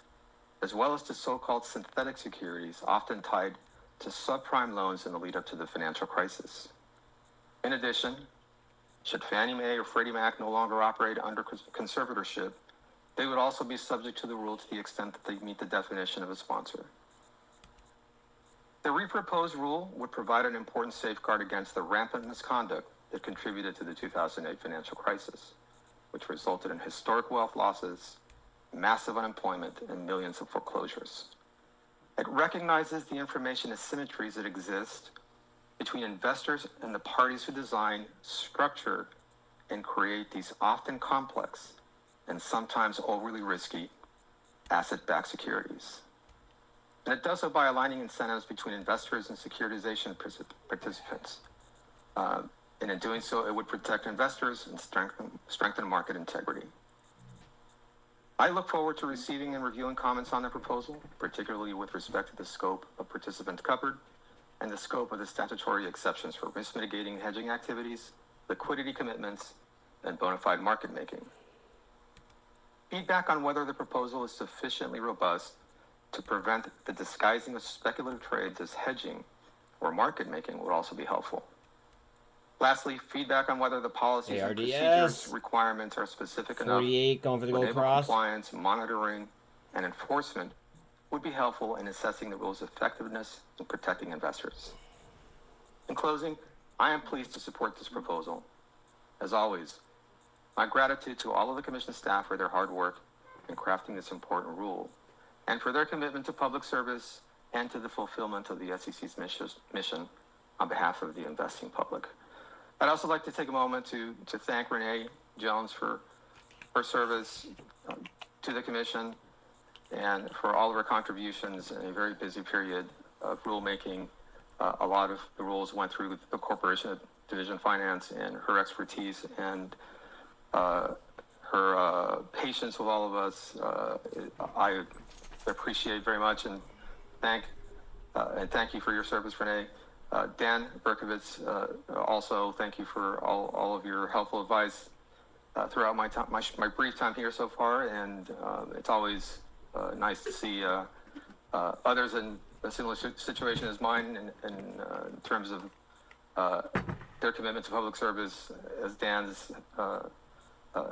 as well as to so-called synthetic securities, often tied to subprime loans in the lead up to the financial crisis. In addition, should Fannie Mae or Freddie Mac no longer operate under conservatorship, they would also be subject to the rule to the extent that they meet the definition of a sponsor. The reproposed rule would provide an important safeguard against the rampant misconduct that contributed to the 2008 financial crisis, which resulted in historic wealth losses, massive unemployment, and millions of foreclosures. It recognizes the information asymmetries that exist between investors and the parties who design, structure, and create these often complex and sometimes overly risky asset-backed securities. And it does so by aligning incentives between investors and securitization participants. And in doing so, it would protect investors and strengthen market integrity. I look forward to receiving and reviewing comments on the proposal, particularly with respect to the scope of participants covered and the scope of the statutory exceptions for risk mitigating and hedging activities, liquidity commitments, and bona fide market making. Feedback on whether the proposal is sufficiently robust to prevent the disguising of speculative trades as hedging or market making would also be helpful. Lastly, feedback on whether the policies and procedures requirements are specific enough going for the to gold enable cross. Compliance, monitoring, and enforcement would be helpful in assessing the rule's effectiveness in protecting investors. In closing, I am pleased to support this proposal. As always, my gratitude to all of the Commission staff for their hard work in crafting this important rule and for their commitment to public service and to the fulfillment of the SEC's mission on behalf of the investing public. I'd also like to take a moment to thank Renee Jones for her service to the Commission and for all of her contributions in a very busy period of rulemaking. A lot of the rules went through the Corporation Division of Finance, and her expertise and her patience with all of us, I appreciate very much, and thank you for your service, Renee. Dan Berkovitz, also thank you for all of your helpful advice throughout my brief time here so far, and it's always nice to see others in a similar situation as mine in terms of their commitment to public service, as Dan's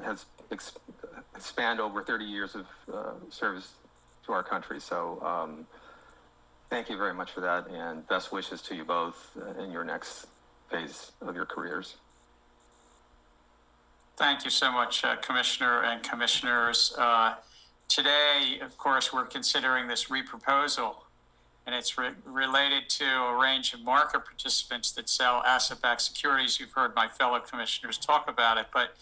has spanned over 30 years of service to our country. So thank you very much for that, and best wishes to you both in your next phase of your careers. Thank you so much, Commissioner and Commissioners. Today, of course, we're considering this reproposal, and it's related to a range of market participants that sell asset-backed securities. You've heard my fellow commissioners talk about it, but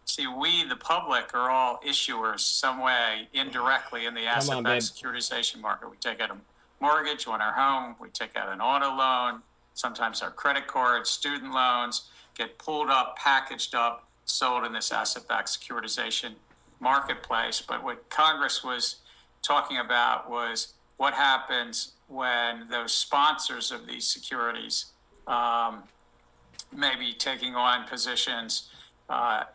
see, we, the public, are all issuers some way, indirectly, in the asset-backed securitization market. We take out a mortgage on our home, we take out an auto loan, sometimes our credit cards, student loans get pulled up, packaged up, sold in this asset-backed securitization marketplace. But what Congress was talking about was what happens when those sponsors of these securities may be taking on positions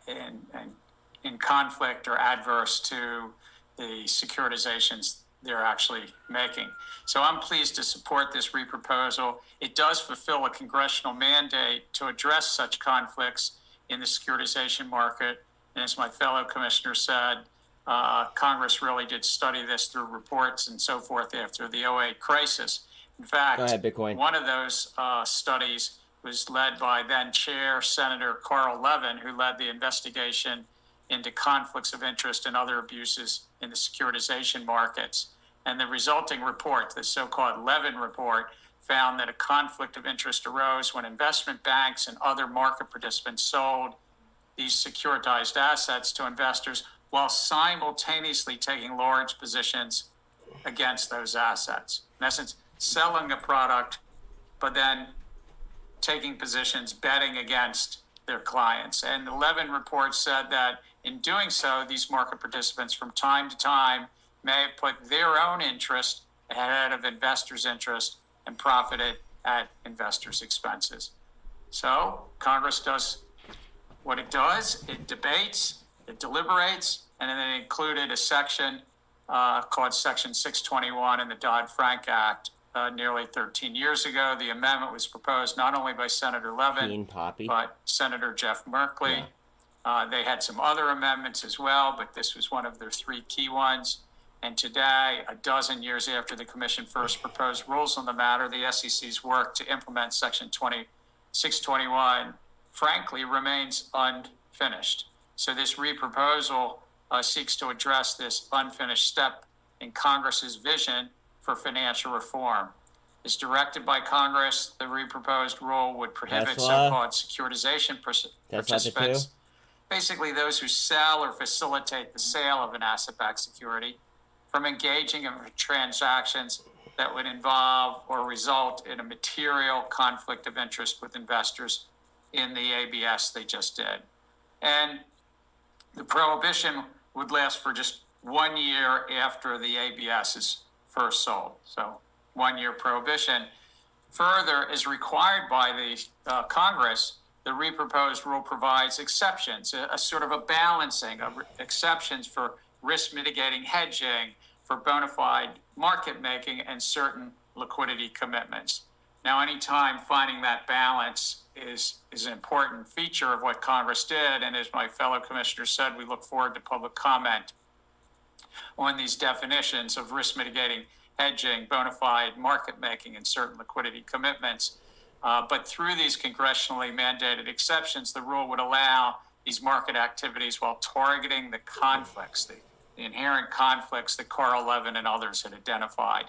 in conflict or adverse to the securitizations they're actually making. So I'm pleased to support this reproposal. It does fulfill a congressional mandate to address such conflicts in the securitization market. And as my fellow commissioner said, Congress really did study this through reports and so forth after the 2008 crisis. In fact, go ahead, Bitcoin. One of those studies was led by then Chair Senator Carl Levin, who led the investigation into conflicts of interest and other abuses in the securitization markets. And the resulting report, the so-called Levin report, found that a conflict of interest arose when investment banks and other market participants sold these securitized assets to investors while simultaneously taking large positions against those assets. In essence, selling a product, but then taking positions, betting against their clients. And the Levin report said that in doing so, these market participants from time to time may have put their own interest ahead of investors' interest and profited at investors' expenses. So Congress does what it does. It debates, it deliberates, and then it included a section called Section 621 in the Dodd-Frank Act nearly 13 years ago. The amendment was proposed not only by Senator Levin, but Senator Jeff Merkley. Yeah. They had some other amendments as well, but this was one of their three key ones. And today, a dozen years after the Commission first proposed rules on the matter, the SEC's work to implement Section 621, frankly, remains unfinished. So this reproposal seeks to address this unfinished step in Congress's vision for financial reform. As directed by Congress, the reproposed rule would prohibit so-called securitization participants, basically those who sell or facilitate the sale of an asset-backed security, from engaging in transactions that would involve or result in a material conflict of interest with investors in the ABS they just did. And the prohibition would last for just 1 year after the ABS is first sold. So 1 year prohibition. Further, as required by the Congress, the reproposed rule provides exceptions, a sort of a balancing of exceptions for risk mitigating hedging, for bona fide market making, and certain liquidity commitments. Now, anytime finding that balance is an important feature of what Congress did, and as my fellow commissioner said, we look forward to public comment on these definitions of risk mitigating hedging, bona fide market making, and certain liquidity commitments. But through these congressionally mandated exceptions, the rule would allow these market activities while targeting the conflicts, the inherent conflicts that Carl Levin and others had identified.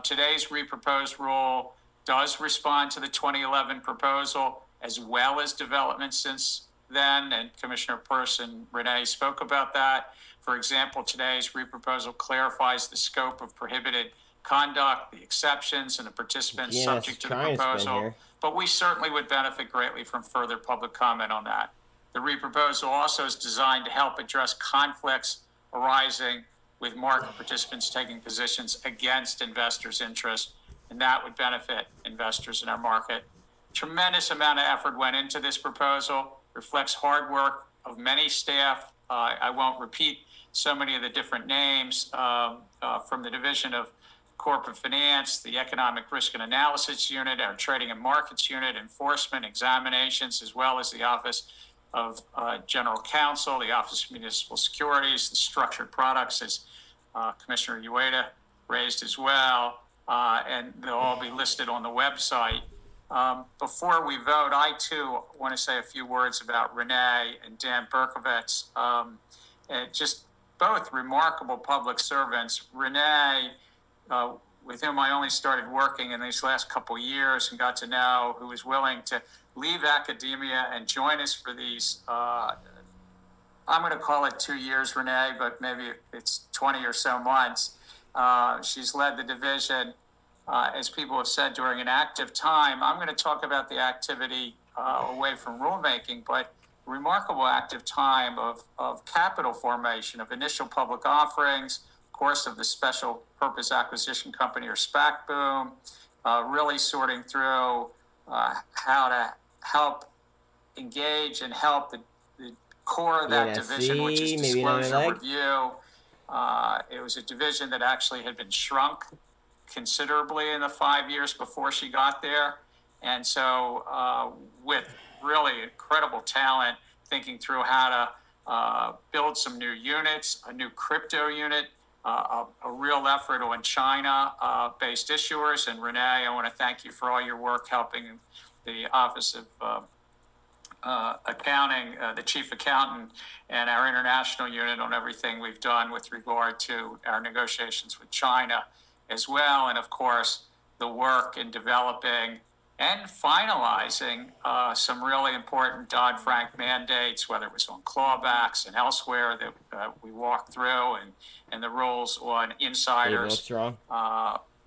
Today's reproposed rule does respond to the 2011 proposal, as well as developments since then, and Commissioner Peirce and Renee spoke about that. For example, today's reproposal clarifies the scope of prohibited conduct, the exceptions, and the participants subject to the proposal, but we certainly would benefit greatly from further public comment on that. The reproposal also is designed to help address conflicts arising with market participants taking positions against investors' interests, and that would benefit investors in our market. Tremendous amount of effort went into this proposal, reflects hard work of many staff. I won't repeat so many of the different names from the Division of Corporate Finance, the Economic Risk and Analysis Unit, our Trading and Markets Unit, Enforcement, Examinations, as well as the Office of General Counsel, the Office of Municipal Securities, the Structured Products, as Commissioner Ueda raised as well, and they'll all be listed on the website. Before we vote, I too want to say a few words about Renee and Dan Berkovitz, and just both remarkable public servants. Renee, with whom I only started working in these last couple years and got to know, who was willing to leave academia and join us for these, I'm going to call it 2 years, Renee, but maybe it's 20 or so months. She's led the division, as people have said, during an active time. I'm going to talk about the activity away from rulemaking, but remarkable active time of capital formation, of initial public offerings, of course, of the Special Purpose Acquisition Company, or SPAC boom, really sorting through how to help engage and help the core of that division, which is disclosure review. It was a division that actually had been shrunk considerably in the 5 years before she got there. And so with really incredible talent, thinking through how to build some new units, a new crypto unit, a real effort on China-based issuers. And Renee, I want to thank you for all your work helping the Office of Accounting, the Chief Accountant, and our international unit on everything we've done with regard to our negotiations with China as well. And of course, the work in developing and finalizing some really important Dodd-Frank mandates, whether it was on clawbacks and elsewhere that we walked through, and the rules on insiders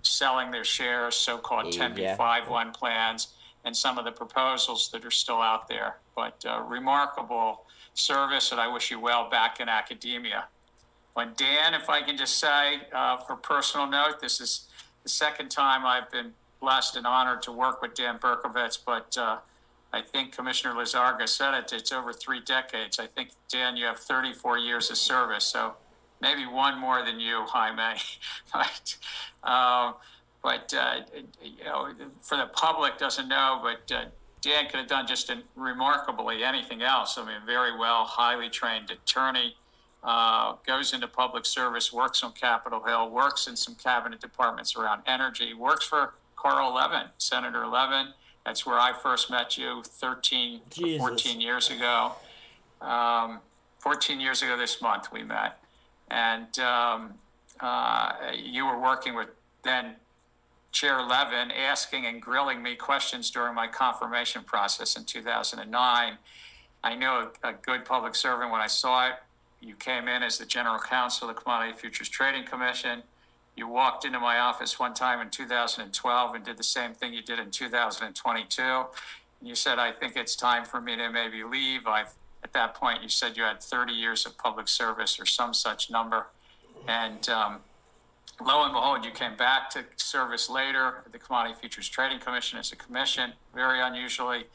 selling their shares, so-called 10b5-1 plans, and some of the proposals that are still out there. But remarkable service, and I wish you well back in academia. When Dan, if I can just say, for personal note, this is the second time I've been blessed and honored to work with Dan Berkovitz, but I think Commissioner Lizarga said it, it's over 3 decades. I think, Dan, you have 34 years of service, so maybe one more than you, Jaime. But you know, for the public doesn't know, but Dan could have done just remarkably anything else. I mean, very well, highly trained attorney, goes into public service, works on Capitol Hill, works in some cabinet departments around energy, works for Carl Levin, Senator Levin. That's where I first met you 14 years ago. 14 years ago this month we met. And you were working with then Chair Levin, asking and grilling me questions during my confirmation process in 2009. I knew a good public servant when I saw it. You came in as the general counsel of the Commodity Futures Trading Commission. You walked into my office one time in 2012 and did the same thing you did in 2022. And you said, I think it's time for me to maybe leave. At that point, you said you had 30 years of public service or some such number. And lo and behold, you came back to service later at the Commodity Futures Trading Commission as a commission. Very unusually,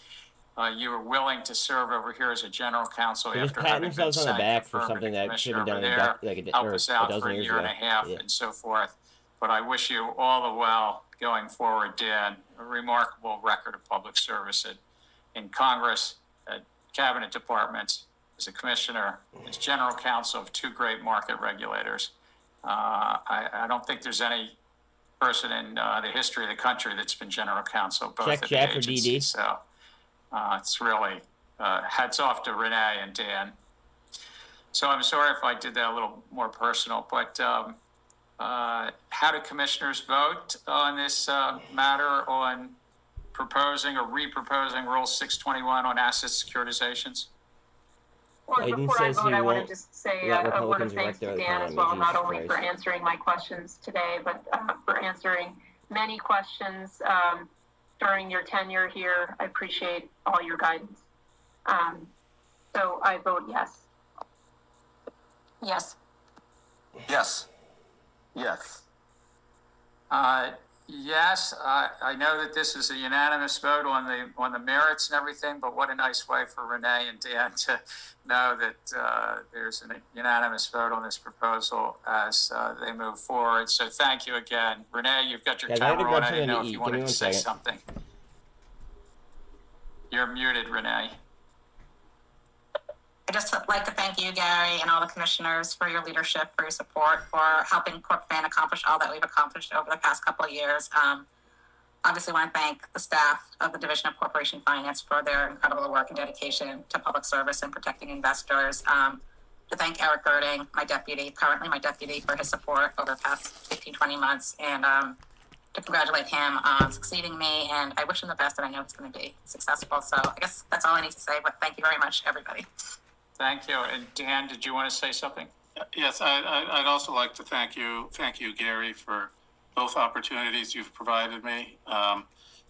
you were willing to serve over here as a general counsel after having been on the back for confirmed something that should have been over done there, like help us out for a years year and ago. a half and so forth. But I wish you all the well going forward, Dan. A remarkable record of public service in Congress, at cabinet departments, as a commissioner, as general counsel of 2 great market regulators. I don't think there's any person in the history of the country that's been general counsel both at the agencies. So it's really hats off to Renee and Dan. So I'm sorry if I did that a little more personal, but how do commissioners vote on this matter on proposing or reproposing Rule 621 on asset securitizations? Well, before I vote, I want to just say a word of thanks to Dan as well, not only for answering my questions today, but for answering many questions during your tenure here. I appreciate all your guidance. So I vote yes. Yes. Yes. Yes. Yes, I know that this is a unanimous vote on the merits and everything, but what a nice way for Renee and Dan to know that there's a unanimous vote on this proposal as they move forward. So thank you again. Renee, you've got your camera on. I didn't know if you wanted to say something. You're muted, Renee. I'd just like to thank you, Gary, and all the commissioners for your leadership, for your support, for helping CorpFan accomplish all that we've accomplished over the past couple of years. Obviously, want to thank the staff of the Division of Corporation Finance for their incredible work and dedication to public service and protecting investors. To thank Eric Girding, currently my deputy, for his support over the past 15, 20 months, and to congratulate him on succeeding me. And I wish him the best, and I know he's going to be successful. So I guess that's all I need to say, but thank you very much, everybody. Thank you. And Dan, did you want to say something? Yes, I'd also like to thank you, Gary, for both opportunities you've provided me.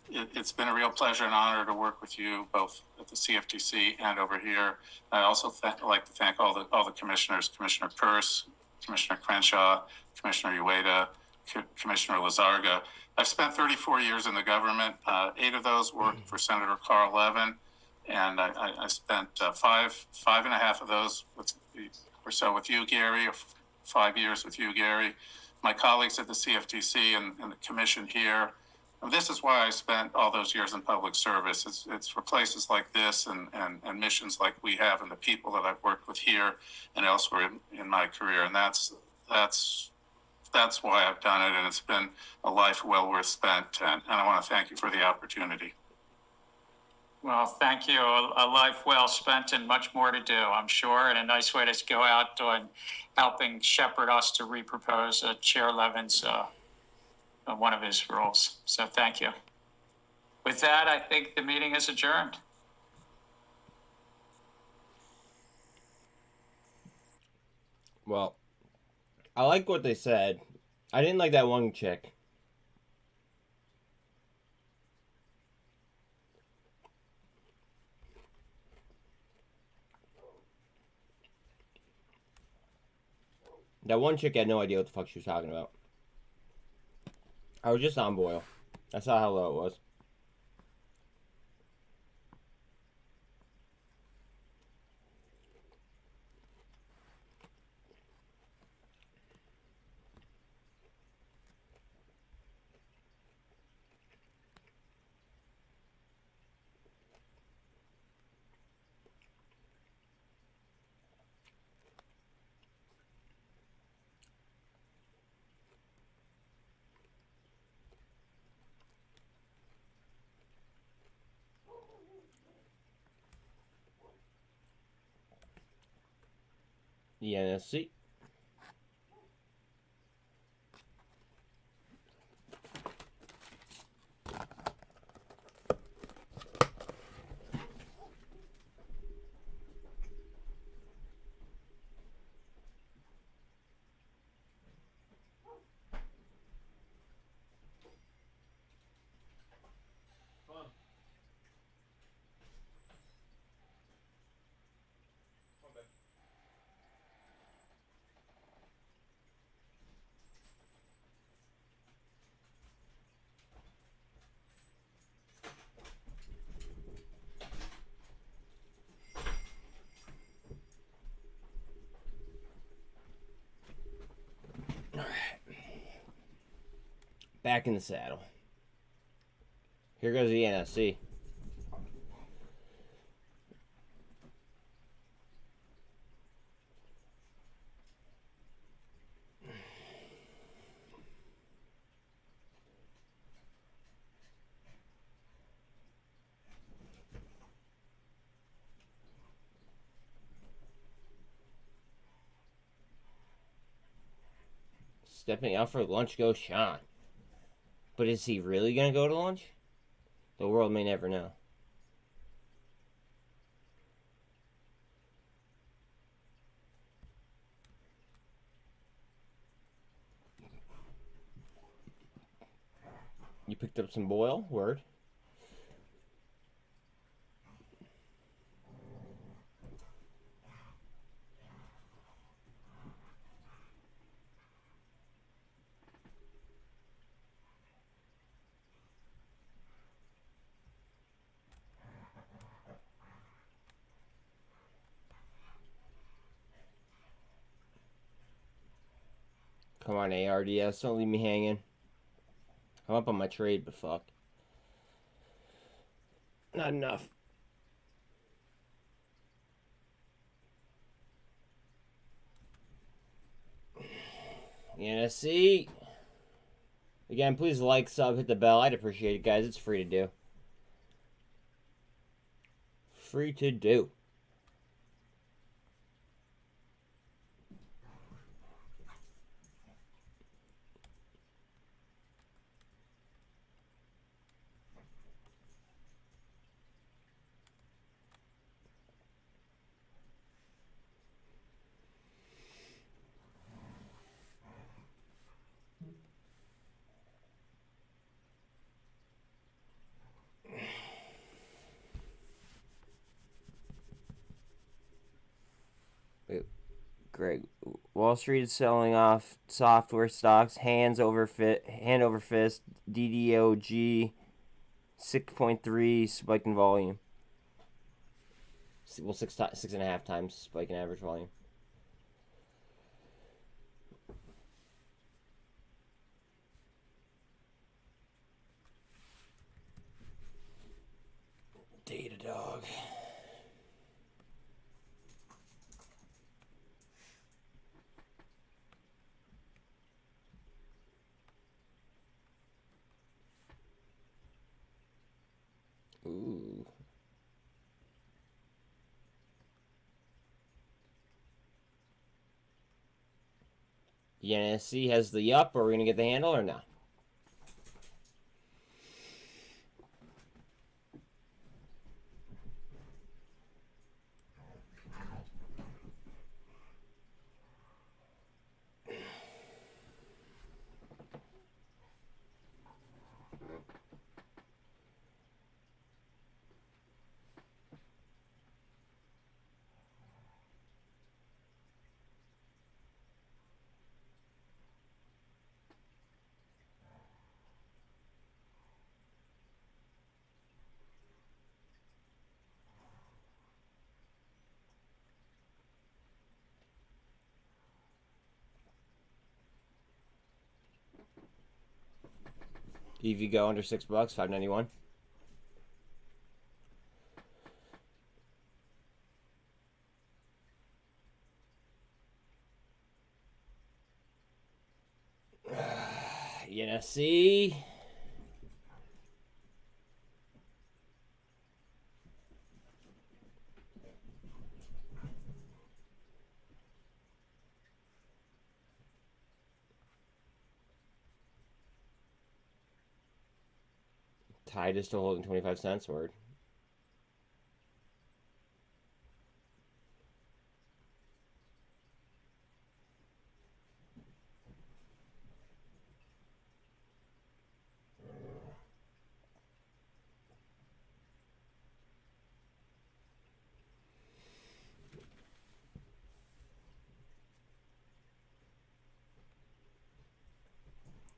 It's been a real pleasure and honor to work with you both at the CFTC and over here. I also like to thank all the commissioners, Commissioner Peirce, Commissioner Crenshaw, Commissioner Ueda, Commissioner Lizarga. I've spent 34 years in the government. 8 of those worked for Senator Carl Levin. And I spent five and a half of those or so with you, Gary, or 5 years with you, Gary. My colleagues at the CFTC and the commission here. And this is why I spent all those years in public service. It's for places like this and missions like we have and the people that I've worked with here and elsewhere in my career. And that's why I've done it. And it's been a life well worth spent. And I want to thank you for the opportunity. Well, thank you. A life well spent and much more to do, I'm sure, and a nice way to go out on helping shepherd us to repropose Chair Levin's one of his rules. So thank you. With that, I think the meeting is adjourned. Well, I like what they said. I didn't like that one chick. That one chick had no idea what the fuck she was talking about. I was just on boil. I saw how low it was. The NSC. Back in the saddle. Here goes the NSC. Stepping out for lunch goes Sean. But is he really going to go to lunch? The world may never know. You picked up some boil? Word. Come on, ARDS, don't leave me hanging. I'm up on my trade, but fuck. Not enough. NSC. Again, please like, sub, hit the bell. I'd appreciate it, guys. It's free to do. Free to do. Greg, Wall Street is selling off software stocks, hand over fist, DDOG 6.3 spike in volume. Well, 6.5 times spike in average volume. Data dog. Ooh. The NSC has the yup. Are we going to get the handle or no? EV go under $6, $5.91. ENSC. Tide is still holding 25 cents. Word.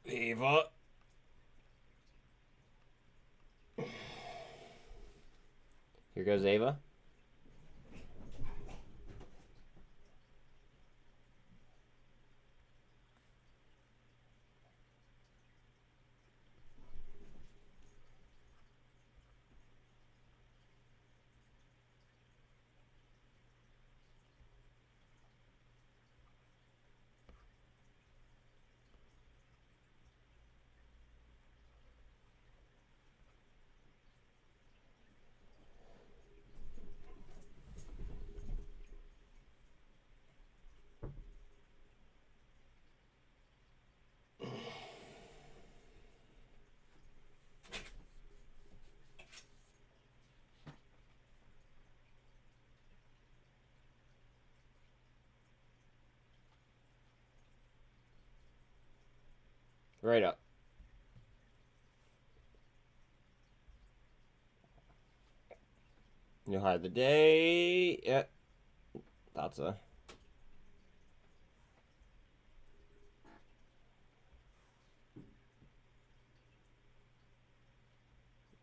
Ava. Here goes Ava. Right up. New high of the day. Yep. Thought so.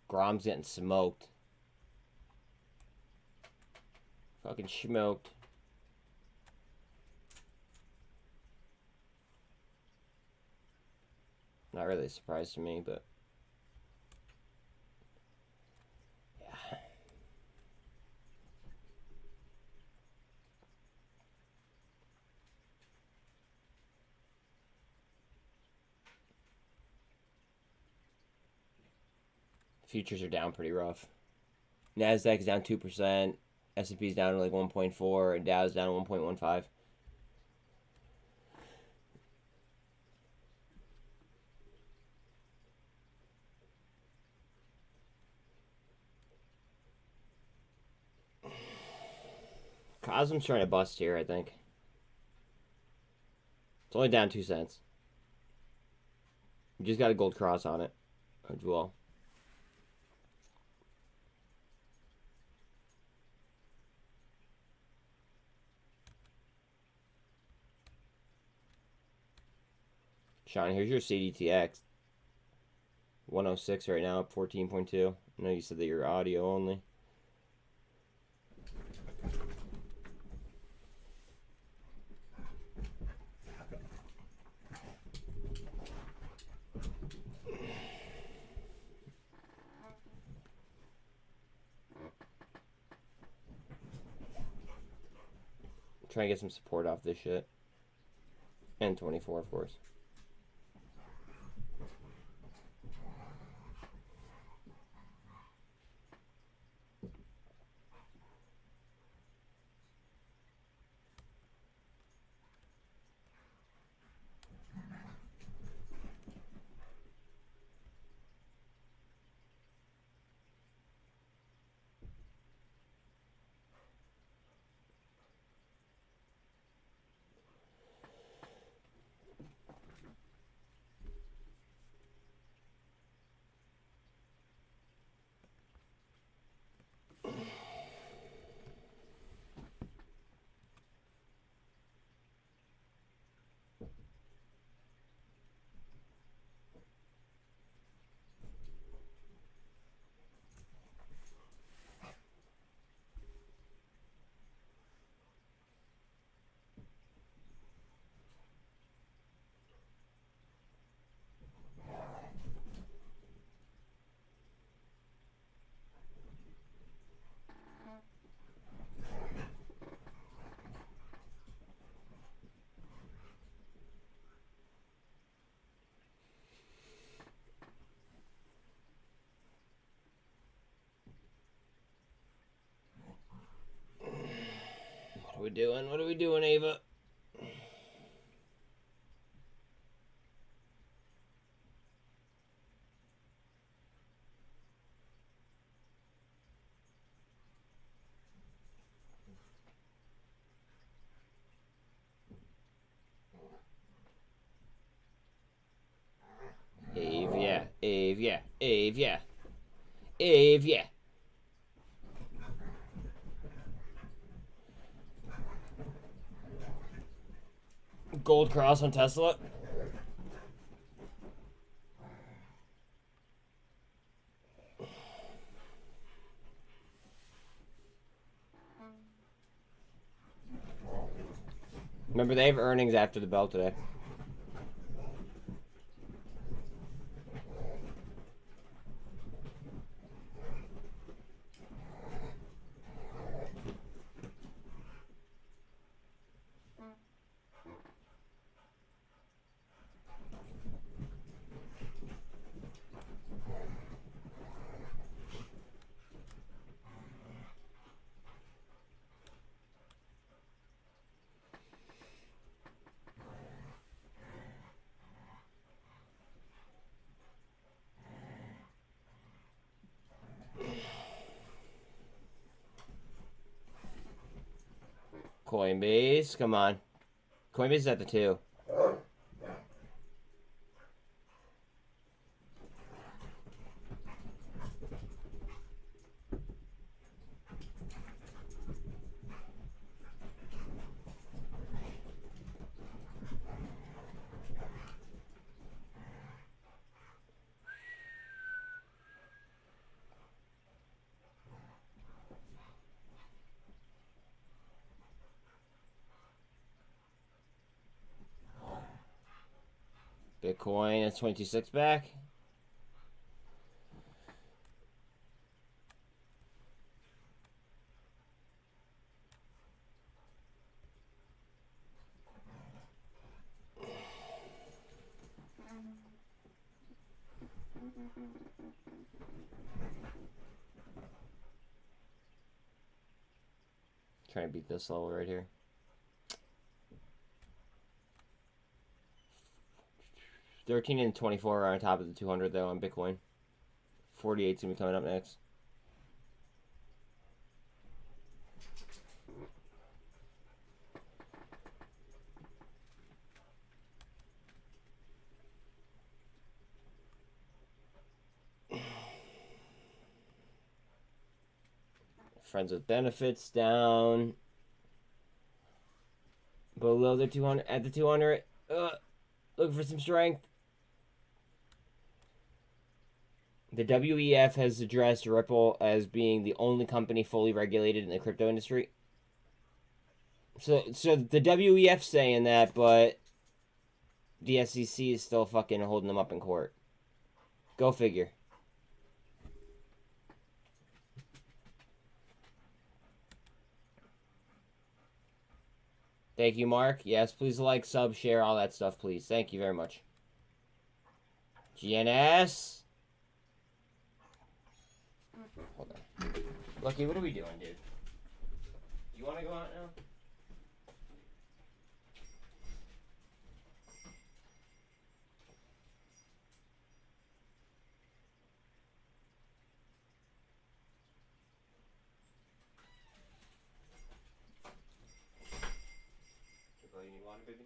Grom's getting smoked. Fucking smoked. Not really a surprise to me, but yeah. Futures are down pretty rough. Nasdaq's down 2%, S&P's down to like 1.4, and Dow's down to 1.15. Cosm's trying to bust here, I think. It's only down 2 cents. You just got a gold cross on it as well. Sean, here's your CDTX. 106 right now, up 14.2. I know you said that you're audio only. Try and get some support off this shit. And 24, of course. we doing? What are we doing, Ava? Avia, Avia, Avia, Avia. Gold cross on Tesla. Remember, they have earnings after the bell today. Coinbase, come on. Coinbase is at the 2. Bitcoin is 26 back. Trying to beat this level right here. $13 and 24 are on top of the 200 though on Bitcoin. 48's gonna be coming up next. Friends with benefits down below the 200 at the 200. Looking for some strength. The WEF has addressed Ripple as being the only company fully regulated in the crypto industry. So the WEF's saying that, but the SEC is still fucking holding them up in court. Go figure. Thank you, Mark. Yes, please like, sub, share, all that stuff, please. Thank you very much. GNS. Hold on. Lucky, what are we doing, dude? You want to go out now? You need water, baby?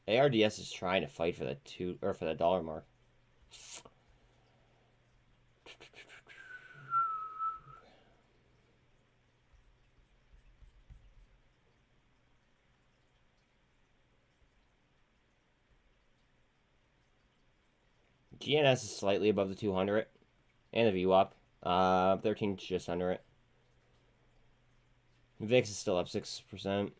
ARDS is trying to fight for the dollar mark. GNS is slightly above the 200 and the VWAP. 13 just under it. VIX is still up 6%.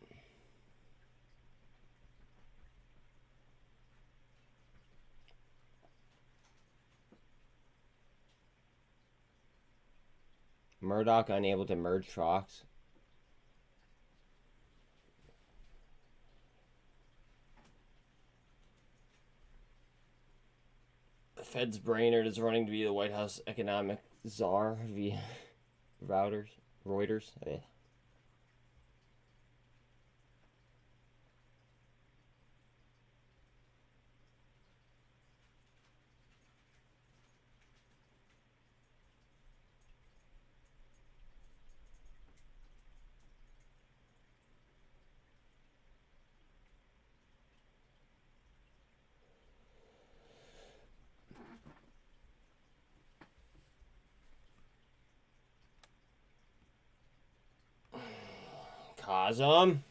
Murdoch unable to merge Fox. The Fed's Brainerd is running to be the White House economic czar via Reuters. Cosm.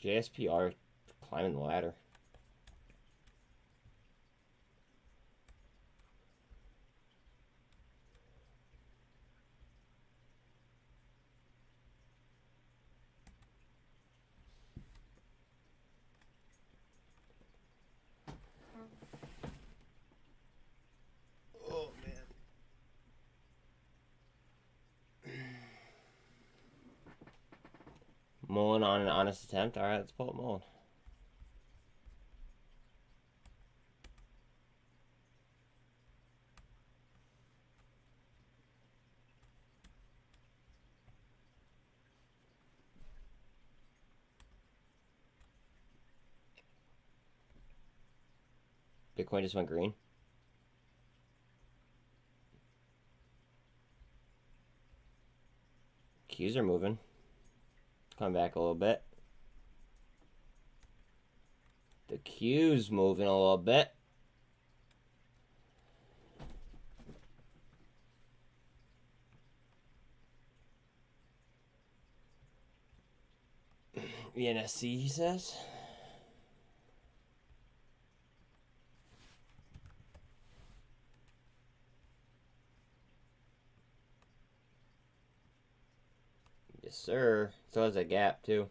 JSPR climbing the ladder. Oh man. Mullen on an honest attempt. All right, let's pull up Mullen. Bitcoin just went green. Qs are moving. Come back a little bit. The Q's moving a little bit. ENSC, he says. Yes, sir. So has a gap, too.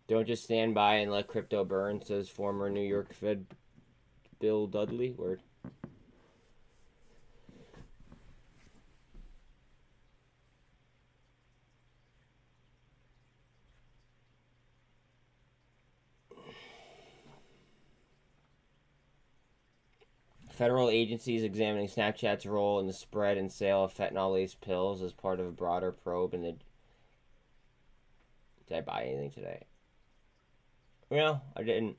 Don't just stand by and let crypto burn, says former New York Fed Bill Dudley. Word. Federal agencies examining Snapchat's role in the spread and sale of fentanyl-laced pills as part of a broader probe in the... Did I buy anything today? Well, I didn't.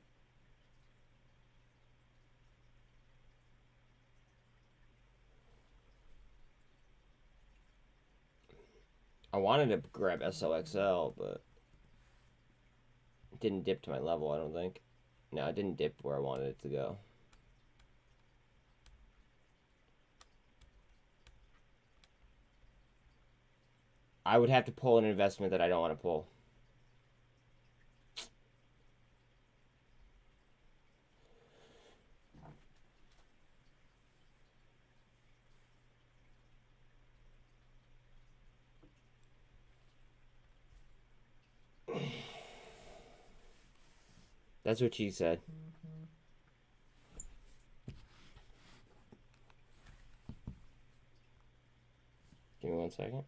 I wanted to grab SOXL, but it didn't dip to my level, I don't think. No, it didn't dip where I wanted it to go. I would have to pull an investment that I don't want to pull. That's what she said. Give me 1 second.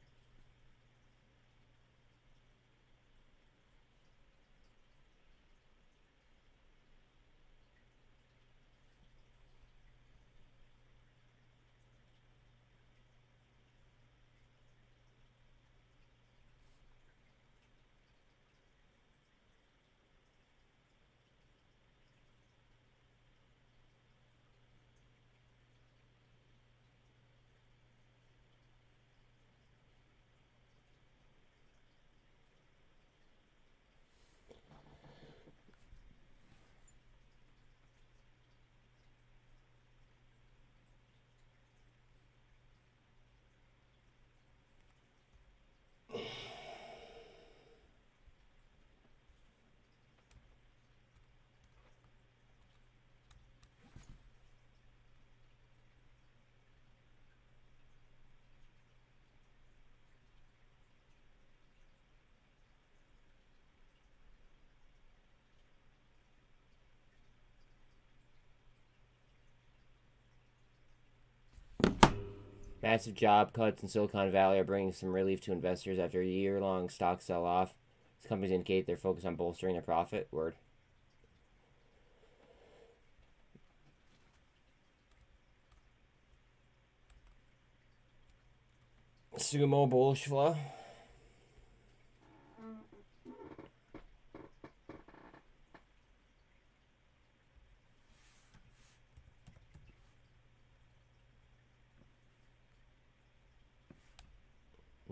Massive job cuts in Silicon Valley are bringing some relief to investors after a year-long stock sell-off. These companies indicate they're focused on bolstering their profit. Word. Sumo bullish flow.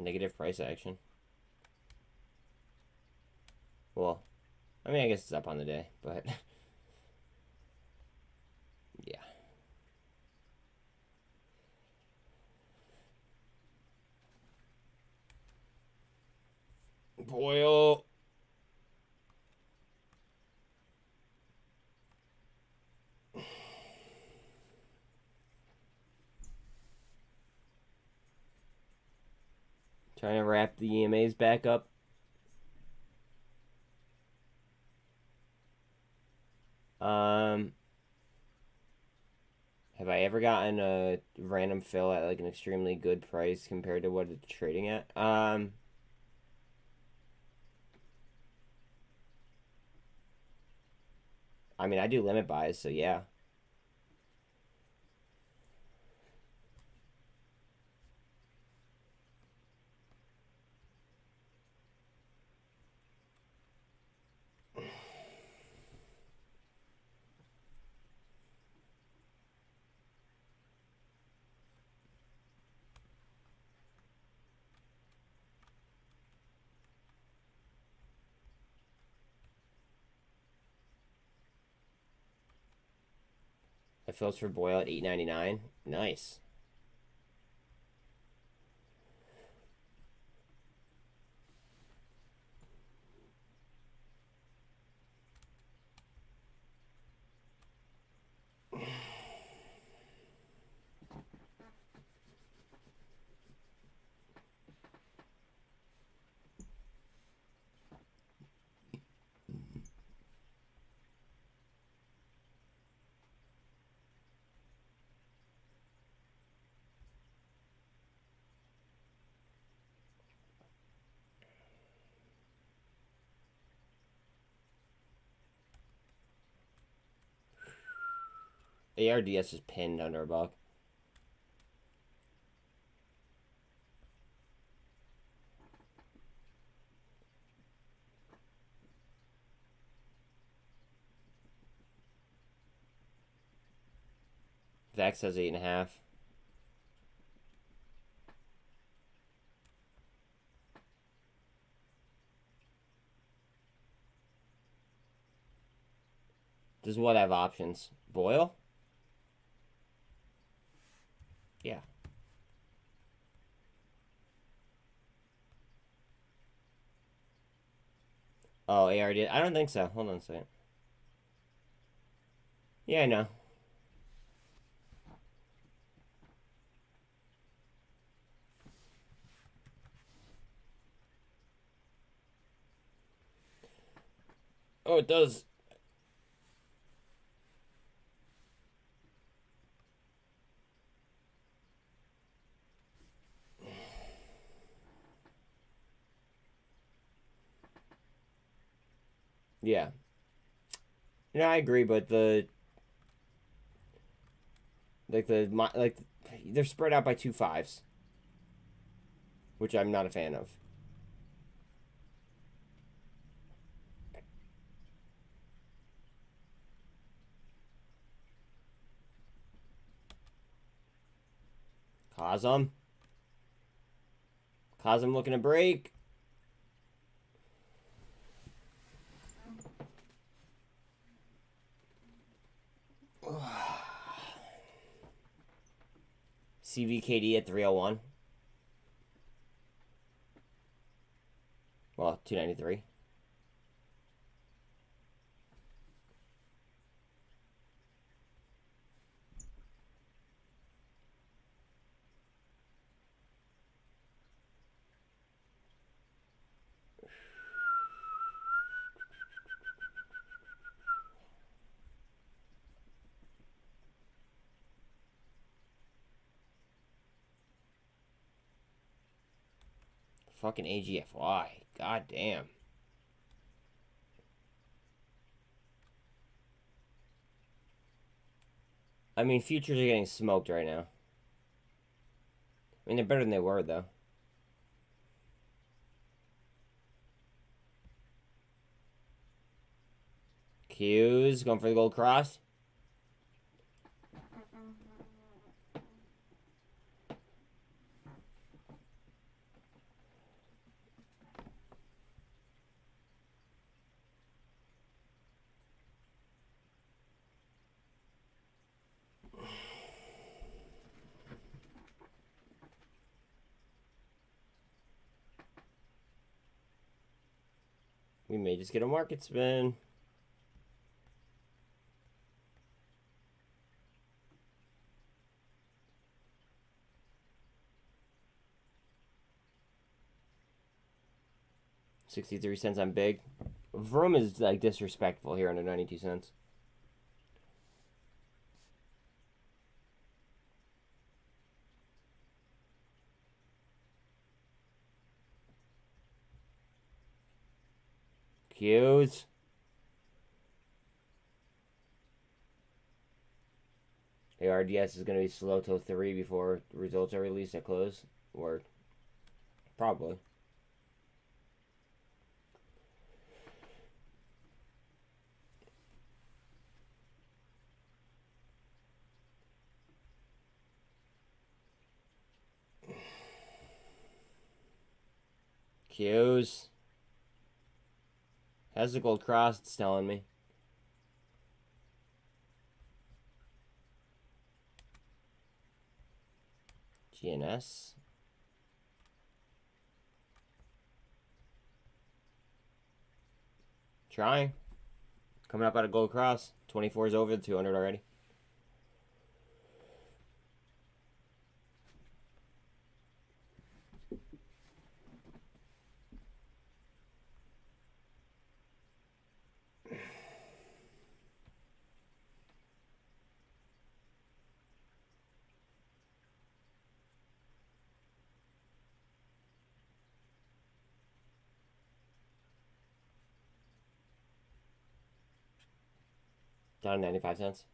Negative price action. Well, I mean, I guess it's up on the day, but yeah. Boyle. Trying to wrap the EMAs back up. Have I ever gotten a random fill at like an extremely good price compared to what it's trading at? I mean, I do limit buys, so yeah. That fills for Boyle at $8.99. Nice. ARDS is pinned under $1. Vax has 8.5. Does what have options? Boyle? Yeah. Oh, ARD. I don't think so. Hold on a second. Yeah, I know. Oh, it does. Yeah. No, I agree, but they're spread out by 2 5s, which I'm not a fan of. Cosm looking to break. CVKD at 301. Well, 293. Fucking AGFY. God damn. I mean, futures are getting smoked right now. I mean, they're better than they were, though. Q's going for the gold cross. We may just get a market spin. $0.63 on big. Vroom is like disrespectful here under 92 cents. Q's. ARDS is going to be slow till 3 before the results are released at close. Or probably. Q's. Has the gold cross, it's telling me. GNS. Trying. Coming up out of gold cross. 24 is over the 200 already. Down to 95 cents.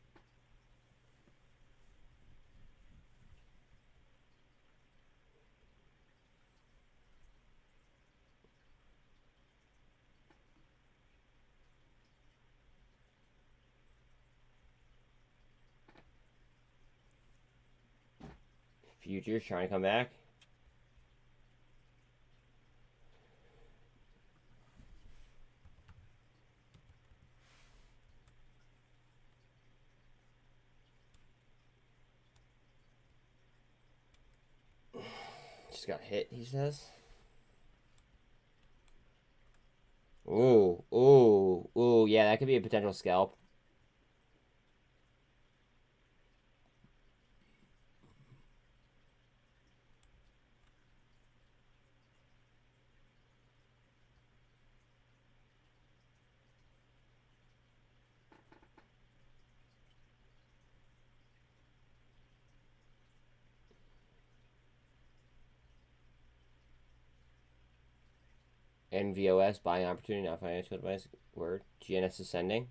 Futures trying to come back. Just got hit, he says. Ooh, yeah, that could be a potential scalp. NVOS, buying opportunity, not financial advice. Word. GNS ascending.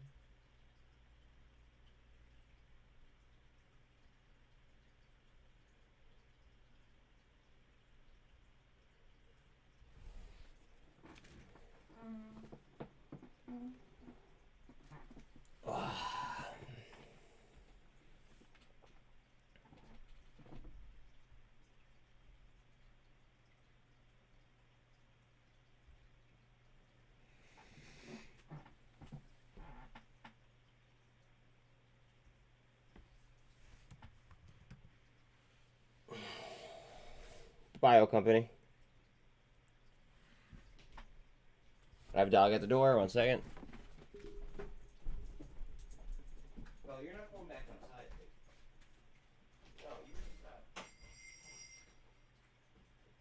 Bio company. I have a dog at the door. 1 second. Well, you're not going back outside, dude. No, you were inside.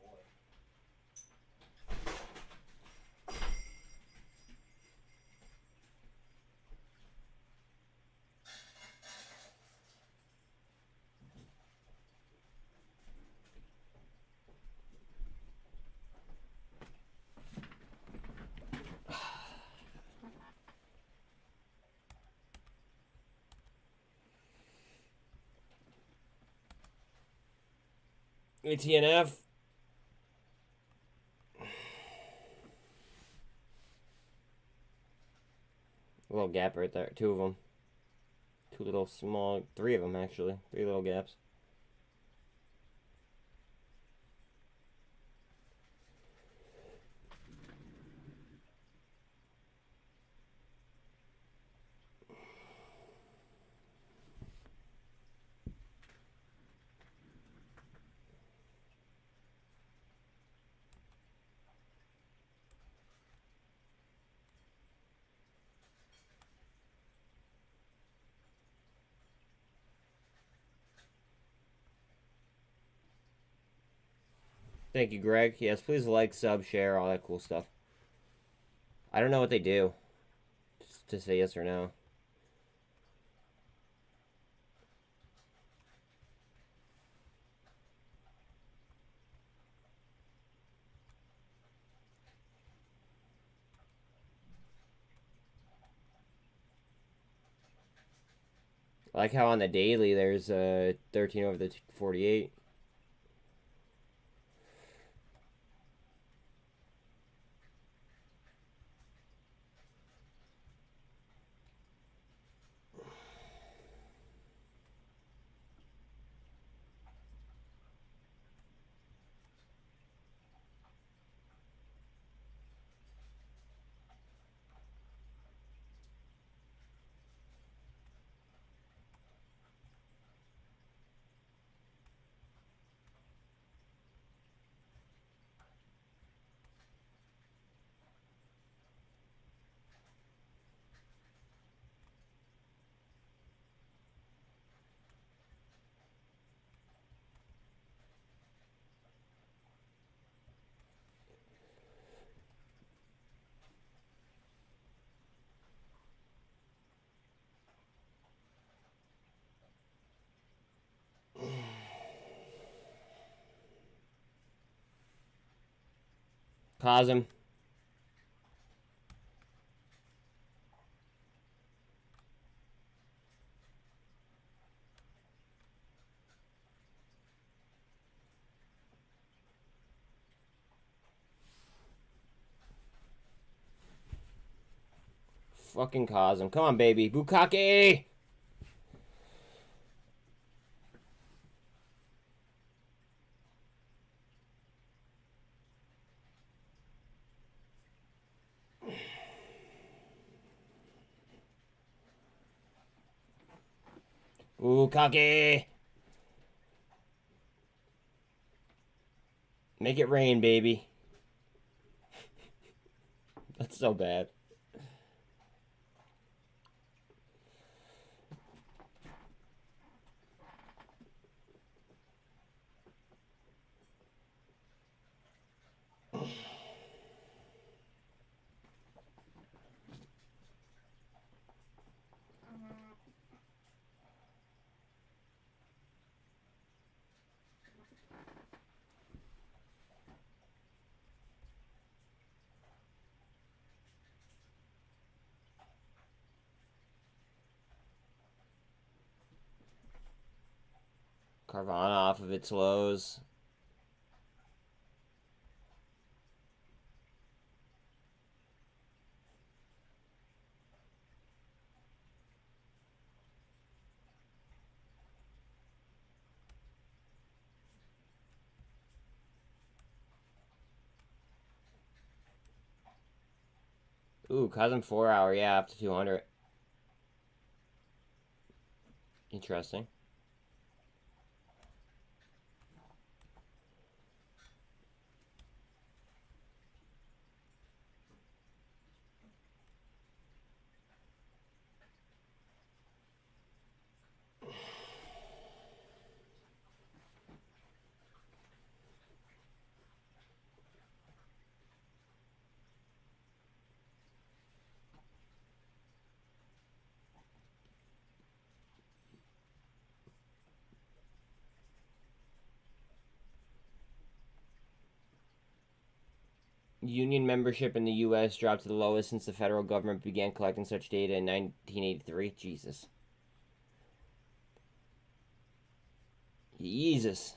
Boy. ATNF. A little gap right there. 2 of them. 2 little small, 3 of them actually. 3 little gaps. Thank you, Greg. Yes, please like, sub, share, all that cool stuff. I don't know what they do. Just to say yes or no. I like how on the daily there's 13 over the 48. Cosm. Fucking Cosm. Come on, baby. Bukake! Bukake! Make it rain, baby. That's so bad. Carvana off of its lows. Ooh, Cosm 4 hour, yeah, up to 200. Interesting. Union membership in the U.S. dropped to the lowest since the federal government began collecting such data in 1983. Jesus. Jesus.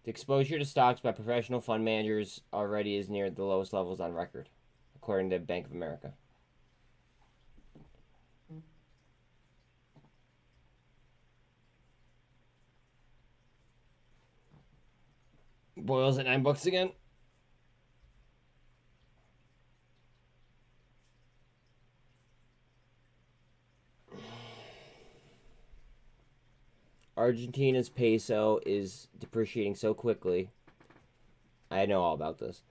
The exposure to stocks by professional fund managers already is near the lowest levels on record, according to Bank of America. Boils at $9 again. Argentina's peso is depreciating so quickly. I know all about this.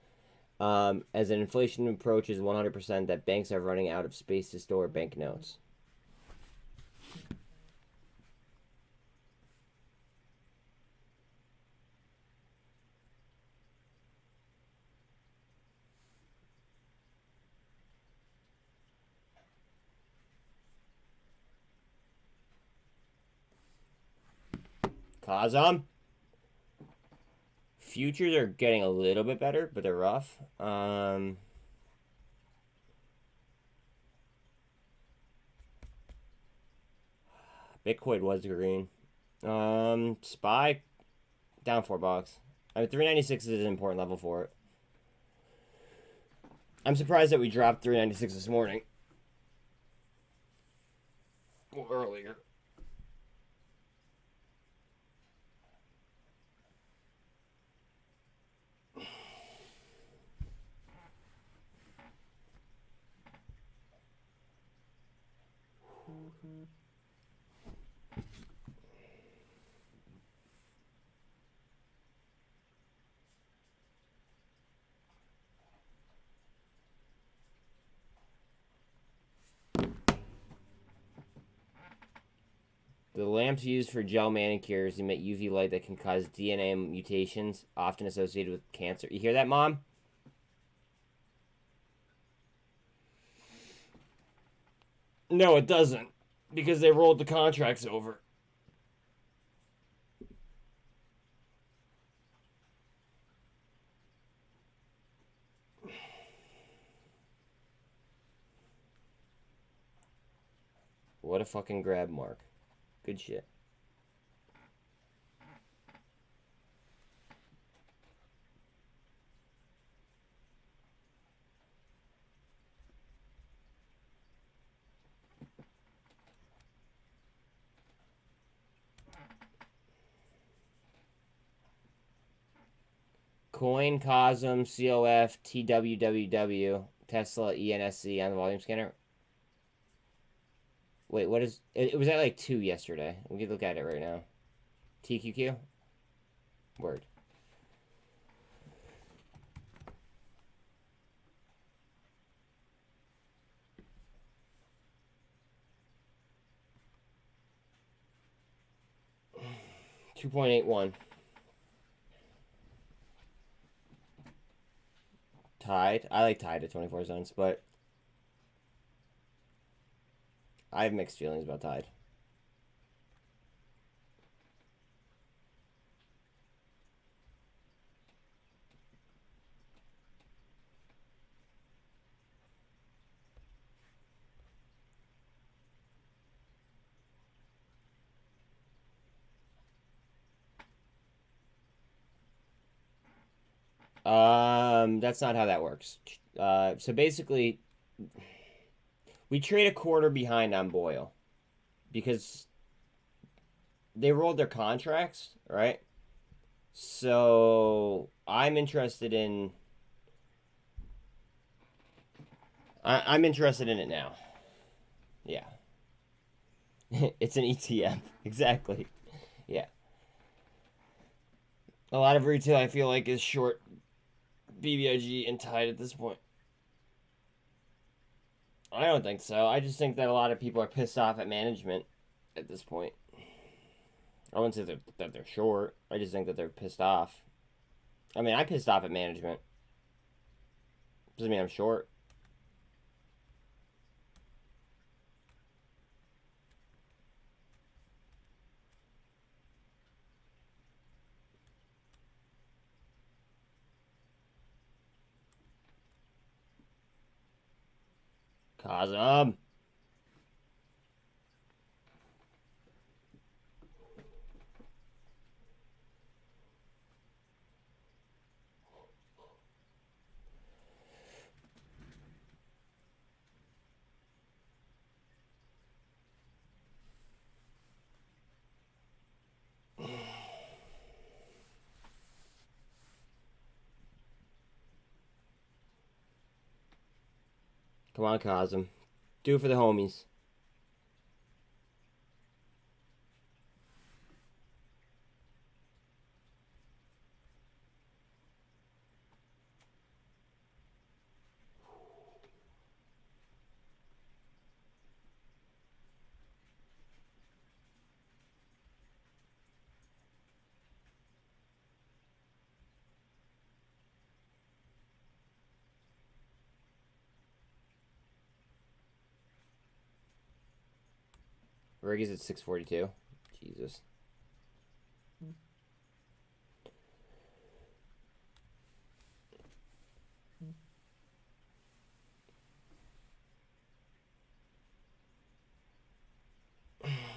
As an inflation approaches 100%, that banks are running out of space to store banknotes. Kazam. Futures are getting a little bit better, but they're rough. Bitcoin was green. SPY down $4. I mean, 396 is an important level for it. I'm surprised that we dropped 396 this morning. Well, earlier. The lamps used for gel manicures emit UV light that can cause DNA mutations, often associated with cancer. You hear that, Mom? No, it doesn't. Because they rolled the contracts over. What a fucking grab, Mark. Good shit. Coin, Cosm, COF, TWWW, Tesla, ENSC on the volume scanner. Wait, what is... It was at like 2 yesterday. We can look at it right now. TQQ? Word. $2.81. Tide. I like Tide at 24 cents, but I have mixed feelings about Tide. That's not how that works. So basically, we trade a quarter behind on Boyle because they rolled their contracts, right? So I'm interested in... I'm interested in it now. Yeah. It's an ETF. Exactly. Yeah. A lot of retail, I feel like, is short BBIG and Tide at this point. I don't think so. I just think that a lot of people are pissed off at management at this point. I wouldn't say that they're short. I just think that they're pissed off. I mean, I'm pissed off at management. Doesn't mean I'm short. Cosm. Come on, Cosm. Do it for the homies. Riggy's at 642. Jesus.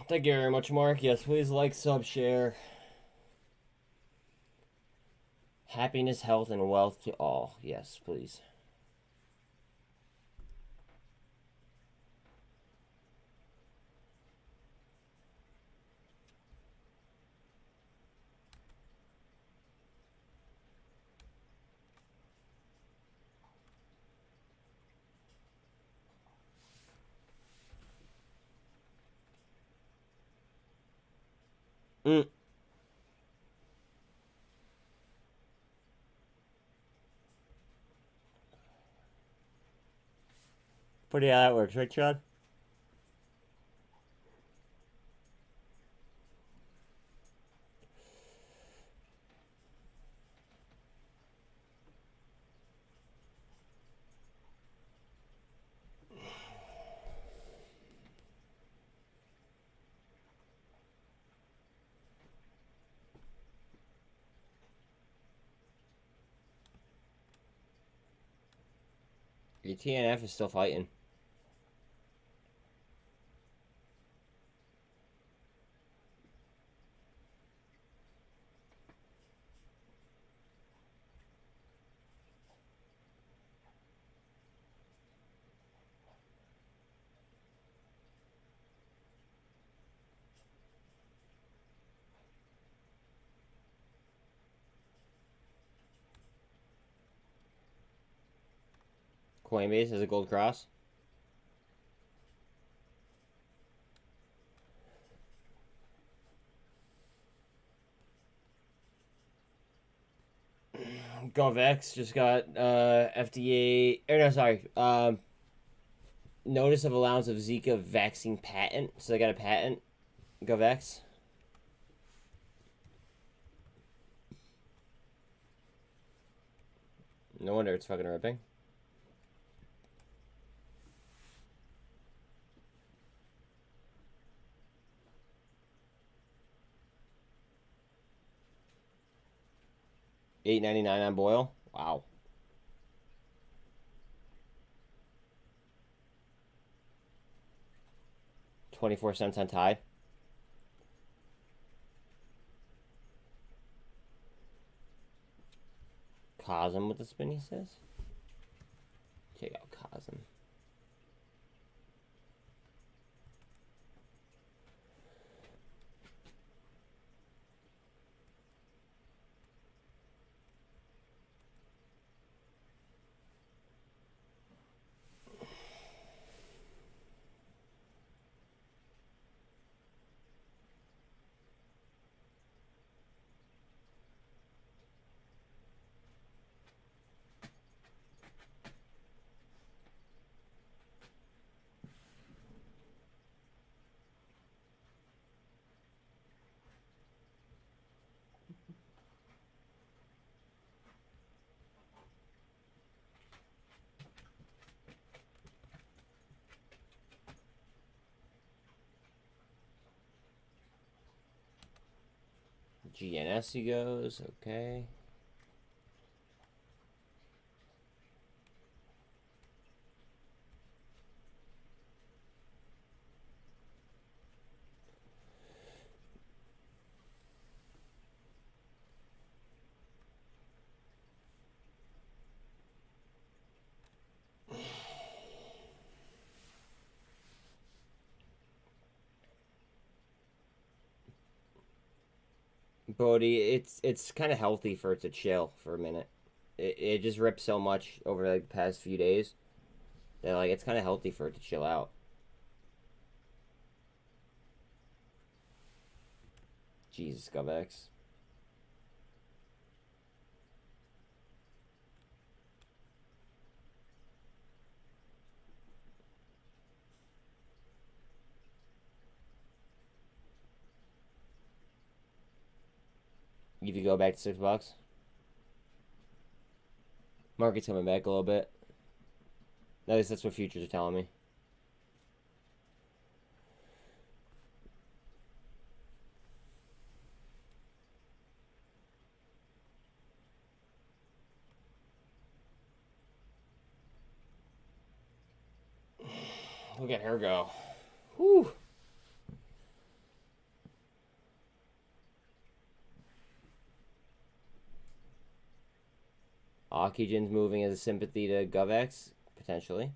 Thank you very much, Mark. Yes, please like, sub, share. Happiness, health, and wealth to all. Yes, please. Pretty how that works, right, Chad? Your TNF is still fighting. Coinbase has a gold cross. GovX just got FDA, or no, sorry, notice of allowance of Zika vaccine patent. So they got a patent, GovX. No wonder it's fucking ripping. $8.99 on Boyle. Wow. $0.24 on Tide. Cosm with the spin, he says. Check out Cosm. GNS he goes, okay. Bodhi, it's kind of healthy for it to chill for a minute. It just ripped so much over like the past few days that like it's kind of healthy for it to chill out. Jesus, GovX. If you go back to $6, market's coming back a little bit. At least that's what futures are telling me. Look at her go. Whew. Oxygen's moving as a sympathy to GovX, potentially.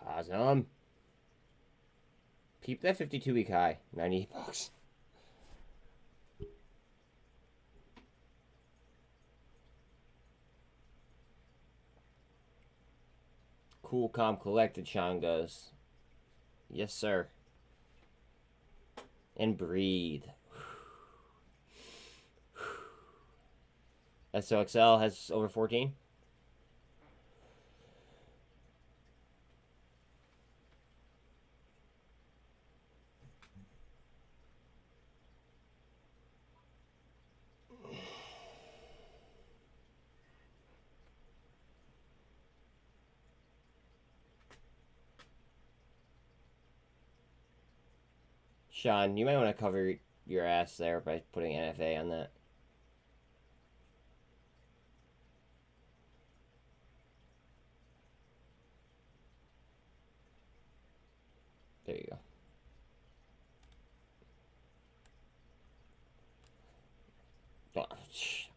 Cosm. Keep that 52-week high. $98. Cool, calm, collected, Sean goes. Yes, sir. And breathe. SOXL has over 14. Sean, you might want to cover your ass there by putting NFA on that.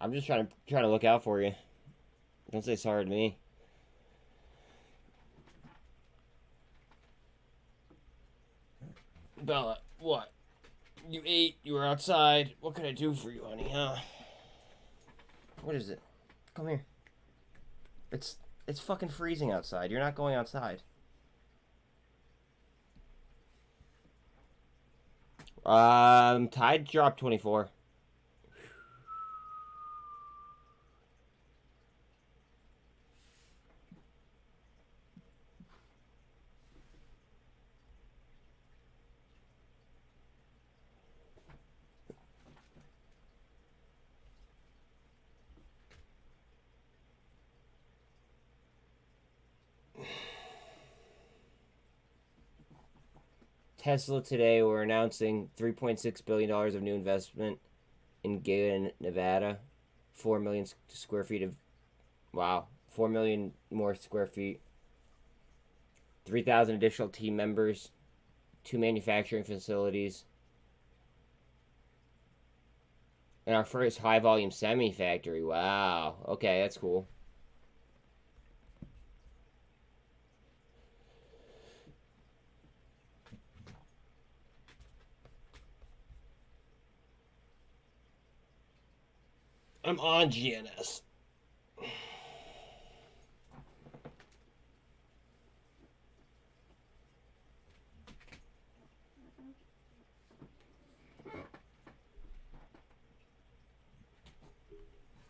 I'm just trying to look out for you. Don't say sorry to me. Bella, what? You ate, you were outside. What can I do for you, honey, huh? What is it? Come here. It's fucking freezing outside. You're not going outside. Tide dropped 24. Tesla today, we're announcing $3.6 billion of new investment in Galen, Nevada. 4 million square feet of... Wow. 4 million more square feet. 3,000 additional team members. 2 manufacturing facilities. And our first high-volume semi-factory. Wow. Okay, that's cool. I'm on GNS.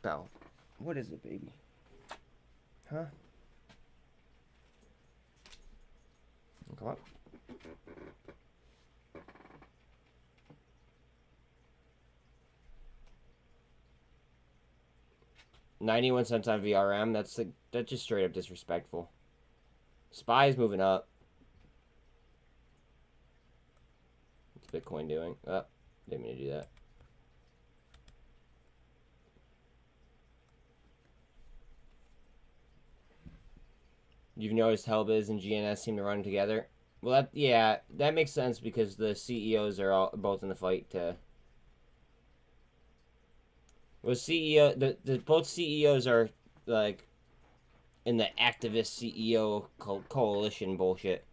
Bell. What is it, baby? Huh? Come on. $0.91 on VRM. That's just straight up disrespectful. SPY is moving up. What's Bitcoin doing? Oh, didn't mean to do that. You've noticed Helbiz and GNS seem to run together. Well, that makes sense because the CEOs are both in the fight to. Well, both CEOs are like in the activist CEO coalition bullshit.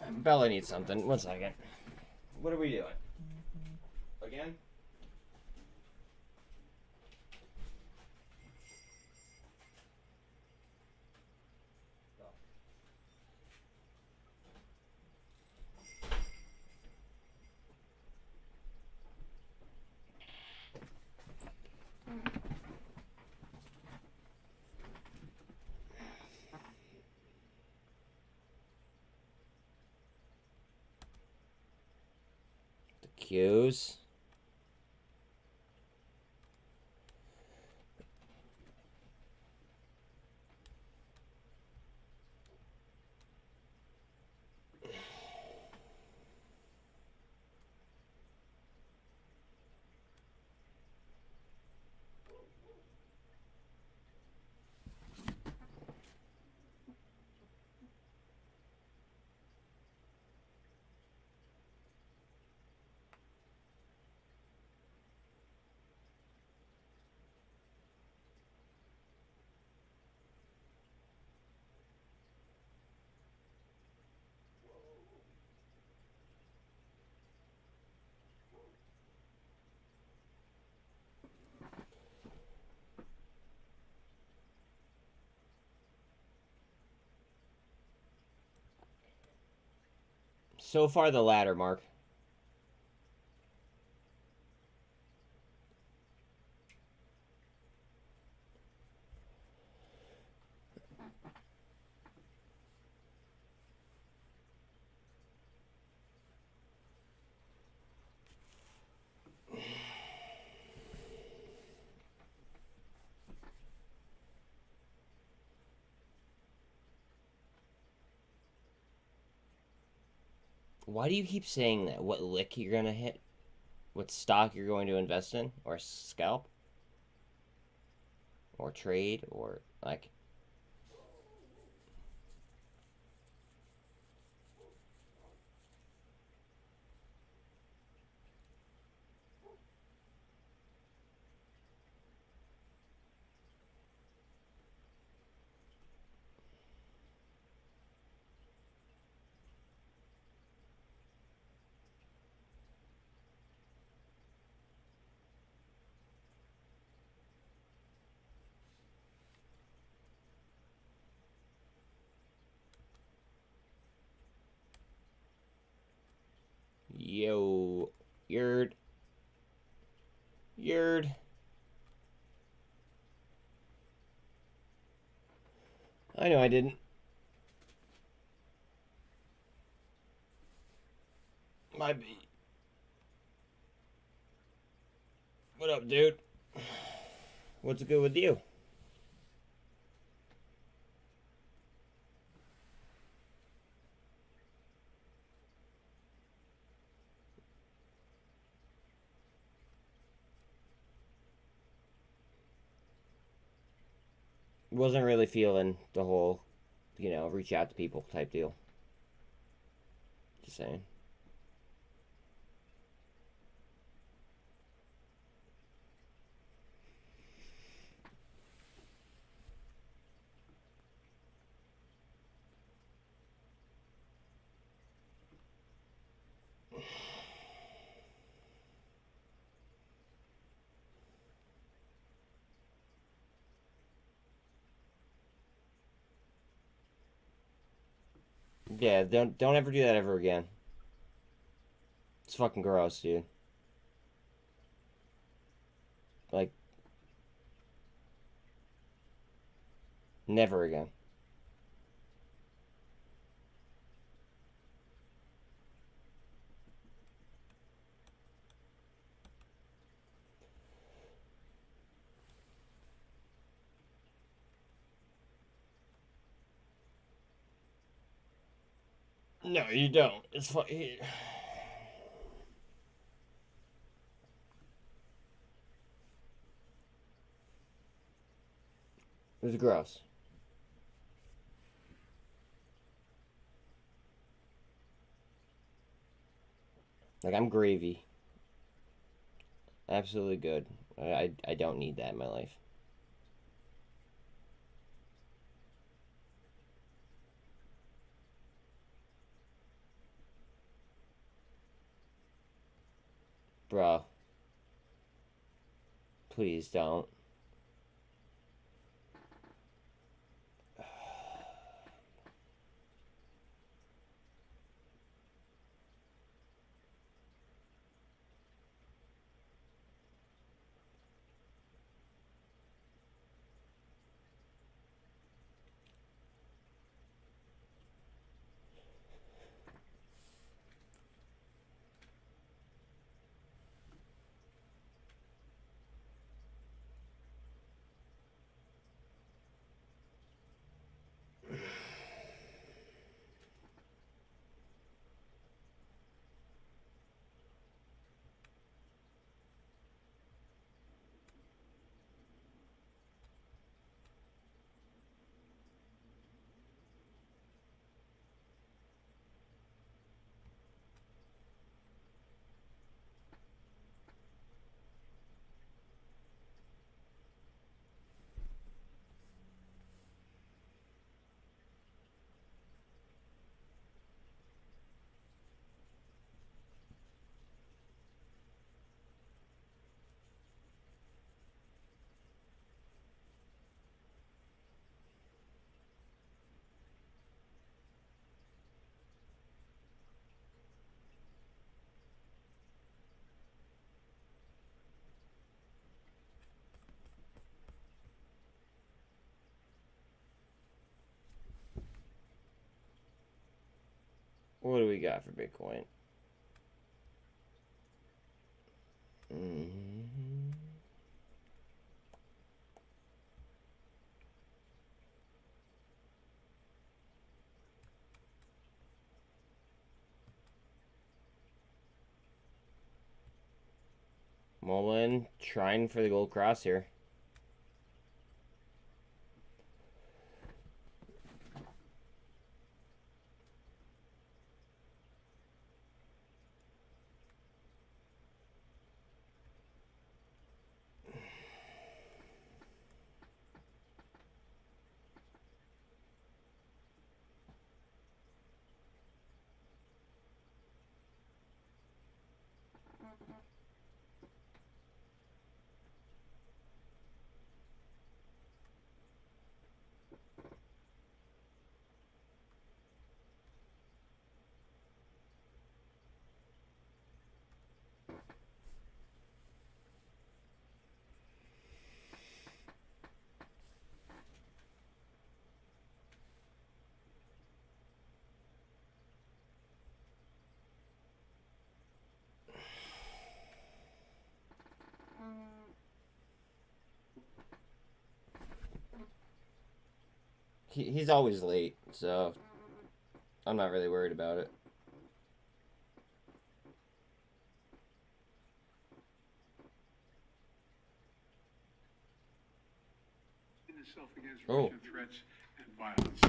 Bella needs something. 1 second. What are we doing? Again? Cues. So far, the latter, Mark. Why do you keep saying that? What lick you're gonna hit? What stock you're going to invest in? Or scalp? Or trade? Or, like... Yo, Yerd. Yerd. I know I didn't. Might be. What up, dude? What's good with you? Wasn't really feeling the whole, you know, reach out to people type deal. Just saying. Yeah, don't ever do that ever again. It's fucking gross, dude. Like, never again. No, you don't. It's fucking. It was gross. Like, I'm gravy. Absolutely good. I don't need that in my life. Bro. Please don't. What do we got for Bitcoin? Mullen trying for the gold cross here. He's always late, so I'm not really worried about it. Against Russian threats and violence.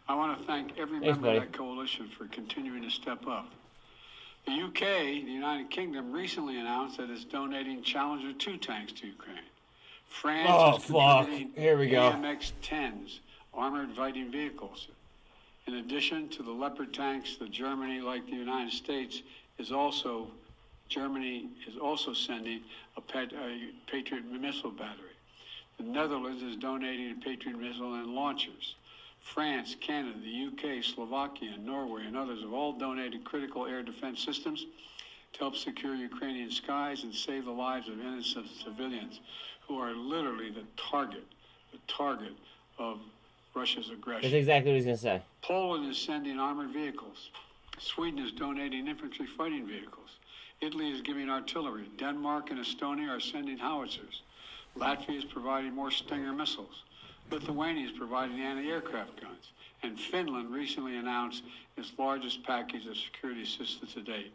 I want to thank every member of that coalition for continuing to step up. The UK, the United Kingdom, recently announced that it's donating Challenger 2 tanks to Ukraine. France is contributing AMX-10s, armored fighting vehicles. In addition to the Leopard tanks, Germany, like the United States, Germany is also sending a Patriot missile battery. The Netherlands is donating a Patriot missile and launchers. France, Canada, the UK, Slovakia, Norway, and others have all donated critical air defense systems to help secure Ukrainian skies and save the lives of innocent civilians who are literally the target of Russia's aggression. That's exactly what he's going to say. Poland is sending armored vehicles. Sweden is donating infantry fighting vehicles. Italy is giving artillery. Denmark and Estonia are sending howitzers. Latvia is providing more Stinger missiles. Lithuania is providing anti-aircraft guns. And Finland recently announced its largest package of security assistance to date.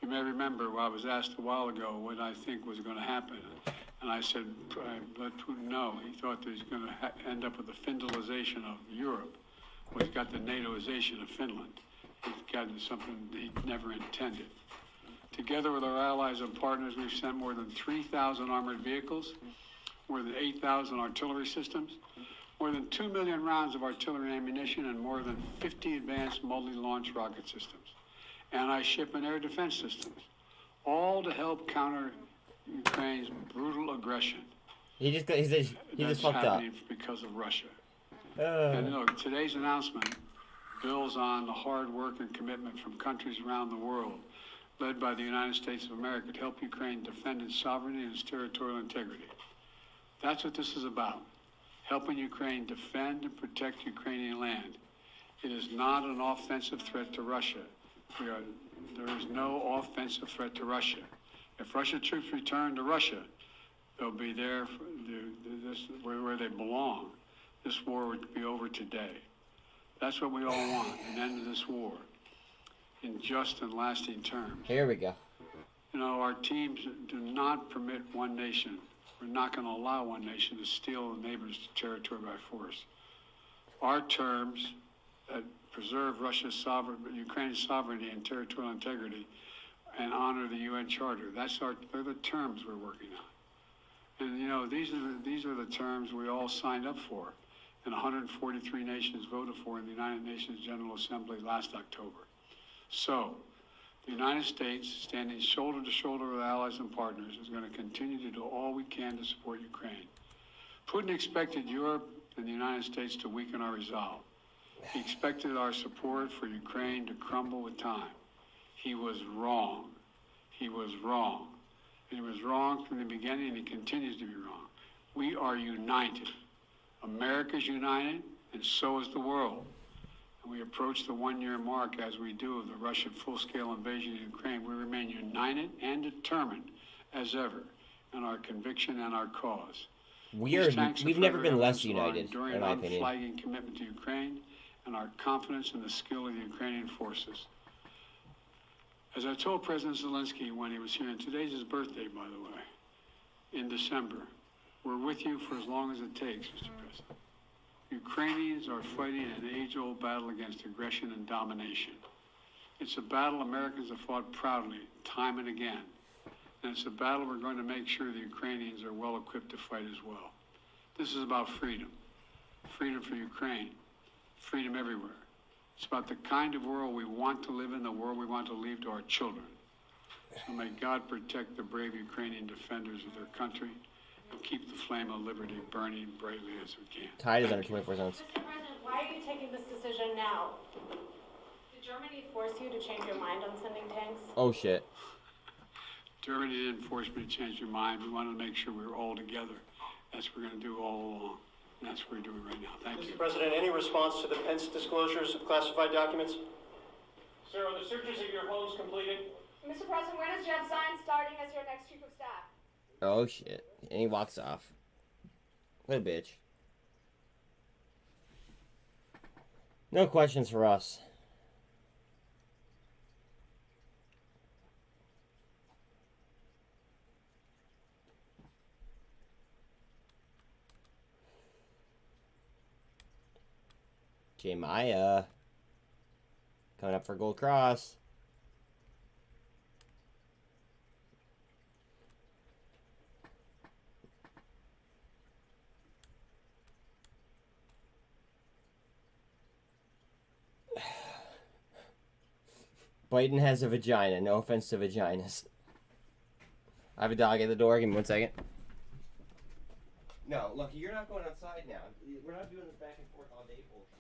You may remember I was asked a while ago what I think was going to happen. And I said, let Putin know. He thought that he's going to end up with the Finlandization of Europe. Well, he's got the NATOization of Finland. He's gotten something he never intended. Together with our allies and partners, we've sent more than 3,000 armored vehicles, more than 8,000 artillery systems, more than 2 million rounds of artillery ammunition, and more than 50 advanced multi-launch rocket systems, anti-ship and air defense systems, all to help counter Ukraine's brutal aggression. He just fucked up because of Russia. And look, today's announcement builds on the hard work and commitment from countries around the world, led by the United States of America, to help Ukraine defend its sovereignty and its territorial integrity. That's what this is about, helping Ukraine defend and protect Ukrainian land. It is not an offensive threat to Russia. There is no offensive threat to Russia. If Russian troops return to Russia, they'll be there where they belong. This war would be over today. That's what we all want, an end to this war in just and lasting terms. Here we go. You know, our teams do not permit one nation. We're not going to allow one nation to steal a neighbor's territory by force. Our terms that preserve Ukraine's sovereignty and territorial integrity and honor the UN Charter. They're the terms we're working on. And you know, these are the terms we all signed up for, and 143 nations voted for in the United Nations General Assembly last October. So, the United States, standing shoulder to shoulder with allies and partners, is going to continue to do all we can to support Ukraine. Putin expected Europe and the United States to weaken our resolve. He expected our support for Ukraine to crumble with time. He was wrong. He was wrong. And he was wrong from the beginning, and he continues to be wrong. We are united. America's united, and so is the world. And we approach the one-year mark, as we do, of the Russian full-scale invasion of Ukraine. We remain united and determined as ever in our conviction and our cause. We've never been less united, in my opinion. Unflagging commitment to Ukraine and our confidence in the skill of the Ukrainian forces. As I told President Zelensky when he was here, and today's his birthday, by the way, in December, we're with you for as long as it takes, Mr. President. Ukrainians are fighting an age-old battle against aggression and domination. It's a battle Americans have fought proudly, time and again. And it's a battle we're going to make sure the Ukrainians are well equipped to fight as well. This is about freedom. Freedom for Ukraine. Freedom everywhere. It's about the kind of world we want to live in, the world we want to leave to our children. So may God protect the brave Ukrainian defenders of their country and keep the flame of liberty burning bravely as we can. Tide is under 24 cents. Mr. President, why are you taking this decision now? Did Germany force you to change your mind on sending tanks? Oh, shit. Germany didn't force me to change your mind. We wanted to make sure we were all together. That's what we're going to do all along. And that's what we're doing right now. Thank you. Mr. President, any response to the Pence disclosures of classified documents? Sir, are the searches of your homes completed? Mr. President, when is Jeff Zients starting as your next chief of staff? Oh, shit. And he walks off. What a bitch. No questions for us. J Maya coming up for Gold Cross. Biden has a vagina. No offense to vaginas. I have a dog at the door. Give me 1 second. No, look, you're not going outside now. We're not doing this back and forth all day bullshit.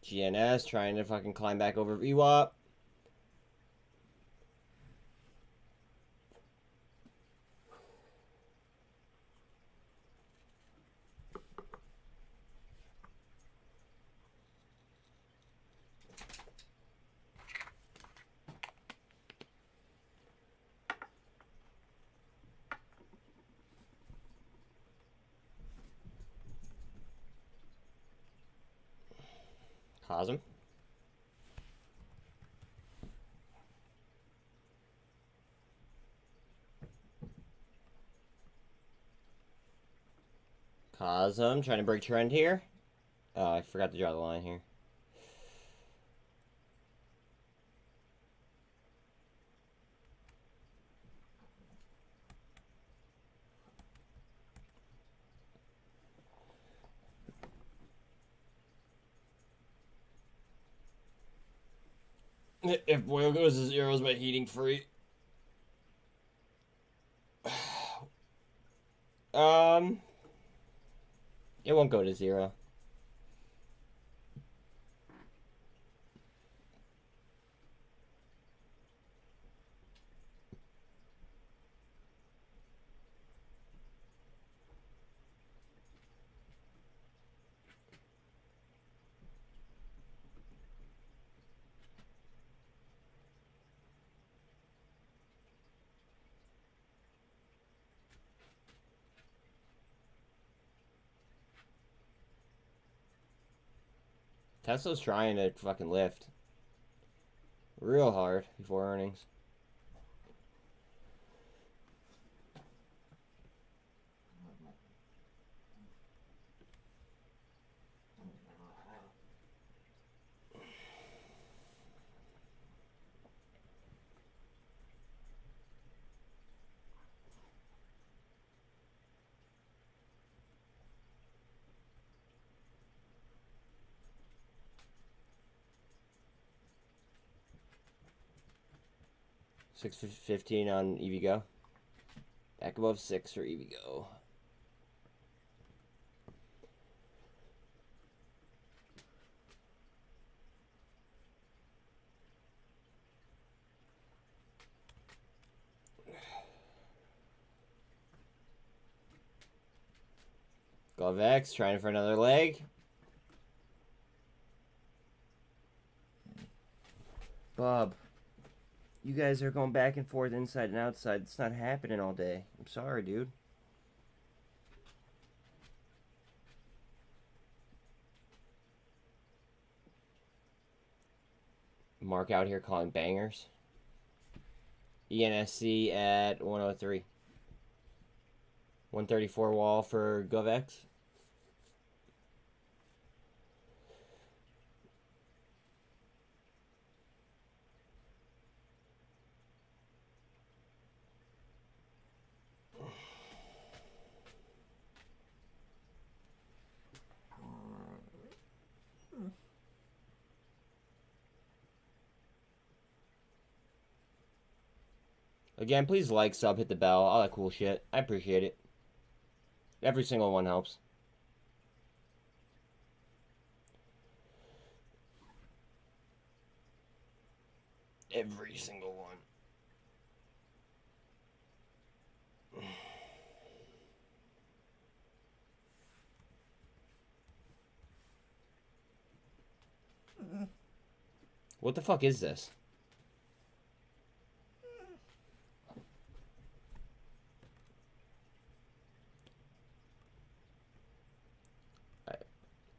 GNS trying to fucking climb back over VWAP. Cosm. Cosm trying to break trend here. Oh, I forgot to draw the line here. If oil goes to zero, is my heating free? It won't go to zero. Tesla's trying to fucking lift real hard before earnings. $6.15 on EVGO. Back above 6 for EVGO. Goev trying for another leg. Bob, you guys are going back and forth, inside and outside. It's not happening all day. I'm sorry, dude. Mark out here calling bangers. ENSC at 103. 134 wall for goev. Again, please like, sub, hit the bell, all that cool shit. I appreciate it. Every single one helps. Every single one. What the fuck is this? Alright.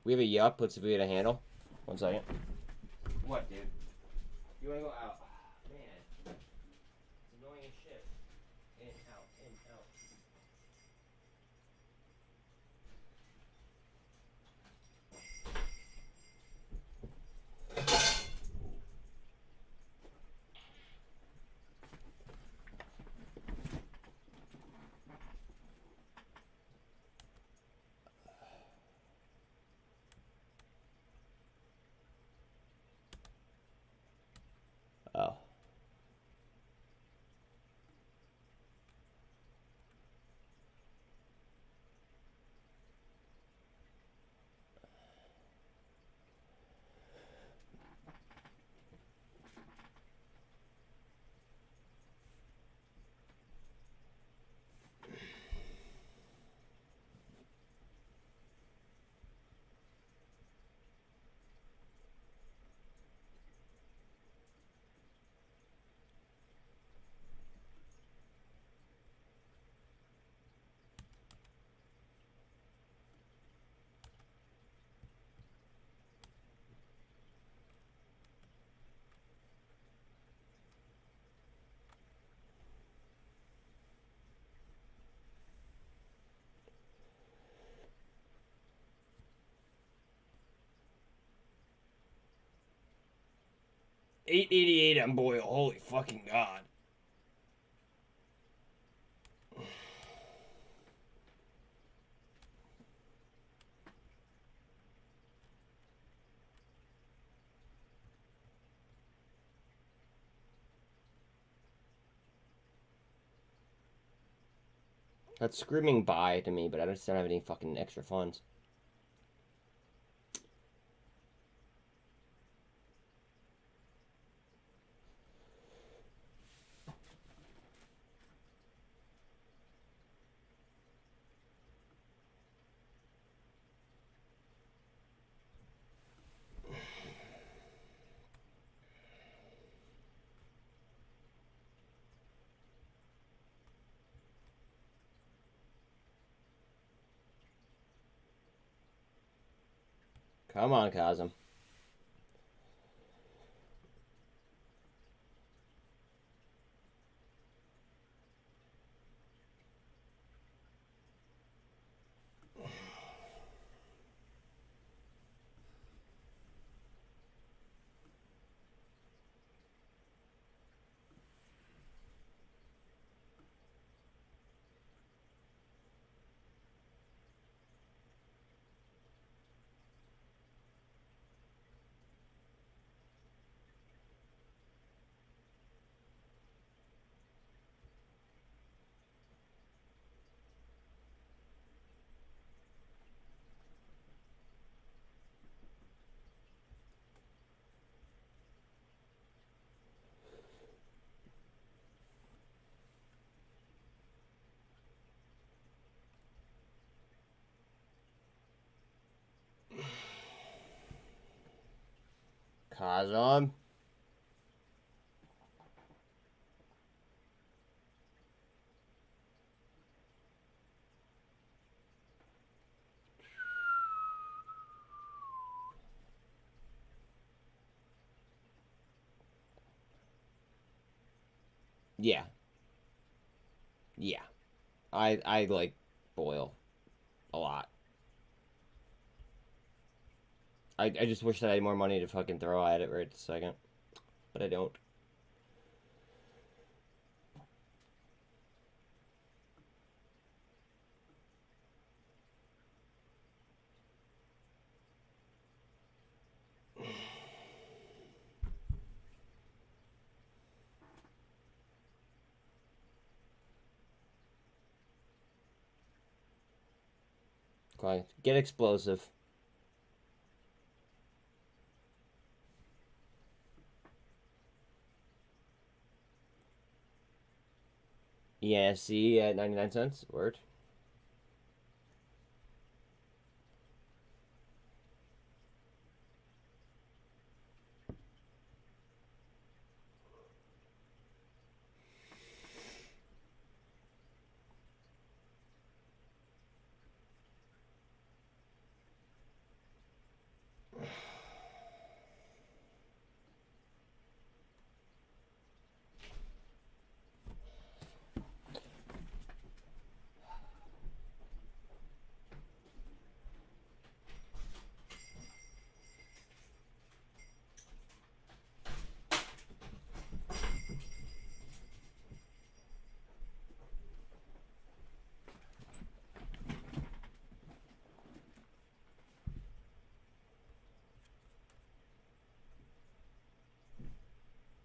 We have a yup. Let's see if we get a handle. 1 second. What, dude? You wanna go out? Man. It's annoying as shit. In, out, in, out. Oh. $8.88 on Boyle. Holy fucking god. That's screaming buy to me, but I just don't have any fucking extra funds. Come on, Cosm. Cosm. Yeah. Yeah. I like Boyle a lot. I just wish that I had more money to fucking throw at it right this second. But I don't. Okay, get explosive. ESC at 99 cents. Word.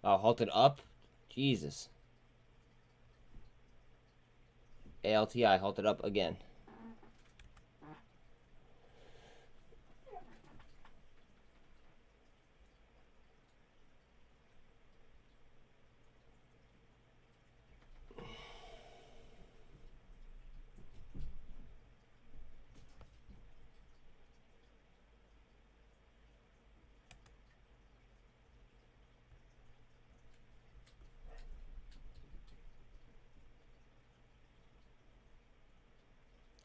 Oh, halted up? Jesus. ALTI halted up again.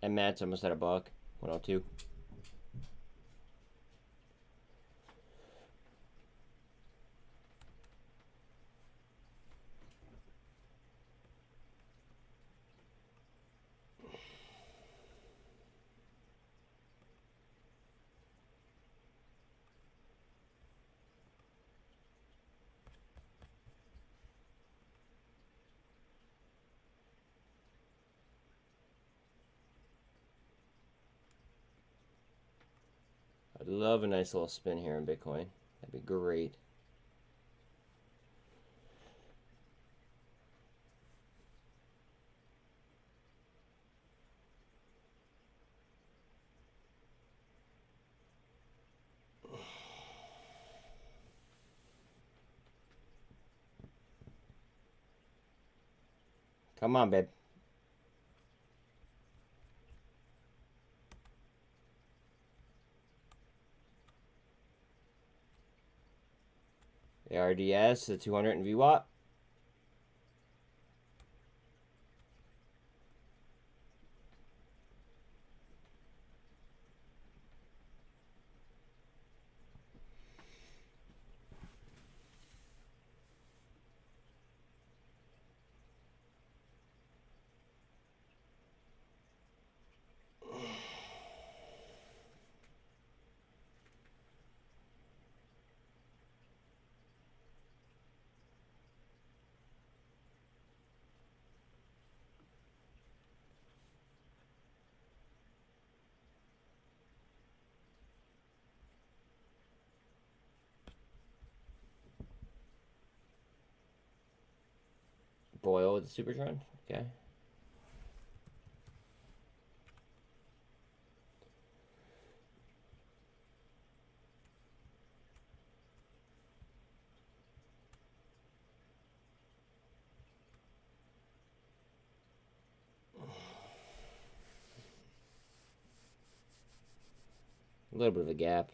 MMat's almost at $1. 102. I'd love a nice little spin here in Bitcoin. That'd be great. Come on, babe. ARDS, the 200 and VWAP. Boyle with the super trend. Okay. A little bit of a gap.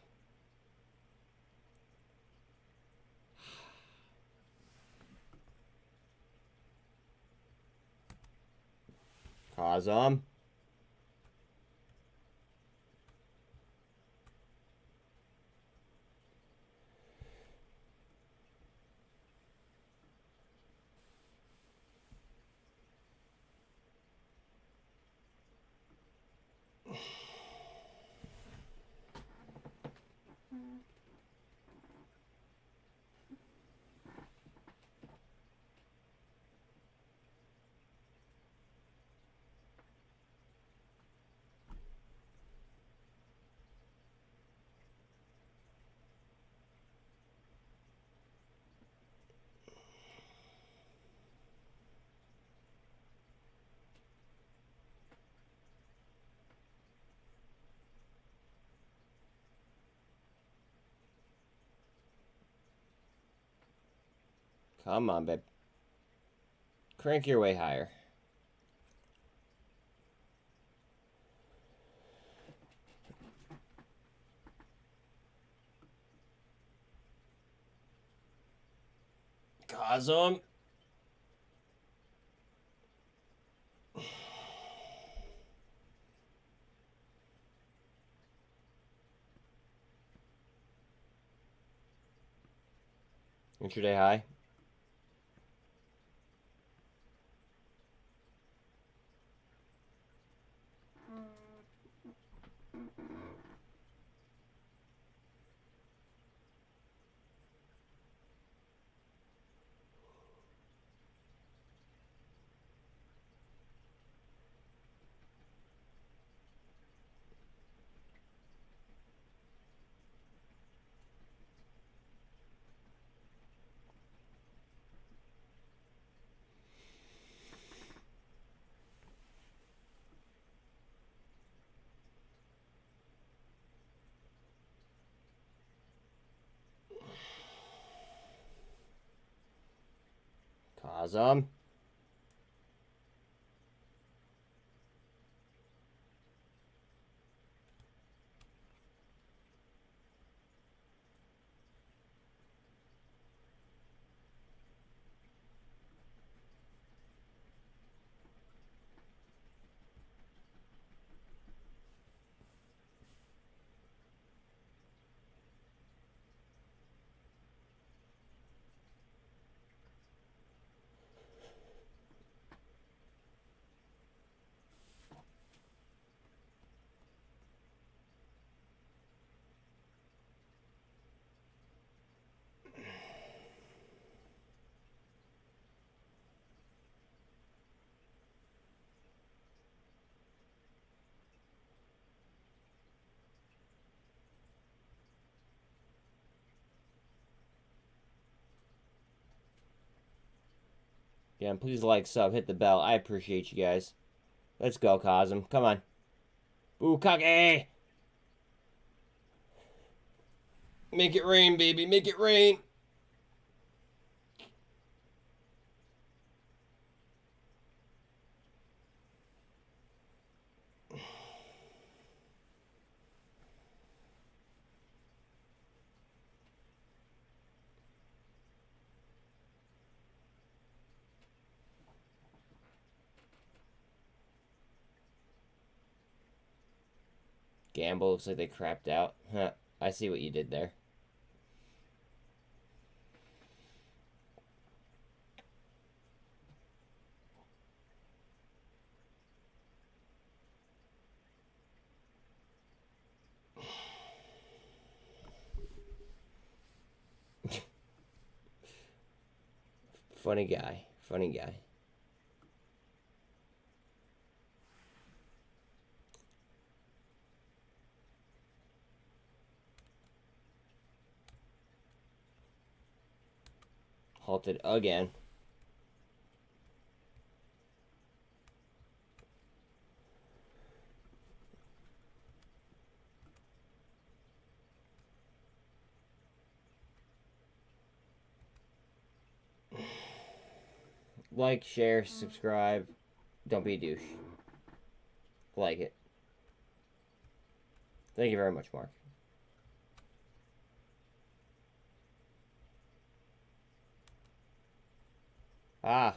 Cause Come on, babe. Crank your way higher. Cosm. Intraday high. Cosm. Yeah, please like, sub, hit the bell. I appreciate you guys. Let's go, Cosm. Come on. Bukake! Make it rain, baby. Make it rain. Gamble looks like they crapped out. Huh. I see what you did there. Funny guy. Funny guy. Halted again. Like, share, subscribe. Don't be a douche. Like it. Thank you very much, Mark. Ah.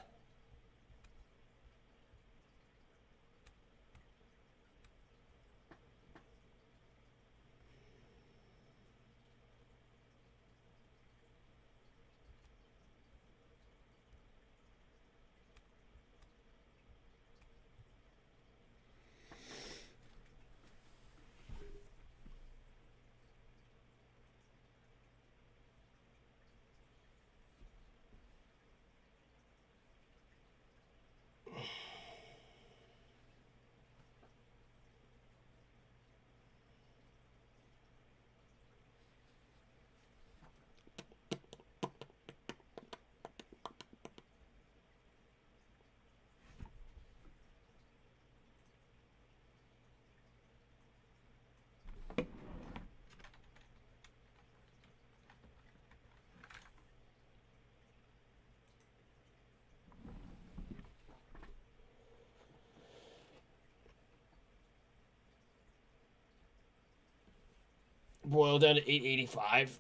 boiled down to 885.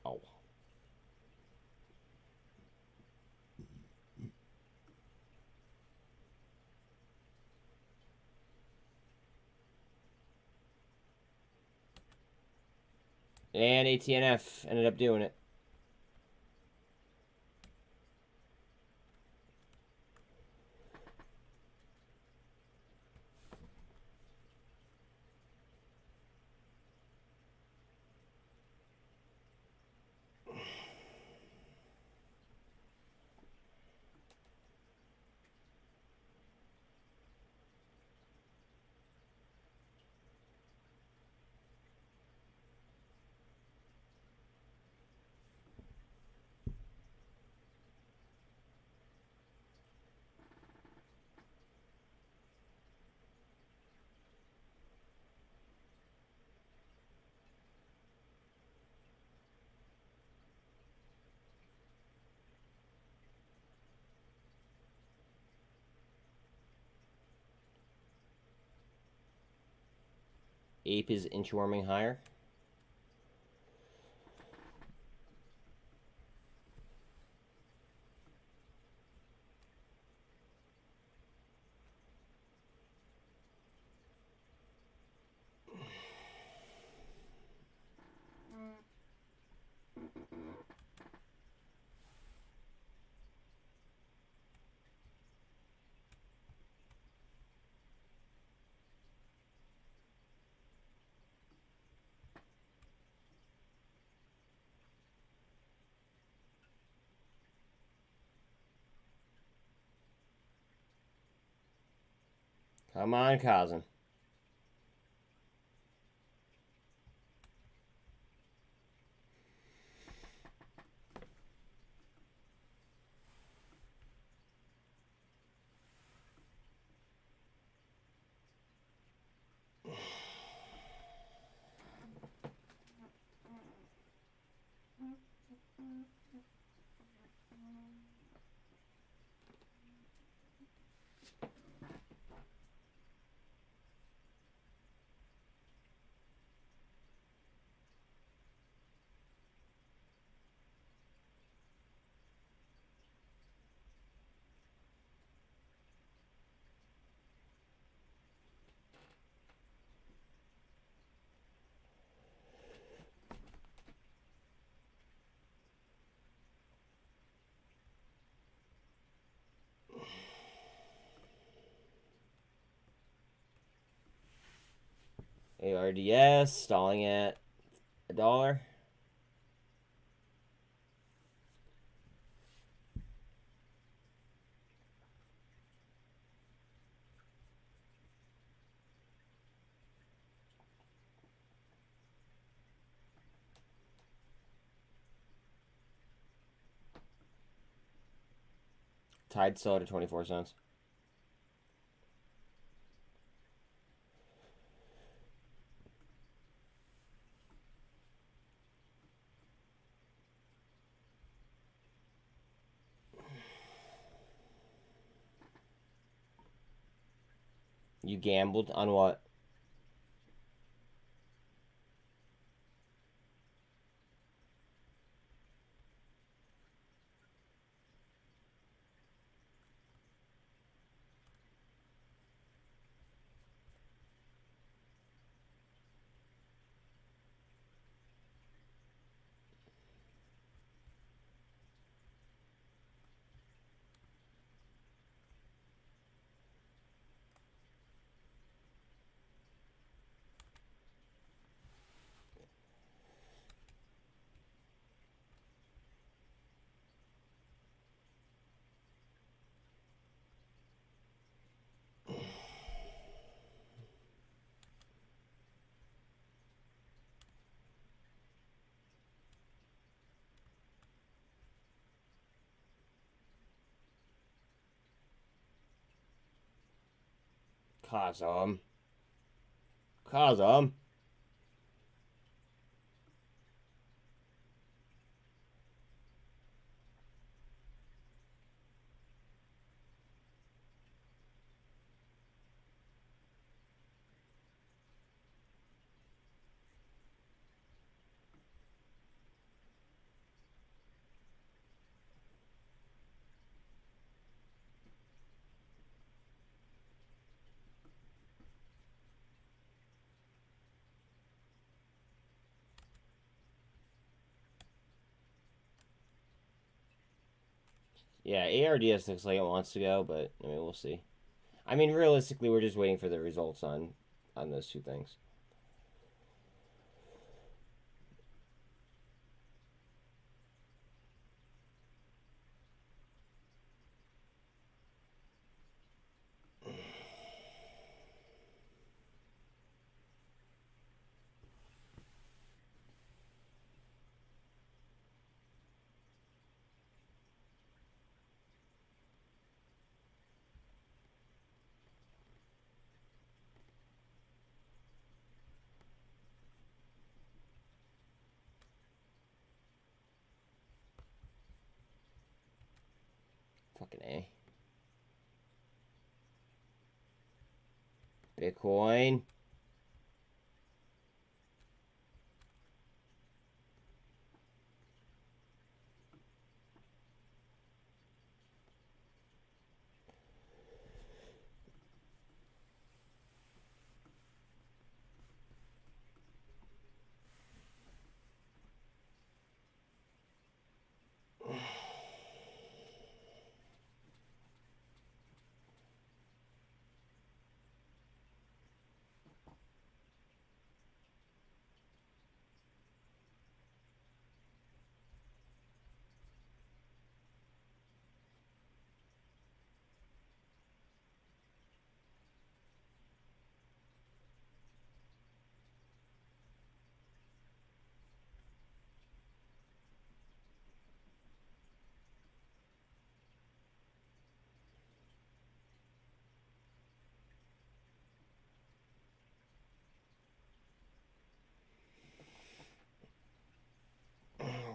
Oh. And ATNF ended up doing it. Ape is inchworming higher. Come on, Kazan. ARDS stalling at $1. Tide still at 24 cents. You gambled on what? Kazam. Kazam. Yeah, ARDS looks like it wants to go, but I mean, we'll see. I mean, realistically, we're just waiting for the results on those two things. Fucking A. Bitcoin.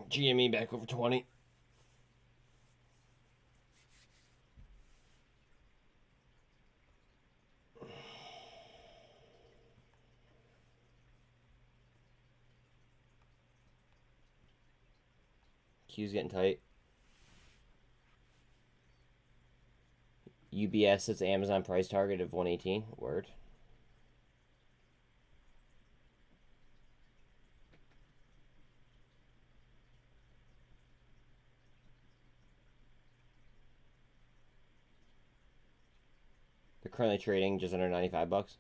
GME back over 20. Q's getting tight. UBS sets Amazon price target of 118. Word. They're currently trading just under 95 bucks.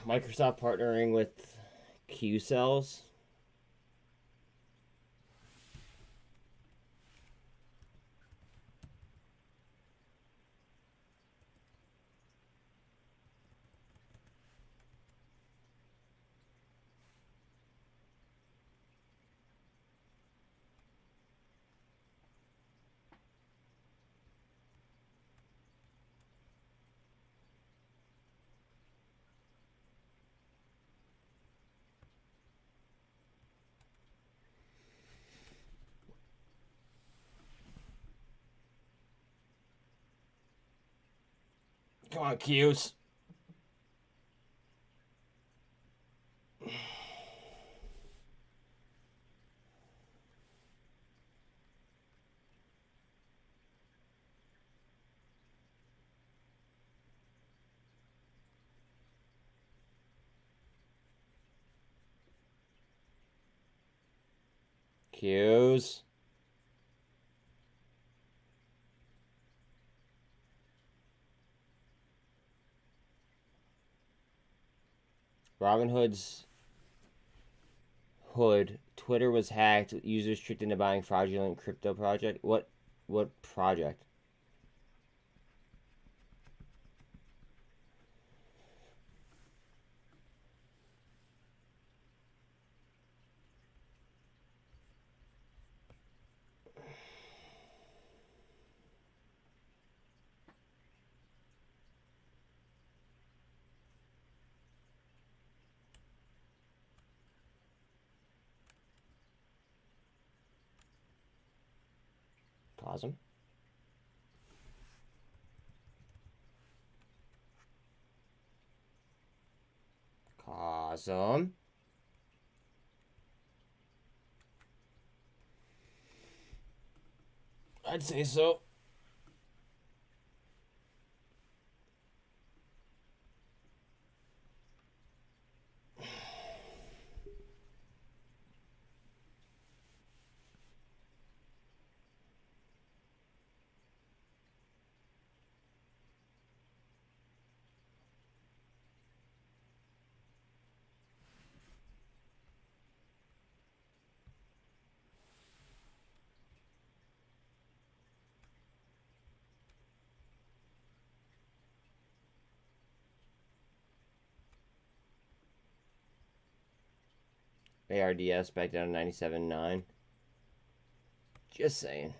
Microsoft partnering with Q cells. Come on, Q's. Q's. Robinhood's Hood. Twitter was hacked. Users tricked into buying fraudulent crypto project. What project? Cosm. Cosm. I'd say so. ARDS back down to 97.9. Just saying.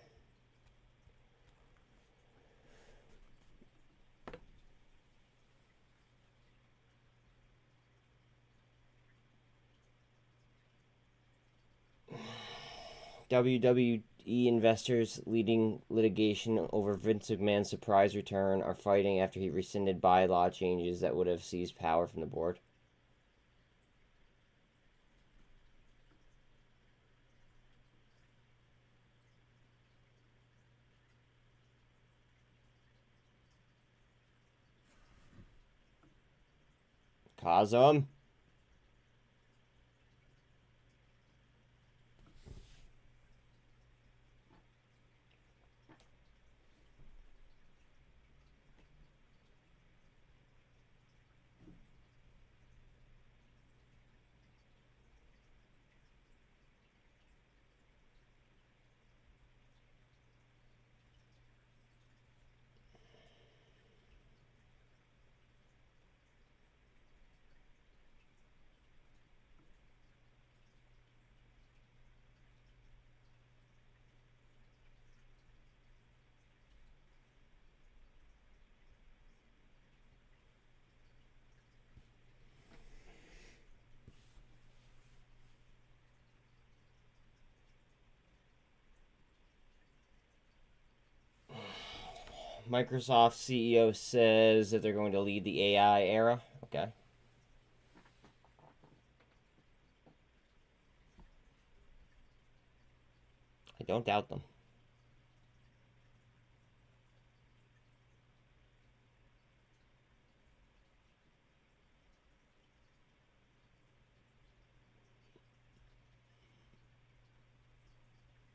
WWE investors leading litigation over Vince McMahon's surprise return are fighting after he rescinded bylaw changes that would have seized power from the board. Cosm. Microsoft CEO says that they're going to lead the AI era. Okay. I don't doubt them.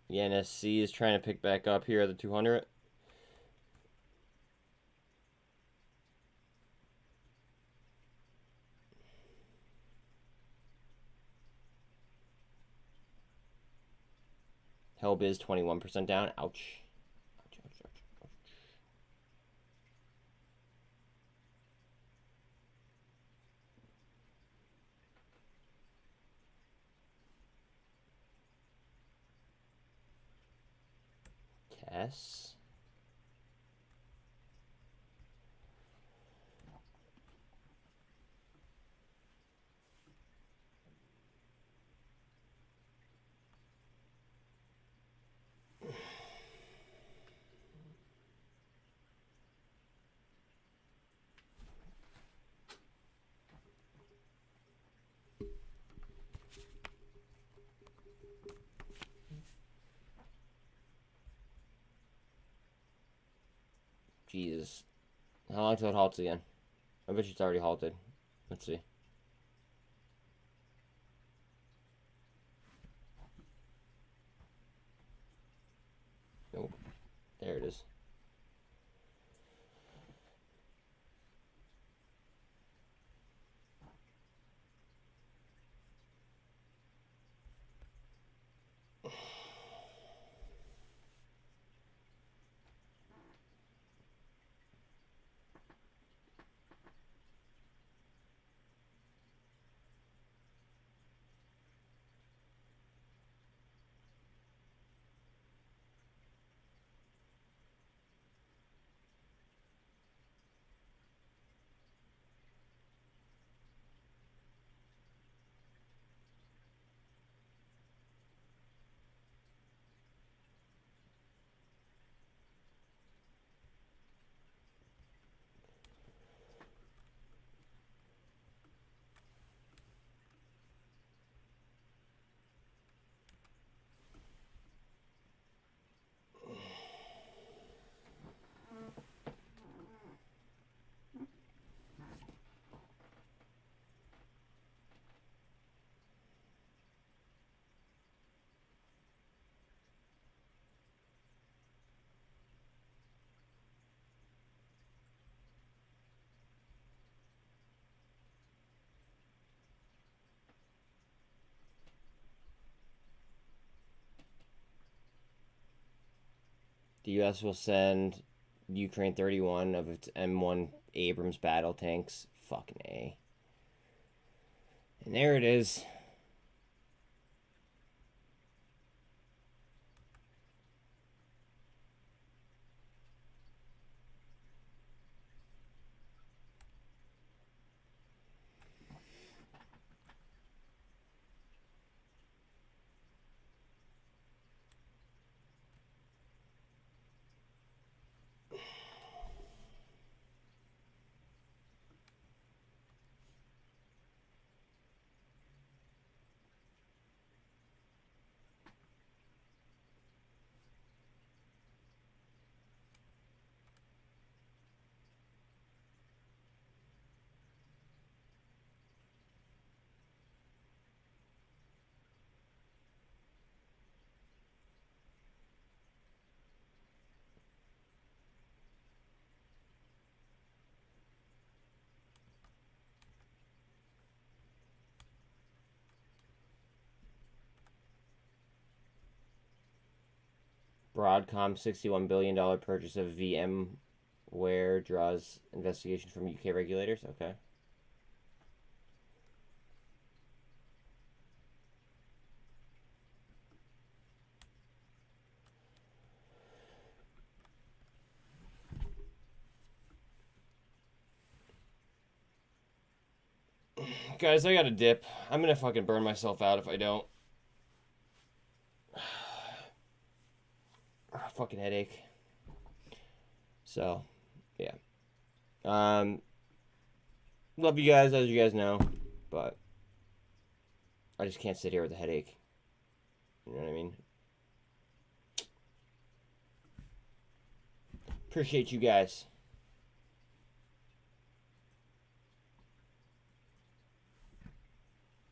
The NSC is trying to pick back up here at the 200. Hellbiz 21% down. Ouch. Ouch, ouch, ouch, ouch. Tess. Jesus. How long till it halts again? I bet you it's already halted. Let's see. Nope. There it is. The U.S. will send Ukraine 31 of its M1 Abrams battle tanks. Fucking A. And there it is. Broadcom $61 billion purchase of VMware draws investigation from UK regulators. Okay. Guys, I gotta dip. I'm gonna fucking burn myself out if I don't. Fucking headache. So, yeah. Love you guys, as you guys know, but I just can't sit here with a headache. You know what I mean? Appreciate you guys.